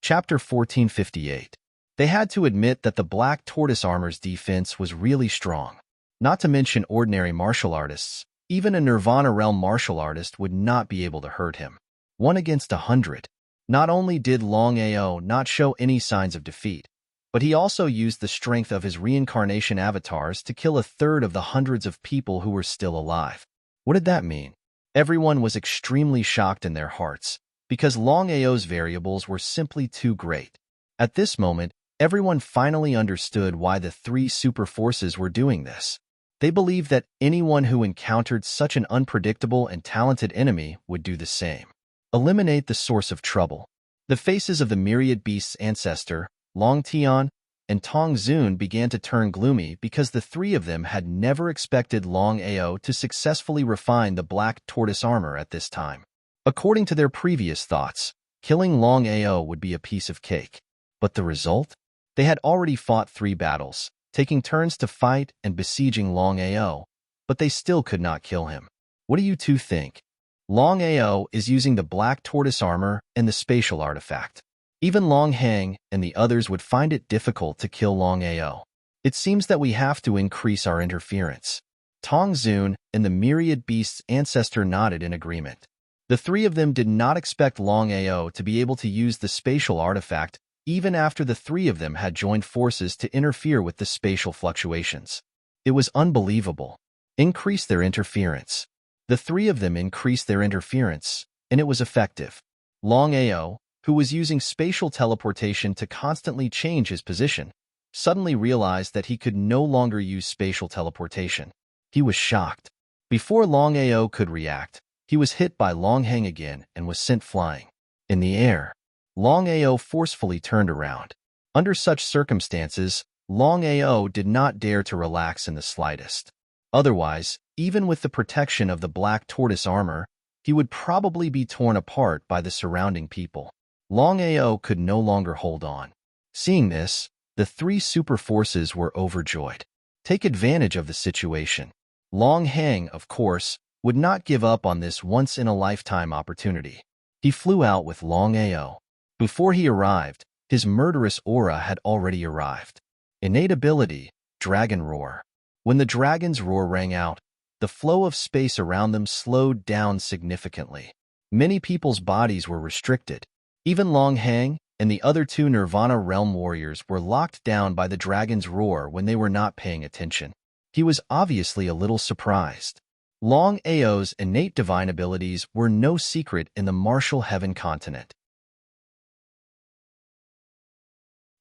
Chapter 1458. They had to admit that the Black Tortoise armor's defense was really strong. Not to mention ordinary martial artists, even a Nirvana realm martial artist would not be able to hurt him. 1 against 100. Not only did Long Ao not show any signs of defeat, but he also used the strength of his reincarnation avatars to kill a third of the hundreds of people who were still alive. What did that mean? Everyone was extremely shocked in their hearts, because Long Ao's variables were simply too great. At this moment, everyone finally understood why the three super forces were doing this. They believed that anyone who encountered such an unpredictable and talented enemy would do the same. Eliminate the source of trouble. The faces of the myriad beasts' ancestor, Long Tian, and Tong Zun began to turn gloomy because the three of them had never expected Long Ao to successfully refine the Black Tortoise armor at this time. According to their previous thoughts, killing Long Ao would be a piece of cake. But the result? They had already fought 3 battles, taking turns to fight and besieging Long Ao, but they still could not kill him. What do you two think? Long Ao is using the Black Tortoise armor and the spatial artifact. Even Long Hang and the others would find it difficult to kill Long Ao. It seems that we have to increase our interference. Tong Zun and the myriad beasts' ancestor nodded in agreement. The three of them did not expect Long Ao to be able to use the spatial artifact even after the three of them had joined forces to interfere with the spatial fluctuations. It was unbelievable. Increase their interference. The three of them increased their interference, and it was effective. Long Ao, who was using spatial teleportation to constantly change his position, suddenly realized that he could no longer use spatial teleportation. He was shocked. Before Long Ao could react, he was hit by Long Hang again and was sent flying. In the air, Long Ao forcefully turned around. Under such circumstances, Long Ao did not dare to relax in the slightest. Otherwise, even with the protection of the Black Tortoise armor, he would probably be torn apart by the surrounding people. Long Ao could no longer hold on. Seeing this, the three super forces were overjoyed. Take advantage of the situation. Long Hang, of course, would not give up on this once-in-a-lifetime opportunity. He flew out with Long Ao. Before he arrived, his murderous aura had already arrived. Innate ability, Dragon Roar. When the dragon's roar rang out, the flow of space around them slowed down significantly. Many people's bodies were restricted. Even Long Hang and the other 2 Nirvana Realm warriors were locked down by the dragon's roar when they were not paying attention. He was obviously a little surprised. Long Ao's innate divine abilities were no secret in the martial heaven continent.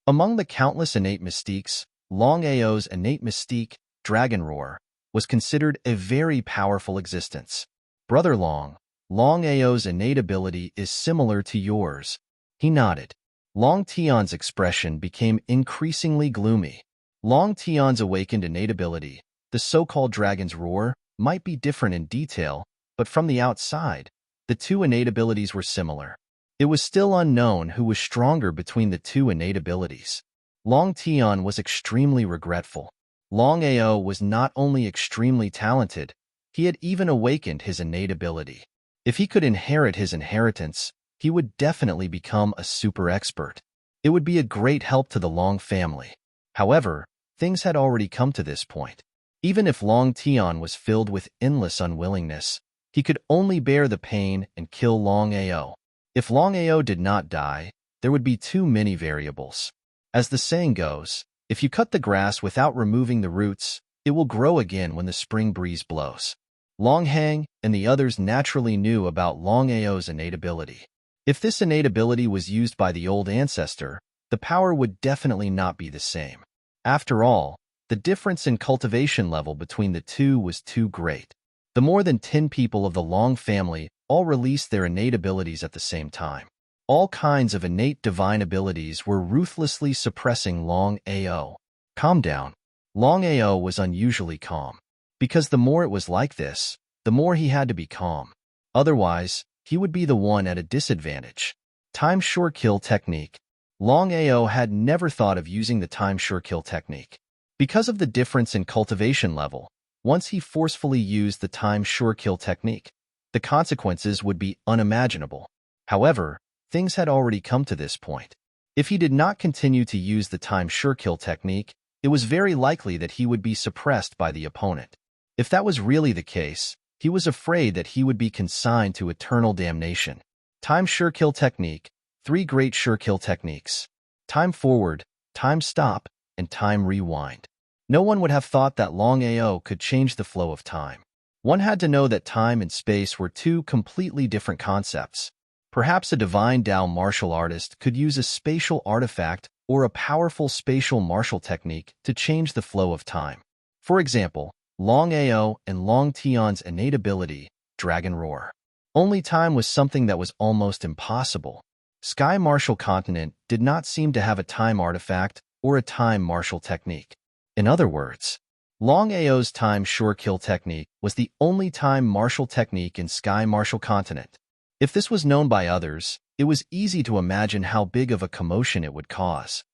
Among the countless innate mystiques, Long Ao's innate mystique, Dragon Roar, was considered a very powerful existence. Brother Long, Long Ao's innate ability is similar to yours. He nodded. Long Tian's expression became increasingly gloomy. Long Tian's awakened innate ability, the so-called Dragon's Roar, might be different in detail, but from the outside, the 2 innate abilities were similar. It was still unknown who was stronger between the two innate abilities. Long Tian was extremely regretful. Longao was not only extremely talented, he had even awakened his innate ability. If he could inherit his inheritance, he would definitely become a super expert. It would be a great help to the Long family. However, things had already come to this point. Even if Long Tian was filled with endless unwillingness, he could only bear the pain and kill Long Ao. If Long Ao did not die, there would be too many variables. As the saying goes, if you cut the grass without removing the roots, it will grow again when the spring breeze blows. Long Hang and the others naturally knew about Long Ao's innate ability. If this innate ability was used by the old ancestor, the power would definitely not be the same. After all, the difference in cultivation level between the two was too great. The more than 10 people of the Long family all released their innate abilities at the same time. All kinds of innate divine abilities were ruthlessly suppressing Long Ao. Calm down. Long Ao was unusually calm. Because the more it was like this, the more he had to be calm. Otherwise, he would be the one at a disadvantage. Time sure kill technique. Long Ao had never thought of using the time sure kill technique. Because of the difference in cultivation level, once he forcefully used the time sure kill technique, the consequences would be unimaginable. However, things had already come to this point. If he did not continue to use the time sure kill technique, it was very likely that he would be suppressed by the opponent. If that was really the case, he was afraid that he would be consigned to eternal damnation. Time sure kill technique, 3 great sure kill techniques. Time forward, time stop, and time rewind. No one would have thought that Long Ao could change the flow of time. One had to know that time and space were two completely different concepts. Perhaps a divine Tao martial artist could use a spatial artifact or a powerful spatial martial technique to change the flow of time. For example, Long Ao and Long Tian's innate ability, Dragon Roar. Only time was something that was almost impossible. Sky Martial Continent did not seem to have a time artifact or a time martial technique. In other words, Long Ao's time sure kill technique was the only time martial technique in Sky Martial Continent. If this was known by others, it was easy to imagine how big of a commotion it would cause.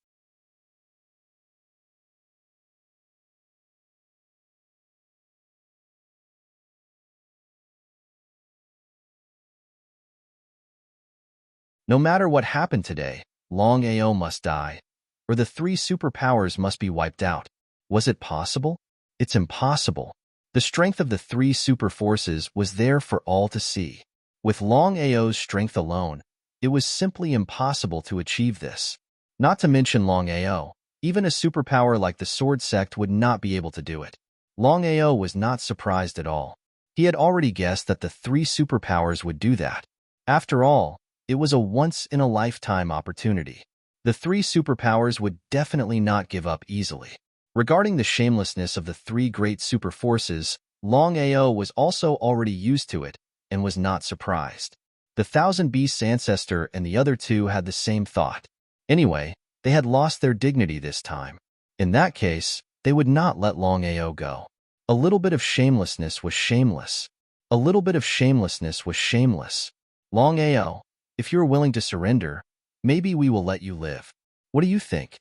No matter what happened today, Long Ao must die, or the 3 superpowers must be wiped out. Was it possible? It's impossible. The strength of the 3 super forces was there for all to see. With Long Ao's strength alone, it was simply impossible to achieve this. Not to mention Long Ao, even a superpower like the Sword Sect would not be able to do it. Long Ao was not surprised at all. He had already guessed that the 3 superpowers would do that. After all, it was a once-in-a-lifetime opportunity. The 3 superpowers would definitely not give up easily. Regarding the shamelessness of the 3 great super forces, Long Ao was also already used to it and was not surprised. The Thousand Beasts ancestor and the other 2 had the same thought. Anyway, they had lost their dignity this time. In that case, they would not let Long Ao go. A little bit of shamelessness was shameless. A little bit of shamelessness was shameless. Long Ao, if you're willing to surrender, maybe we will let you live. What do you think?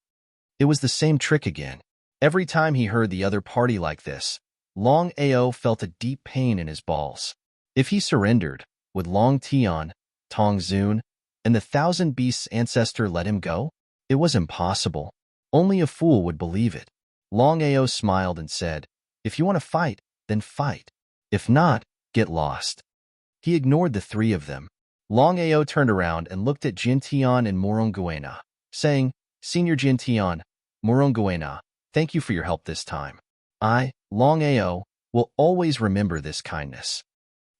It was the same trick again. Every time he heard the other party like this, Long Ao felt a deep pain in his balls. If he surrendered, would Long Tian, Tong Zun, and the Thousand Beasts ancestor let him go? It was impossible. Only a fool would believe it. Long Ao smiled and said, "If you want to fight, then fight. If not, get lost." He ignored the 3 of them. Long Ao turned around and looked at Jin Tian and Moronguena, saying, "Senior Jin Tian, Moronguena, thank you for your help this time. I, Long Ao, will always remember this kindness."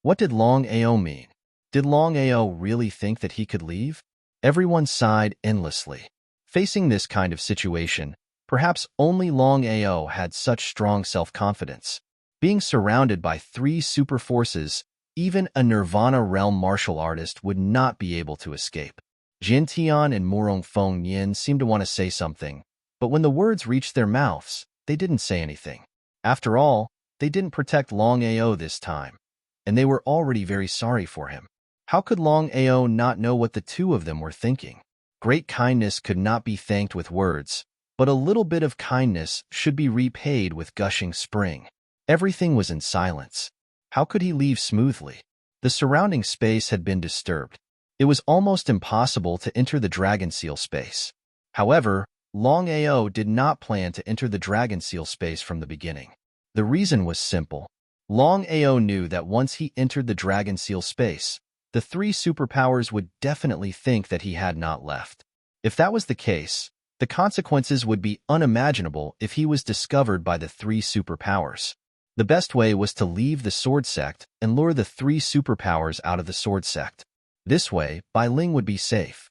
What did Long Ao mean? Did Long Ao really think that he could leave? Everyone sighed endlessly. Facing this kind of situation, perhaps only Long Ao had such strong self-confidence. Being surrounded by 3 super forces, even a Nirvana realm martial artist would not be able to escape. Jin Tian and Murong Feng Yin seemed to want to say something, but when the words reached their mouths, they didn't say anything. After all, they didn't protect Long Ao this time, and they were already very sorry for him. How could Longao not know what the two of them were thinking? Great kindness could not be thanked with words, but a little bit of kindness should be repaid with gushing spring. Everything was in silence. How could he leave smoothly? The surrounding space had been disturbed. It was almost impossible to enter the dragon seal space. However, Longao did not plan to enter the dragon seal space from the beginning. The reason was simple. Longao knew that once he entered the dragon seal space, the three superpowers would definitely think that he had not left. If that was the case, the consequences would be unimaginable if he was discovered by the three superpowers. The best way was to leave the sword sect and lure the three superpowers out of the sword sect. This way, Bai Ling would be safe.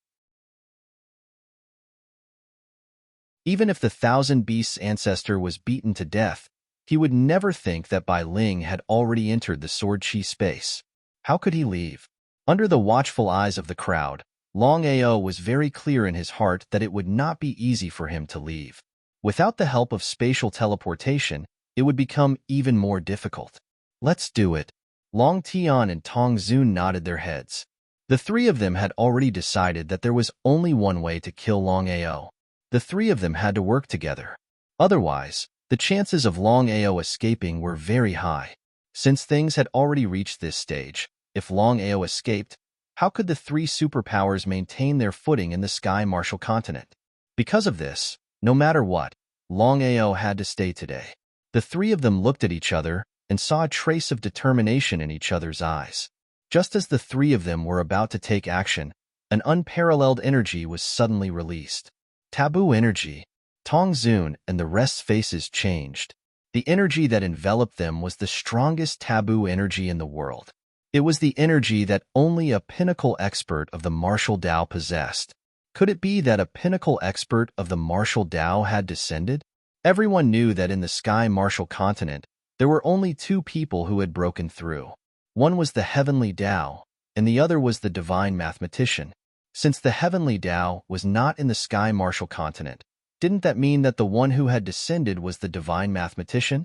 Even if the Thousand Beasts ancestor was beaten to death, he would never think that Bai Ling had already entered the sword chi space. How could he leave? Under the watchful eyes of the crowd, Longao was very clear in his heart that it would not be easy for him to leave. Without the help of spatial teleportation, it would become even more difficult. Let's do it. Long Tian and Tong Zun nodded their heads. The three of them had already decided that there was only one way to kill Longao. The three of them had to work together. Otherwise, the chances of Longao escaping were very high. Since things had already reached this stage, if Longao escaped, how could the three superpowers maintain their footing in the Sky Martial Continent? Because of this, no matter what, Longao had to stay today. The three of them looked at each other and saw a trace of determination in each other's eyes. Just as the three of them were about to take action, an unparalleled energy was suddenly released. Taboo energy. Tong Zun and the rest's faces changed. The energy that enveloped them was the strongest taboo energy in the world. It was the energy that only a pinnacle expert of the martial Tao possessed. Could it be that a pinnacle expert of the martial Tao had descended? Everyone knew that in the Sky Martial Continent, there were only two people who had broken through. One was the Heavenly Tao, and the other was the Divine Mathematician. Since the Heavenly Tao was not in the Sky Martial Continent, didn't that mean that the one who had descended was the Divine Mathematician?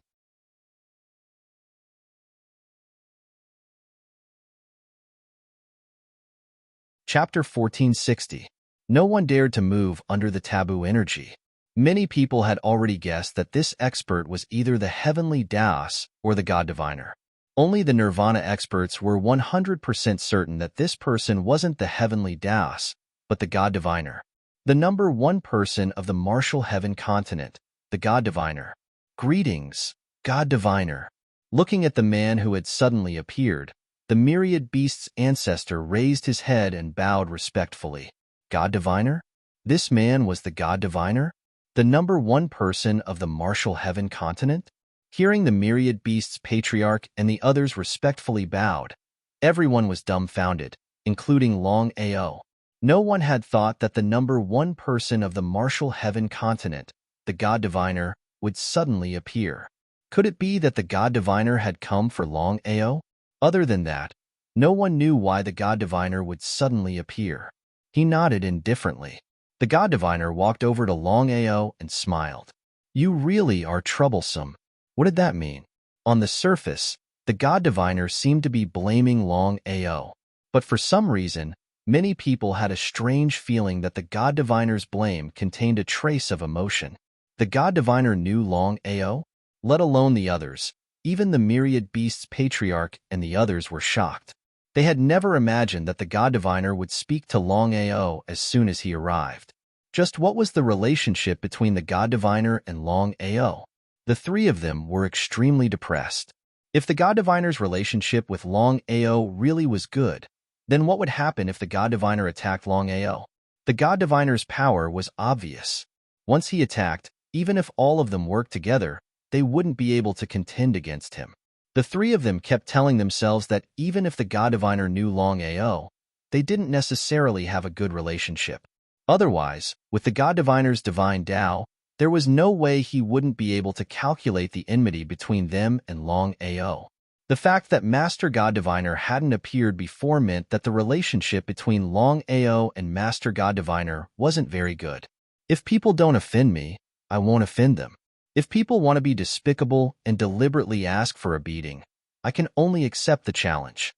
Chapter 1460. No one dared to move under the taboo energy. Many people had already guessed that this expert was either the Heavenly Daos or the God Diviner. Only the Nirvana experts were 100% certain that this person wasn't the Heavenly Daos, but the God Diviner. The number one person of the Martial Heaven Continent, the God Diviner. Greetings, God Diviner. Looking at the man who had suddenly appeared, the myriad beasts' ancestor raised his head and bowed respectfully. God Diviner? This man was the God Diviner? The number one person of the Martial Heaven Continent? Hearing the myriad beasts' patriarch and the others respectfully bowed, everyone was dumbfounded, including Longao. No one had thought that the number one person of the Martial Heaven Continent, the God Diviner, would suddenly appear. Could it be that the God Diviner had come for Longao? Other than that, no one knew why the God Diviner would suddenly appear. He nodded indifferently. The God Diviner walked over to Longao and smiled. You really are troublesome. What did that mean? On the surface, the God Diviner seemed to be blaming Longao. But for some reason, many people had a strange feeling that the God Diviner's blame contained a trace of emotion. The God Diviner knew Longao, let alone the others. Even the myriad beasts' patriarch and the others were shocked. They had never imagined that the God Diviner would speak to Longao as soon as he arrived. Just what was the relationship between the God Diviner and Longao? The three of them were extremely depressed. If the God Diviner's relationship with Longao really was good, then what would happen if the God Diviner attacked Longao? The God Diviner's power was obvious. Once he attacked, even if all of them worked together, they wouldn't be able to contend against him. The three of them kept telling themselves that even if the God Diviner knew Longao, they didn't necessarily have a good relationship. Otherwise, with the God Diviner's divine Tao, there was no way he wouldn't be able to calculate the enmity between them and Longao. The fact that Master God Diviner hadn't appeared before meant that the relationship between Longao and Master God Diviner wasn't very good. If people don't offend me, I won't offend them. If people want to be despicable and deliberately ask for a beating, I can only accept the challenge.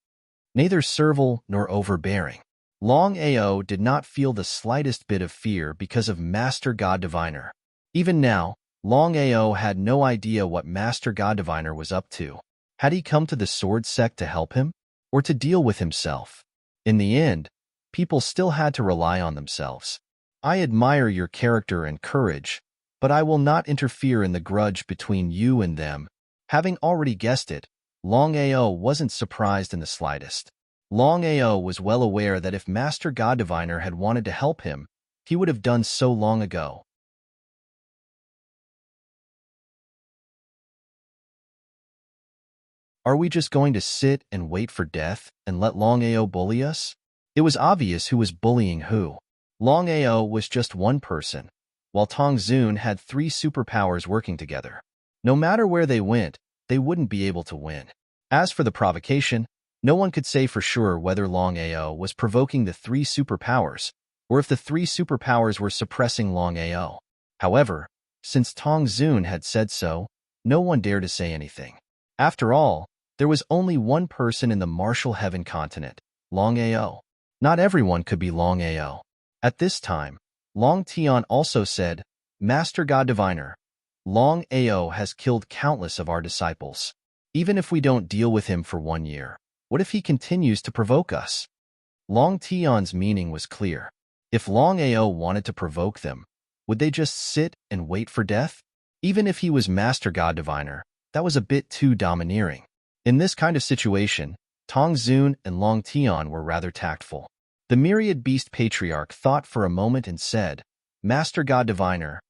neither servile nor overbearing. Long Ao did not feel the slightest bit of fear because of Master God Diviner. Even now, Long Ao had no idea what Master God Diviner was up to. Had he come to the sword sect to help him, or to deal with himself? In the end, people still had to rely on themselves. I admire your character and courage, but I will not interfere in the grudge between you and them. Having already guessed it, Long Ao wasn't surprised in the slightest. Long Ao was well aware that if Master God Diviner had wanted to help him, he would have done so long ago. Are we just going to sit and wait for death and let Long Ao bully us? It was obvious who was bullying who. Long Ao was just one person, while Tong Zun had 3 superpowers working together. No matter where they went, they wouldn't be able to win. As for the provocation, no one could say for sure whether Long Ao was provoking the 3 superpowers, or if the 3 superpowers were suppressing Long Ao. However, since Tong Zun had said so, no one dared to say anything. After all, there was only one person in the martial heaven continent, Long Ao. Not everyone could be Long Ao. At this time, Long Tian also said, Master God Diviner, Long Ao has killed countless of our disciples. Even if we don't deal with him for 1 year, what if he continues to provoke us? Long Tian's meaning was clear. If Long Ao wanted to provoke them, would they just sit and wait for death? Even if he was Master God Diviner, that was a bit too domineering. In this kind of situation, Tong Zun and Long Tian were rather tactful. The Myriad Beast Patriarch thought for a moment and said, Master God Diviner,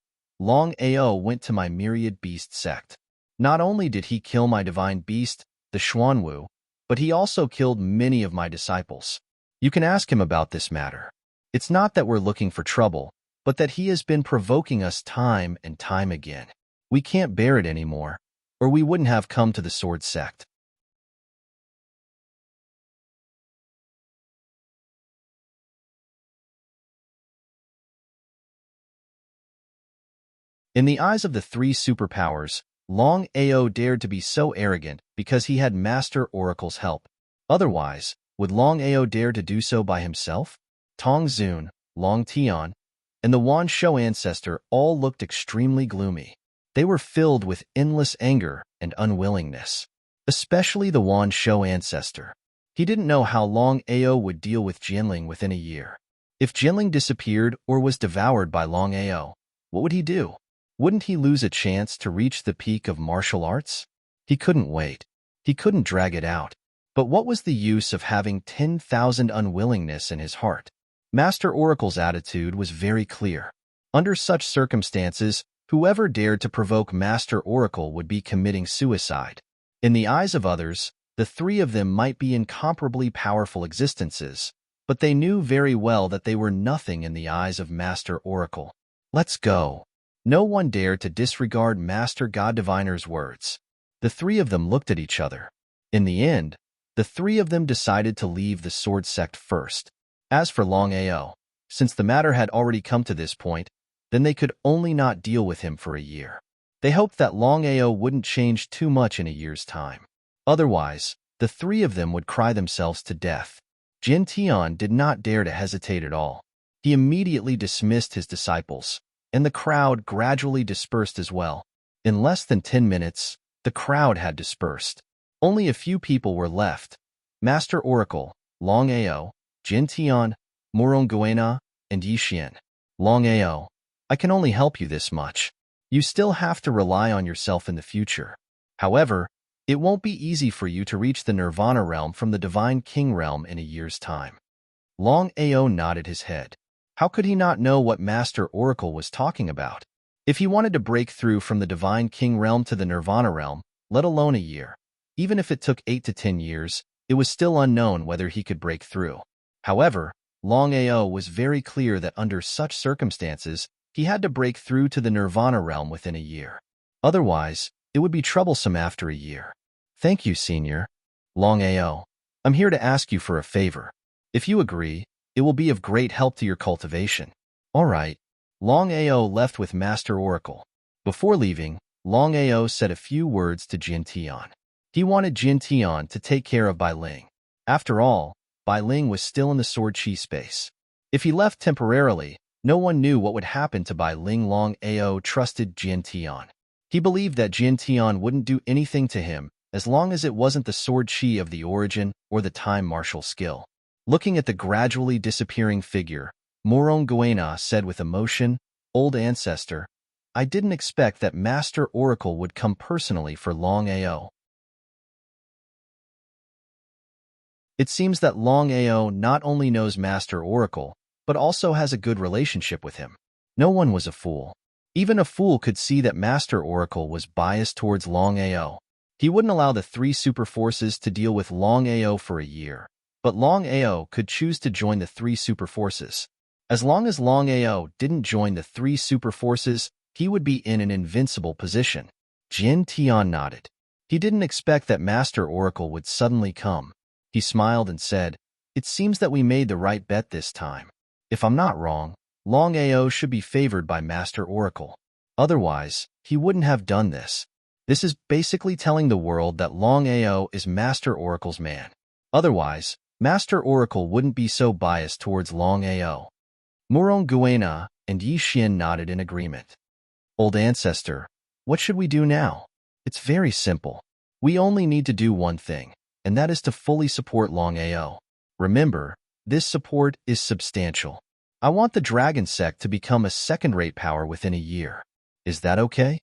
Long Ao went to my Myriad Beast sect. Not only did he kill my divine beast, the Xuanwu, but he also killed many of my disciples. You can ask him about this matter. It's not that we're looking for trouble, but that he has been provoking us time and time again. We can't bear it anymore, or we wouldn't have come to the sword sect. In the eyes of the 3 superpowers, Long Ao dared to be so arrogant because he had Master Oracle's help. Otherwise, would Long Ao dare to do so by himself? Tong Zun, Long Tian, and the Wan Shou ancestor all looked extremely gloomy. They were filled with endless anger and unwillingness. Especially the Wan Shou ancestor. He didn't know how Long Ao would deal with Jianling within a year. If Jianling disappeared or was devoured by Long Ao, what would he do? Wouldn't he lose a chance to reach the peak of martial arts? He couldn't wait. He couldn't drag it out. But what was the use of having 10,000 unwillingness in his heart? Master Oracle's attitude was very clear. Under such circumstances, whoever dared to provoke Master Oracle would be committing suicide. In the eyes of others, the 3 of them might be incomparably powerful existences, but they knew very well that they were nothing in the eyes of Master Oracle. Let's go. No one dared to disregard Master God Diviner's words. The 3 of them looked at each other. In the end, the 3 of them decided to leave the sword sect first. As for Long Ao, since the matter had already come to this point, then they could only not deal with him for a year. They hoped that Long Ao wouldn't change too much in a year's time. Otherwise, the 3 of them would cry themselves to death. Jin Tian did not dare to hesitate at all. He immediately dismissed his disciples, and the crowd gradually dispersed as well. In less than 10 minutes, the crowd had dispersed. Only a few people were left. Master Oracle, Long Ao, Jin Tian, Moronguena, and Yixian. Long Ao, I can only help you this much. You still have to rely on yourself in the future. However, it won't be easy for you to reach the Nirvana realm from the Divine King realm in a year's time. Long Ao nodded his head. How could he not know what Master Oracle was talking about? If he wanted to break through from the Divine King realm to the Nirvana realm, let alone a year, even if it took 8 to 10 years, it was still unknown whether he could break through. However, Long Ao was very clear that under such circumstances, he had to break through to the Nirvana realm within a year. Otherwise, it would be troublesome after a year. Thank you, Senior. Long Ao, I'm here to ask you for a favor. If you agree, it will be of great help to your cultivation. All right. Long Ao left with Master Oracle. Before leaving, Long Ao said a few words to Jin Tian. He wanted Jin Tian to take care of Bai Ling. After all, Bai Ling was still in the sword chi space. If he left temporarily, no one knew what would happen to Bai Ling. Longao trusted Jin Tian. He believed that Jin Tian wouldn't do anything to him as long as it wasn't the sword chi of the origin or the time martial skill. Looking at the gradually disappearing figure, Morong Guena said with emotion, "Old ancestor, I didn't expect that Master Oracle would come personally for Longao." It seems that Longao not only knows Master Oracle, but also has a good relationship with him. No one was a fool. Even a fool could see that Master Oracle was biased towards Longao. He wouldn't allow the three super forces to deal with Longao for a year, but Longao could choose to join the three super forces. As long as Longao didn't join the three super forces, he would be in an invincible position. Jin Tian nodded. He didn't expect that Master Oracle would suddenly come. He smiled and said, "It seems that we made the right bet this time. If I'm not wrong, Longao should be favored by Master Oracle. Otherwise, he wouldn't have done this." This is basically telling the world that Longao is Master Oracle's man. Otherwise, Master Oracle wouldn't be so biased towards Longao. Morong Guena and Yi Xian nodded in agreement. "Old ancestor, what should we do now?" "It's very simple. We only need to do one thing, and that is to fully support Longao. Remember, this support is substantial. I want the Dragon Sect to become a second-rate power within a year. Is that okay?"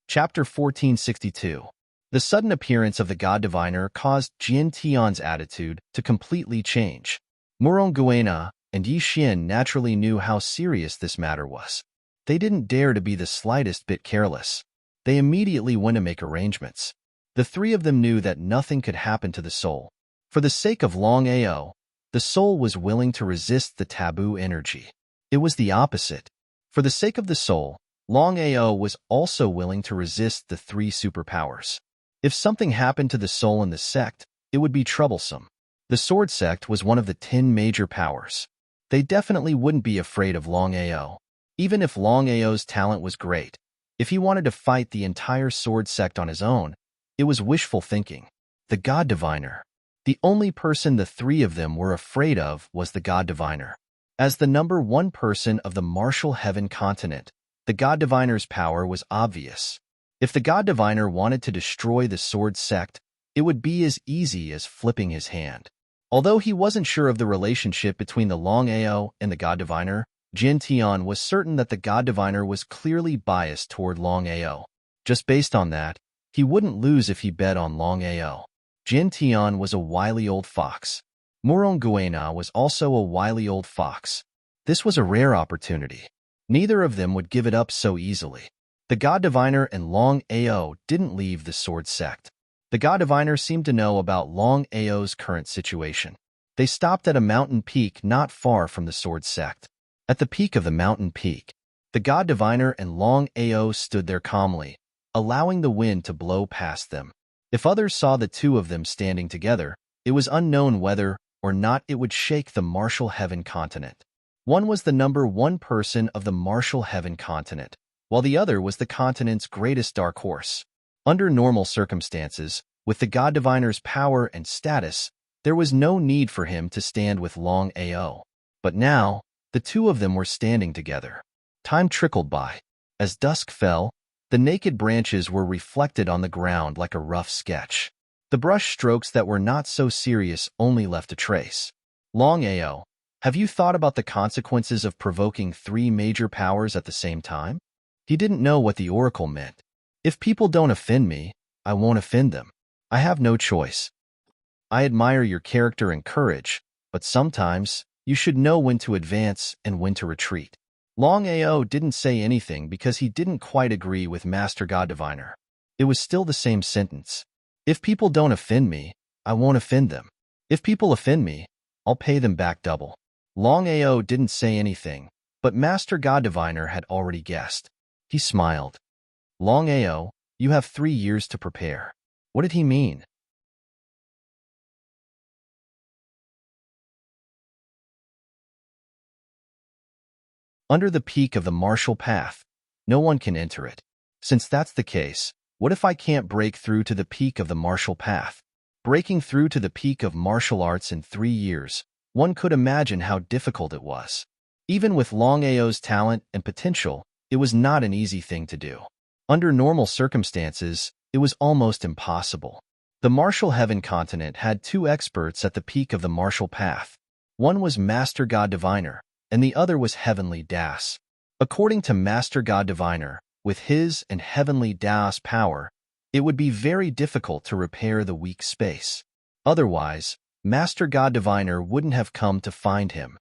Chapter 1462. The sudden appearance of the God Diviner caused Jin Tian's attitude to completely change. Morong Guena and Yi Xian naturally knew how serious this matter was. They didn't dare to be the slightest bit careless. They immediately went to make arrangements. The three of them knew that nothing could happen to the soul. For the sake of Longao, the soul was willing to resist the taboo energy. It was the opposite. For the sake of the soul, Longao was also willing to resist the three superpowers. If something happened to the soul in the sect, it would be troublesome. The sword sect was one of the 10 major powers. They definitely wouldn't be afraid of Longao. Even if Longao's talent was great, if he wanted to fight the entire sword sect on his own, it was wishful thinking. The God Diviner. The only person the three of them were afraid of was the God Diviner. As the number one person of the martial heaven continent, the God Diviner's power was obvious. If the God Diviner wanted to destroy the sword sect, it would be as easy as flipping his hand. Although he wasn't sure of the relationship between the Longao and the God Diviner, Jin Tian was certain that the God Diviner was clearly biased toward Longao. Just based on that, he wouldn't lose if he bet on Longao. Jin Tian was a wily old fox. Morong Guena was also a wily old fox. This was a rare opportunity. Neither of them would give it up so easily. The God Diviner and Longao didn't leave the sword sect. The God Diviner seemed to know about Longao's current situation. They stopped at a mountain peak not far from the sword sect. At the peak of the mountain peak, the God Diviner and Longao stood there calmly, allowing the wind to blow past them. If others saw the two of them standing together, it was unknown whether or not it would shake the martial heaven continent. One was the number one person of the martial heaven continent, while the other was the continent's greatest dark horse. Under normal circumstances, with the God Diviner's power and status, there was no need for him to stand with Longao. But now, the two of them were standing together. Time trickled by. As dusk fell, the naked branches were reflected on the ground like a rough sketch. The brush strokes that were not so serious only left a trace. Longao, have you thought about the consequences of provoking three major powers at the same time? He didn't know what the oracle meant. If people don't offend me, I won't offend them. I have no choice. I admire your character and courage, but sometimes you should know when to advance and when to retreat. Longao didn't say anything because he didn't quite agree with Master God Diviner. It was still the same sentence. If people don't offend me, I won't offend them. If people offend me, I'll pay them back double. Longao didn't say anything, but Master God Diviner had already guessed. He smiled. Longao, you have 3 years to prepare. What did he mean? Under the peak of the martial path, no one can enter it. Since that's the case, what if I can't break through to the peak of the martial path? Breaking through to the peak of martial arts in 3 years, one could imagine how difficult it was. Even with Longao's talent and potential, it was not an easy thing to do. Under normal circumstances, it was almost impossible. The martial heaven continent had 2 experts at the peak of the martial path. One was Master God Diviner, and the other was Heavenly Das. According to Master God Diviner, with his and Heavenly Das power, it would be very difficult to repair the weak space. Otherwise, Master God Diviner wouldn't have come to find him.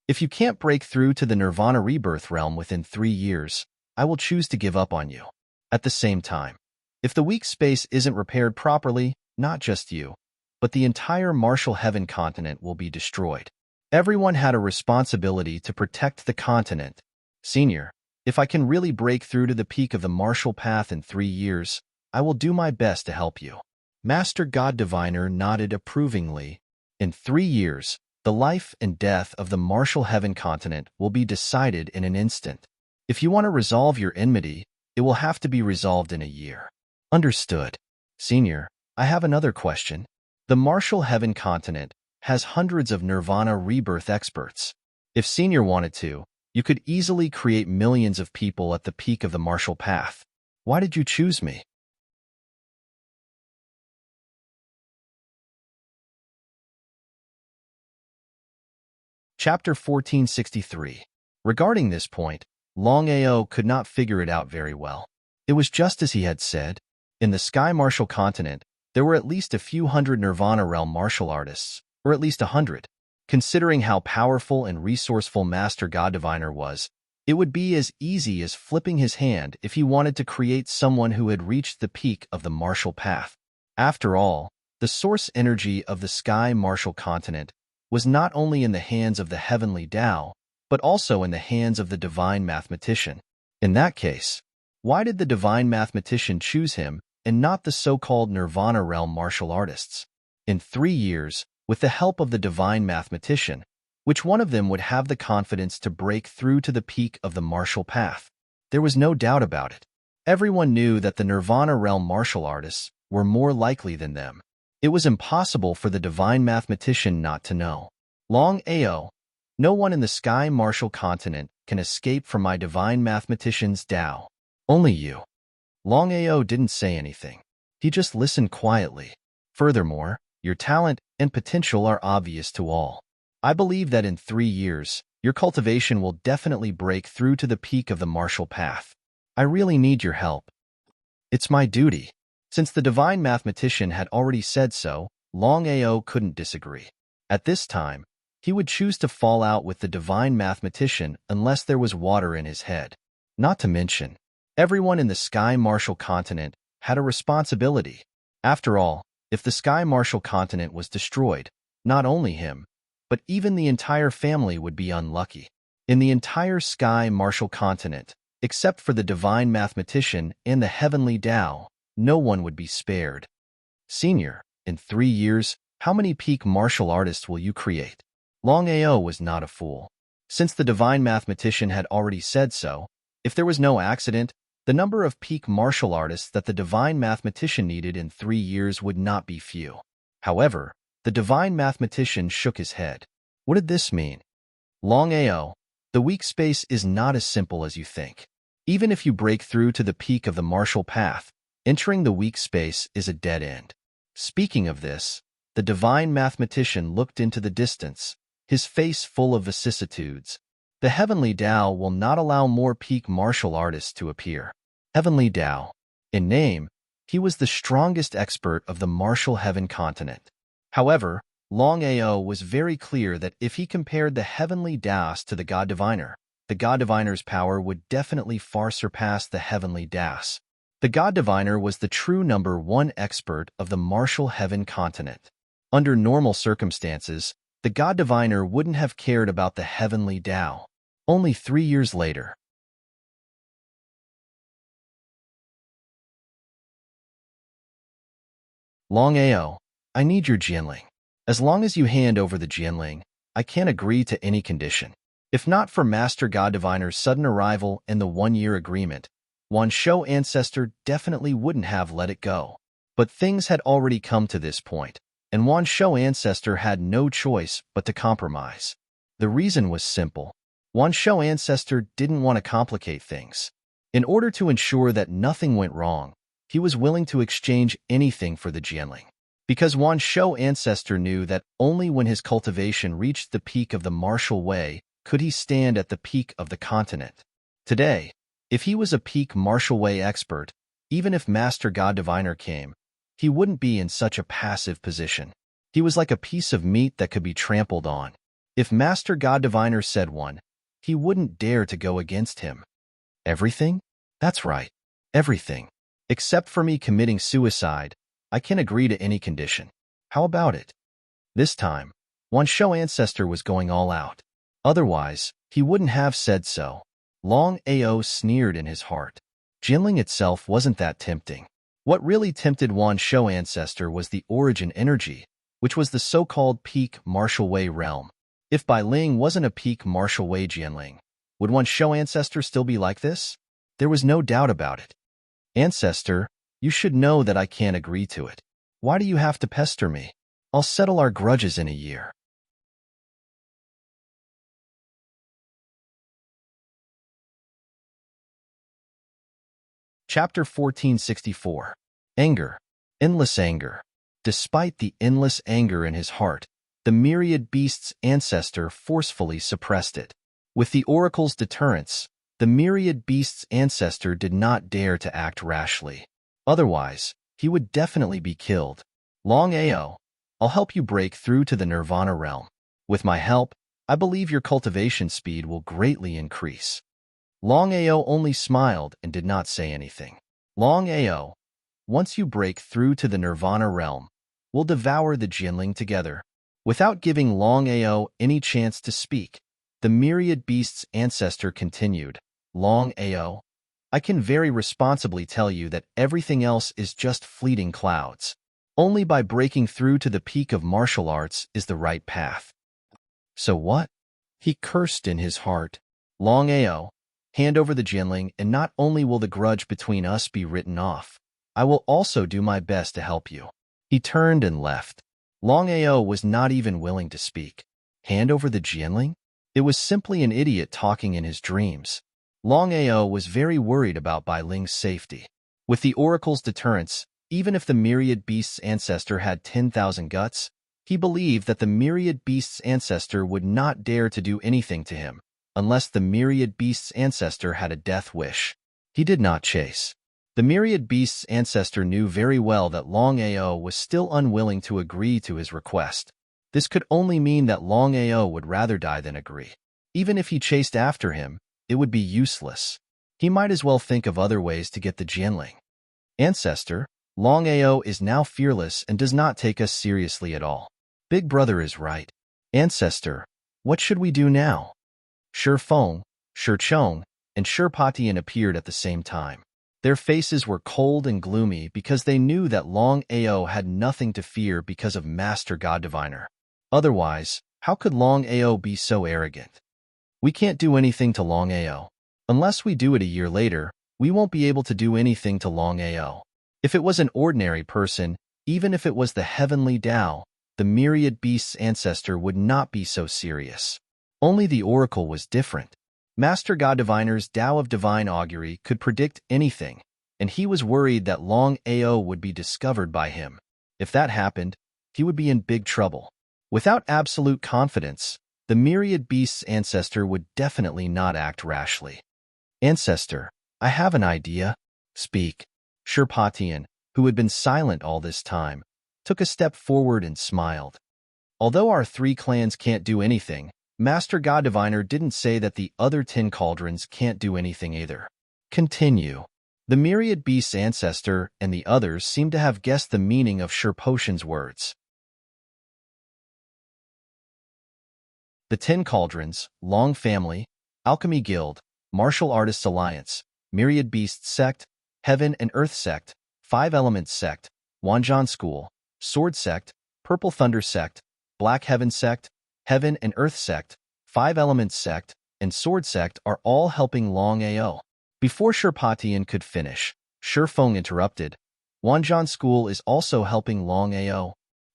If you can't break through to the Nirvana Rebirth realm within 3 years, I will choose to give up on you. At the same time, if the weak space isn't repaired properly, not just you, but the entire martial heaven continent will be destroyed. Everyone had a responsibility to protect the continent. Senior, if I can really break through to the peak of the martial path in 3 years, I will do my best to help you. Master God Diviner nodded approvingly. In 3 years, the life and death of the martial heaven continent will be decided in an instant. If you want to resolve your enmity, it will have to be resolved in a year. Understood. Senior, I have another question. The martial heaven continent has hundreds of Nirvana Rebirth experts. If Senior wanted to, you could easily create millions of people at the peak of the martial path. Why did you choose me? Chapter 1463. Regarding this point, Longao could not figure it out very well. It was just as he had said. In the Sky Martial Continent, there were at least a few hundred Nirvana Realm martial artists, or at least 100. Considering how powerful and resourceful Master God Diviner was, it would be as easy as flipping his hand if he wanted to create someone who had reached the peak of the martial path. After all, the source energy of the Sky Martial Continent was not only in the hands of the Heavenly Tao, but also in the hands of the Divine Mathematician. In that case, why did the Divine Mathematician choose him and not the so-called Nirvana Realm martial artists? In 3 years, with the help of the Divine Mathematician, which one of them would have the confidence to break through to the peak of the martial path? There was no doubt about it. Everyone knew that the Nirvana Realm martial artists were more likely than them. It was impossible for the Divine Mathematician not to know. Longao, no one in the Sky Martial Continent can escape from my Divine Mathematician's Tao. Only you. Longao didn't say anything. He just listened quietly. Furthermore, your talent and potential are obvious to all. I believe that in 3 years, your cultivation will definitely break through to the peak of the martial path. I really need your help. It's my duty. Since the Divine Mathematician had already said so, Longao couldn't disagree. At this time, he would choose to fall out with the Divine Mathematician unless there was water in his head. Not to mention, everyone in the Sky Martial Continent had a responsibility. After all, if the Sky Martial Continent was destroyed, not only him, but even the entire family would be unlucky. In the entire Sky Martial Continent, except for the Divine Mathematician and the Heavenly Tao, no one would be spared. Senior, in 3 years, how many peak martial artists will you create? Longao was not a fool. Since the Divine Mathematician had already said so, if there was no accident, the number of peak martial artists that the Divine Mathematician needed in 3 years would not be few. However, the Divine Mathematician shook his head. What did this mean? Longao, the weak space is not as simple as you think. Even if you break through to the peak of the martial path, entering the weak space is a dead end. Speaking of this, the Divine Mathematician looked into the distance, his face full of vicissitudes. The Heavenly Tao will not allow more peak martial artists to appear. Heavenly Tao. In name, he was the strongest expert of the martial heaven continent. However, Longao was very clear that if he compared the Heavenly Das to the God Diviner, the God Diviner's power would definitely far surpass the Heavenly Das. The God Diviner was the true number 1 expert of the martial heaven continent. Under normal circumstances, the God Diviner wouldn't have cared about the Heavenly Tao. Only 3 years later. Longao, I need your Jianling. As long as you hand over the Jianling, I can't agree to any condition. If not for Master God Diviner's sudden arrival and the 1-year agreement, Wan Shou ancestor definitely wouldn't have let it go. But things had already come to this point, and Wan Shou ancestor had no choice but to compromise. The reason was simple. Wan Shou ancestor didn't want to complicate things. In order to ensure that nothing went wrong, he was willing to exchange anything for the Jianling. Because Wan Shou ancestor knew that only when his cultivation reached the peak of the martial way could he stand at the peak of the continent. Today, if he was a peak martial way expert, even if Master God Diviner came, he wouldn't be in such a passive position. He was like a piece of meat that could be trampled on. If Master God Diviner said one, he wouldn't dare to go against him. Everything? That's right. Everything. Except for me committing suicide, I can agree to any condition. How about it? This time, Wan Shou ancestor was going all out. Otherwise, he wouldn't have said so. Longao sneered in his heart. Jinling itself wasn't that tempting. What really tempted Wan Shou ancestor was the origin energy, which was the so-called peak martial way realm. If Bai Ling wasn't a peak martial way Jianling, would Wan Shou ancestor still be like this? There was no doubt about it. Ancestor, you should know that I can't agree to it. Why do you have to pester me? I'll settle our grudges in a year. Chapter 1464. Anger. Endless anger. Despite the endless anger in his heart, the myriad beast's ancestor forcefully suppressed it. With the oracle's deterrence, the myriad beast's ancestor did not dare to act rashly. Otherwise, he would definitely be killed. Longao, I'll help you break through to the Nirvana realm. With my help, I believe your cultivation speed will greatly increase. Longao only smiled and did not say anything. Longao, once you break through to the Nirvana realm, we'll devour the Jinling together. Without giving Longao any chance to speak, the myriad beast's ancestor continued. Longao, I can very responsibly tell you that everything else is just fleeting clouds. Only by breaking through to the peak of martial arts is the right path. So what? He cursed in his heart. Longao, hand over the Jinling, and not only will the grudge between us be written off, I will also do my best to help you. He turned and left. Longao was not even willing to speak. Hand over the Jianling? It was simply an idiot talking in his dreams. Longao was very worried about Bai Ling's safety. With the oracle's deterrence, even if the myriad beast's ancestor had 10,000 guts, he believed that the myriad beast's ancestor would not dare to do anything to him, unless the myriad beast's ancestor had a death wish. He did not chase. The myriad beast's ancestor knew very well that Longao was still unwilling to agree to his request. This could only mean that Longao would rather die than agree. Even if he chased after him, it would be useless. He might as well think of other ways to get the Jianling. Ancestor, Longao is now fearless and does not take us seriously at all. Big brother is right. Ancestor, what should we do now? Shi Feng, Shi Chong, and Shi Patian appeared at the same time. Their faces were cold and gloomy because they knew that Longao had nothing to fear because of Master God Diviner. Otherwise, how could Longao be so arrogant? We can't do anything to Longao. Unless we do it a year later, we won't be able to do anything to Longao. If it was an ordinary person, even if it was the heavenly Tao, the myriad beast's ancestor would not be so serious. Only the oracle was different. Master God Diviner's Tao of Divine Augury could predict anything, and he was worried that Longao would be discovered by him. If that happened, he would be in big trouble. Without absolute confidence, the myriad beast's ancestor would definitely not act rashly. Ancestor, I have an idea. Speak. Shi Patian, who had been silent all this time, took a step forward and smiled. Although our three clans can't do anything, Master God Diviner didn't say that the other 10 cauldrons can't do anything either. Continue. The myriad beast's ancestor and the others seemed to have guessed the meaning of Shi Patian's words. The 10 cauldrons, Long Family, Alchemy Guild, Martial Artists Alliance, Myriad Beasts Sect, Heaven and Earth Sect, 5 Elements Sect, Wanjan School, Sword Sect, Purple Thunder Sect, Black Heaven Sect, Heaven and Earth Sect, 5 Elements Sect, and Sword Sect are all helping Longao. Before Shirpatian could finish, Shifeng interrupted. Wanjan School is also helping Longao.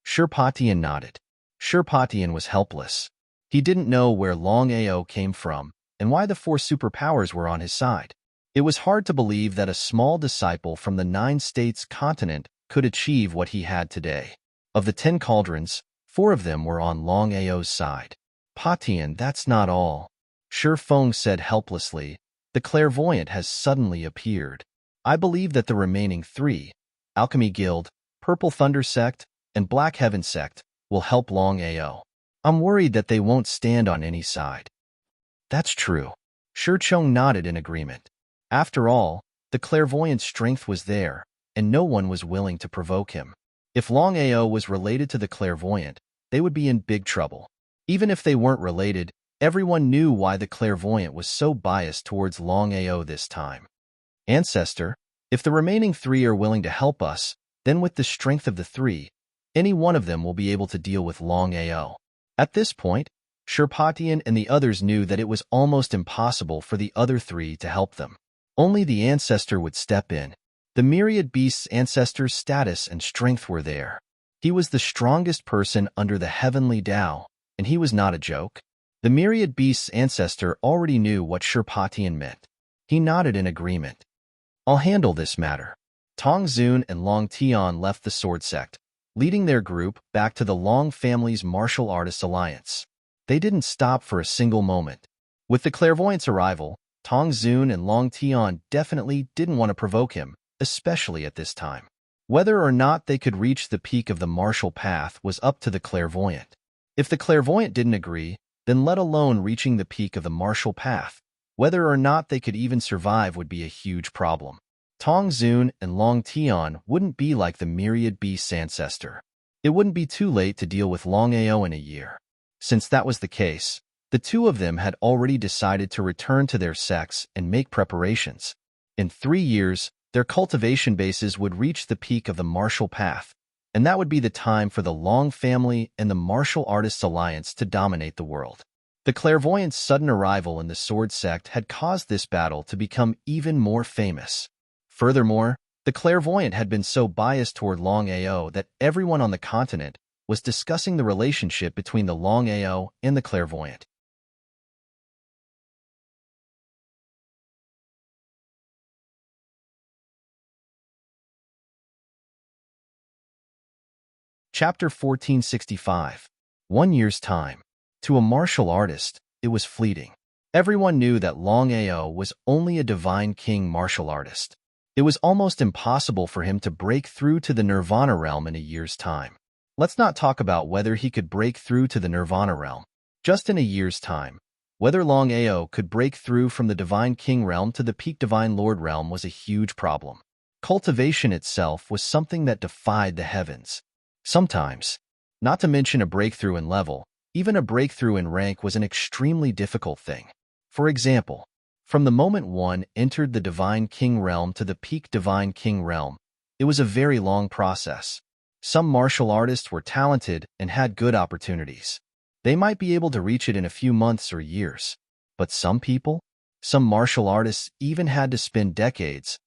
Shirpatian nodded. Shirpatian was helpless. He didn't know where Longao came from and why the 4 superpowers were on his side. It was hard to believe that a small disciple from the 9 states continent could achieve what he had today. Of the 10 cauldrons, 4 of them were on Longao's side. Patian, that's not all. Shifeng said helplessly. The clairvoyant has suddenly appeared. I believe that the remaining 3, Alchemy Guild, Purple Thunder Sect, and Black Heaven Sect, will help Longao. I'm worried that they won't stand on any side. That's true. Shircheng nodded in agreement. After all, the clairvoyant's strength was there, and no one was willing to provoke him. If Longao was related to the clairvoyant, they would be in big trouble. Even if they weren't related, everyone knew why the clairvoyant was so biased towards Longao this time. Ancestor, if the remaining 3 are willing to help us, then with the strength of the 3, any one of them will be able to deal with Longao. At this point, Shirpatian and the others knew that it was almost impossible for the other 3 to help them. Only the ancestor would step in. The myriad beast's ancestor's status and strength were there. He was the strongest person under the heavenly Tao, and he was not a joke. The myriad beast's ancestor already knew what Shirpatian meant. He nodded in agreement. I'll handle this matter. Tong Zun and Long Tian left the Sword Sect, leading their group back to the Long family's martial artists alliance. They didn't stop for a single moment. With the clairvoyant's arrival, Tong Zun and Long Tian definitely didn't want to provoke him, especially at this time. Whether or not they could reach the peak of the martial path was up to the clairvoyant. If the clairvoyant didn't agree, then let alone reaching the peak of the martial path, whether or not they could even survive would be a huge problem. Tong Zun and Long Tian wouldn't be like the myriad beast's ancestor. It wouldn't be too late to deal with Longao in a year. Since that was the case, the 2 of them had already decided to return to their sects and make preparations. In 3 years, their cultivation bases would reach the peak of the martial path, and that would be the time for the Long family and the Martial Artists Alliance to dominate the world. The clairvoyant's sudden arrival in the Sword Sect had caused this battle to become even more famous. Furthermore, the clairvoyant had been so biased toward Longao that everyone on the continent was discussing the relationship between the Longao and the clairvoyant. Chapter 1465. 1 year's time. To a martial artist, it was fleeting. Everyone knew that Longao was only a divine king martial artist. It was almost impossible for him to break through to the Nirvana realm in a year's time. Let's not talk about whether he could break through to the Nirvana realm. Just in a year's time, whether Longao could break through from the Divine King realm to the Peak Divine Lord realm was a huge problem. Cultivation itself was something that defied the heavens. Sometimes, not to mention a breakthrough in level, even a breakthrough in rank was an extremely difficult thing. For example, from the moment one entered the Divine King realm to the Peak Divine King realm, it was a very long process. Some martial artists were talented and had good opportunities. They might be able to reach it in a few months or years. But some martial artists even had to spend decades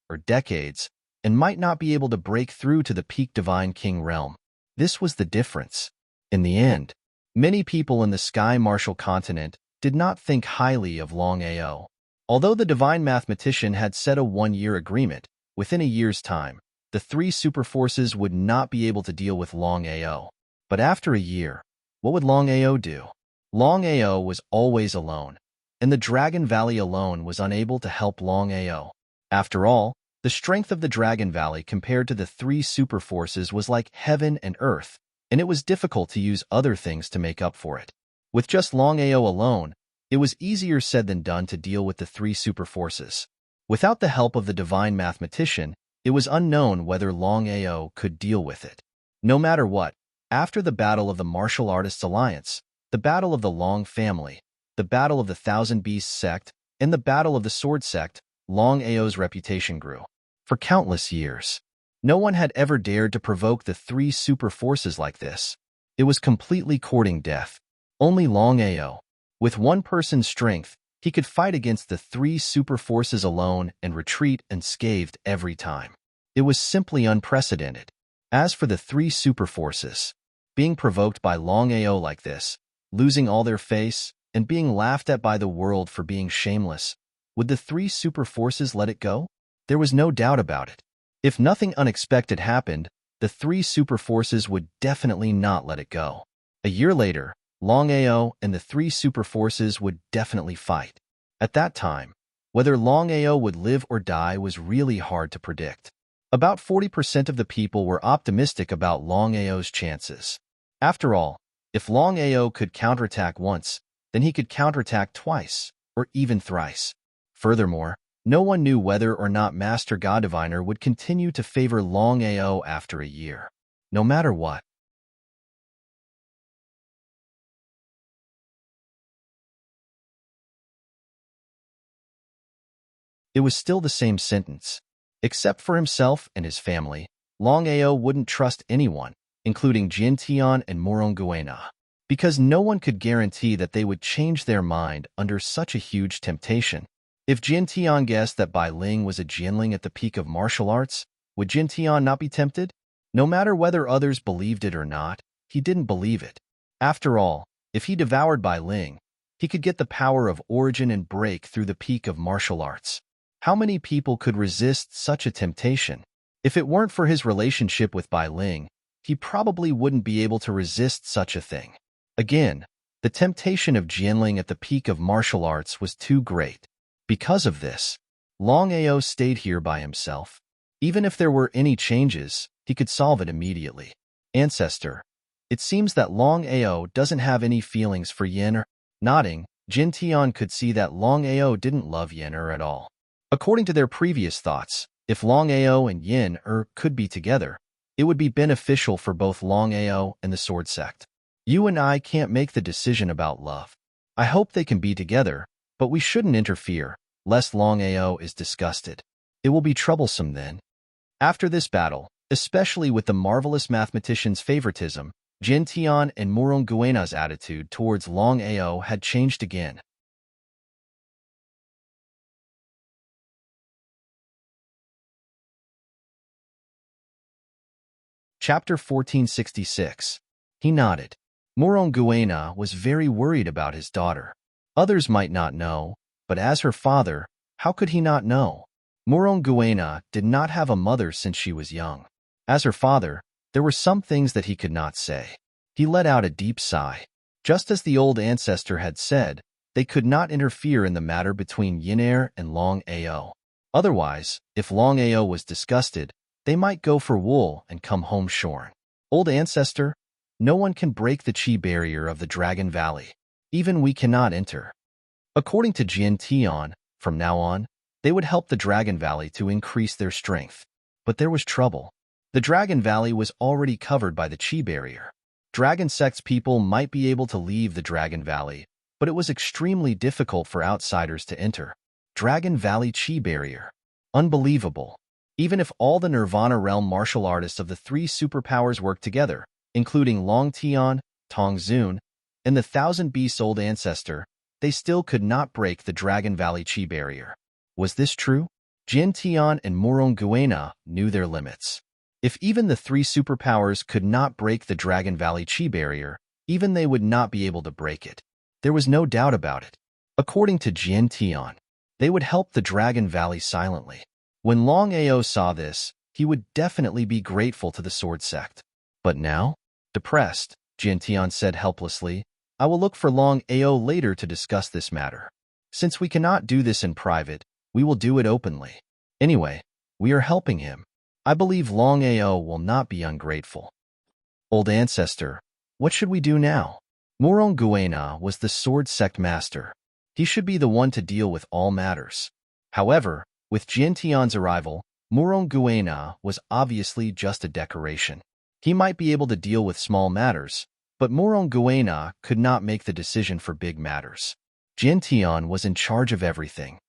and might not be able to break through to the Peak Divine King realm. This was the difference. In the end, many people in the Sky Martial continent did not think highly of Longao. Although the divine mathematician had set a 1-year agreement, within a year's time, the 3 superforces would not be able to deal with Longao. But after a year, what would Longao do? Longao was always alone, and the Dragon Valley alone was unable to help Longao. After all, the strength of the Dragon Valley compared to the 3 superforces was like heaven and earth, and it was difficult to use other things to make up for it. With just Longao alone, it was easier said than done to deal with the 3 superforces. Without the help of the divine mathematician, it was unknown whether Longao could deal with it. No matter what, after the battle of the Martial Artists Alliance, the battle of the Long family, the battle of the Thousand Beasts sect, and the battle of the Sword sect, Longao's reputation grew. For countless years, no one had ever dared to provoke the 3 super forces like this. It was completely courting death. Only Longao, with one person's strength, He could fight against the three super forces alone and retreat unscathed every time. It was simply unprecedented. As for the three super forces, being provoked by Longao like this, losing all their face, and being laughed at by the world for being shameless, would the three super forces let it go? There was no doubt about it. If nothing unexpected happened, the three super forces would definitely not let it go. A year later, Longao and the three super forces would definitely fight. At that time, whether Longao would live or die was really hard to predict. About 40% of the people were optimistic about Longao's chances. After all, if Longao could counterattack once, then he could counterattack twice, or even thrice. Furthermore, no one knew whether or not Master God Diviner would continue to favor Longao after a year. No matter what, it was still the same sentence. Except for himself and his family, Longao wouldn't trust anyone, including Jin Tian and Moronguena, because no one could guarantee that they would change their mind under such a huge temptation. If Jin Tian guessed that Bai Ling was a Jianling at the peak of martial arts, would Jin Tian not be tempted? No matter whether others believed it or not, he didn't believe it. After all, if he devoured Bai Ling, he could get the power of origin and break through the peak of martial arts. How many people could resist such a temptation? If it weren't for his relationship with Bai Ling, he probably wouldn't be able to resist such a thing. Again, the temptation of Jianling at the peak of martial arts was too great. Because of this, Longao stayed here by himself. Even if there were any changes, he could solve it immediately. Ancestor, it seems that Longao doesn't have any feelings for Yen'er. Nodding, Jin Tian could see that Longao didn't love Yen'er at all. According to their previous thoughts, if Longao and Yen'er could be together, it would be beneficial for both Longao and the Sword Sect. You and I can't make the decision about love. I hope they can be together, but we shouldn't interfere, lest Longao is disgusted. It will be troublesome then. After this battle, especially with the marvelous mathematician's favoritism, Jin Tian and Moronguena's attitude towards Longao had changed again. Chapter 1466. He nodded. Moronguena was very worried about his daughter. Others might not know, but as her father, how could he not know? Moronguena did not have a mother since she was young. As her father, there were some things that he could not say. He let out a deep sigh. Just as the old ancestor had said, they could not interfere in the matter between Yen'er and Longao. Otherwise, if Longao was disgusted, they might go for wool and come home shorn. Old ancestor, no one can break the chi barrier of the Dragon Valley. Even we cannot enter. According to Jin Tian, from now on, they would help the Dragon Valley to increase their strength. But there was trouble. The Dragon Valley was already covered by the chi barrier. Dragon Sect's people might be able to leave the Dragon Valley, but it was extremely difficult for outsiders to enter. Dragon Valley chi barrier. Unbelievable. Even if all the Nirvana realm martial artists of the three superpowers worked together, including Long Tian, Tong Zun, and the Thousand Beasts' old ancestor, they still could not break the Dragon Valley chi barrier. Was this true? Jin Tian and Moronguena knew their limits. If even the three superpowers could not break the Dragon Valley chi barrier, even they would not be able to break it. There was no doubt about it. According to Jin Tian, they would help the Dragon Valley silently. When Longao saw this, he would definitely be grateful to the Sword Sect. But now? Depressed, Jin Tian said helplessly, I will look for Longao later to discuss this matter. Since we cannot do this in private, we will do it openly. Anyway, we are helping him. I believe Longao will not be ungrateful. Old ancestor, what should we do now? Moronguena was the Sword Sect master. He should be the one to deal with all matters. However, with Jin Tian's arrival, Moronguena was obviously just a decoration. He might be able to deal with small matters, but Moronguena could not make the decision for big matters. Jin Tian was in charge of everything.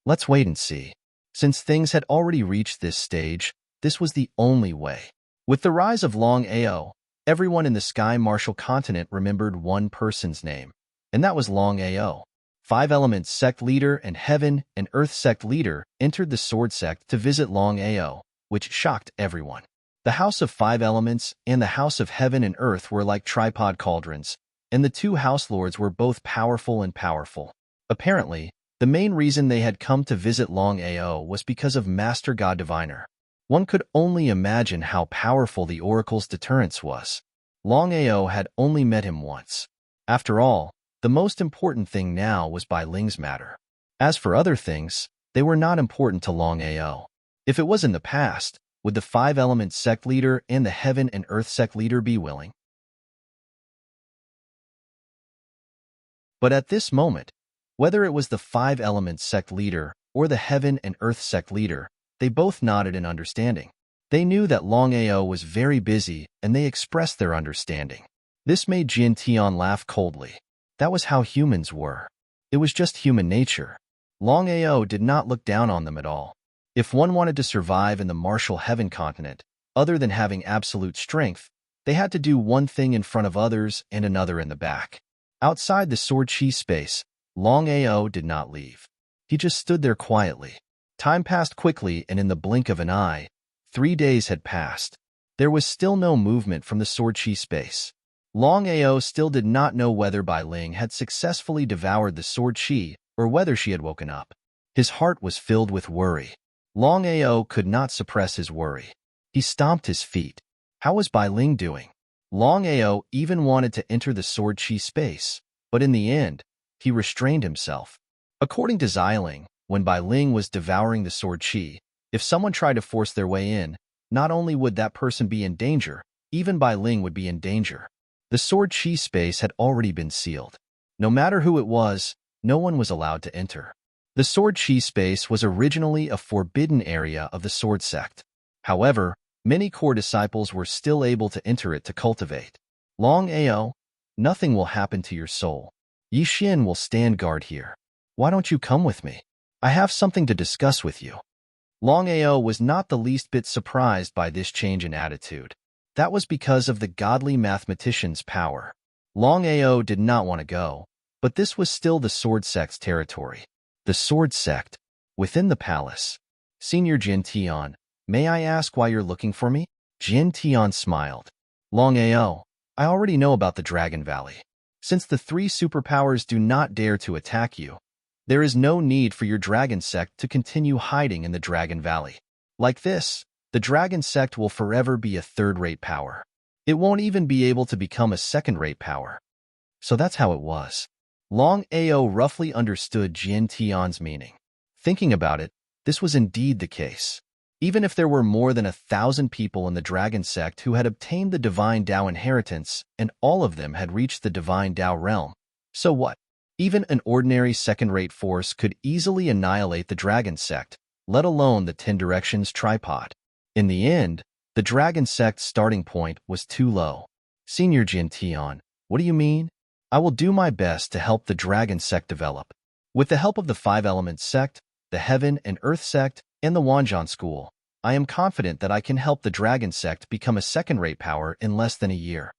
Let's wait and see. Since things had already reached this stage, this was the only way. With the rise of Longao, everyone in the Sky Martial continent remembered one person's name, and that was Longao. Five Elements sect leader and Heaven and Earth sect leader entered the Sword sect to visit Longao, which shocked everyone. The House of Five Elements and the House of Heaven and Earth were like tripod cauldrons, and the two house lords were both powerful and powerful. Apparently, the main reason they had come to visit Longao was because of Master God Diviner. One could only imagine how powerful the Oracle's deterrence was. Longao had only met him once. After all, the most important thing now was Bai Ling's matter. As for other things, they were not important to Longao. If it was in the past, would the Five Elements sect leader and the Heaven and Earth sect leader be willing? But at this moment, whether it was the Five Elements sect leader or the Heaven and Earth sect leader, they both nodded in understanding. They knew that Longao was very busy, and they expressed their understanding. This made Jin Tian laugh coldly. That was how humans were. It was just human nature. Longao did not look down on them at all. If one wanted to survive in the martial heaven continent, other than having absolute strength, they had to do one thing in front of others and another in the back. Outside the sword chi space, Longao did not leave. He just stood there quietly. Time passed quickly, and in the blink of an eye, 3 days had passed. There was still no movement from the sword chi space. Longao still did not know whether Bai Ling had successfully devoured the sword chi or whether she had woken up. His heart was filled with worry. Longao could not suppress his worry. He stomped his feet. How was Bai Ling doing? Longao even wanted to enter the sword chi space, but in the end, he restrained himself. According to Xiling, when Bai Ling was devouring the sword chi, if someone tried to force their way in, not only would that person be in danger, even Bai Ling would be in danger. The sword chi space had already been sealed. No matter who it was, no one was allowed to enter. The sword chi space was originally a forbidden area of the sword sect. However, many core disciples were still able to enter it to cultivate. Longao, nothing will happen to your soul. Yi Xin will stand guard here. Why don't you come with me? I have something to discuss with you. Longao was not the least bit surprised by this change in attitude. That was because of the godly mathematician's power. Longao did not want to go, but this was still the sword sect's territory. The sword sect, within the palace. Senior Jin Tian, may I ask why you're looking for me? Jin Tian smiled. Longao, I already know about the Dragon Valley. Since the 3 superpowers do not dare to attack you, there is no need for your dragon sect to continue hiding in the Dragon Valley. Like this, the dragon sect will forever be a third-rate power. It won't even be able to become a second-rate power. So that's how it was. Longao roughly understood Jin Tian's meaning. Thinking about it, this was indeed the case. Even if there were more than 1,000 people in the dragon sect who had obtained the Divine Tao inheritance and all of them had reached the Divine Tao realm, so what? Even an ordinary second-rate force could easily annihilate the dragon sect, let alone the 10 Directions tripod. In the end, the dragon sect's starting point was too low. Senior Jin Tian, what do you mean? I will do my best to help the dragon sect develop. With the help of the Five Elements sect, the Heaven and Earth sect, and the Wanzhan school, I am confident that I can help the dragon sect become a second-rate power in less than a year.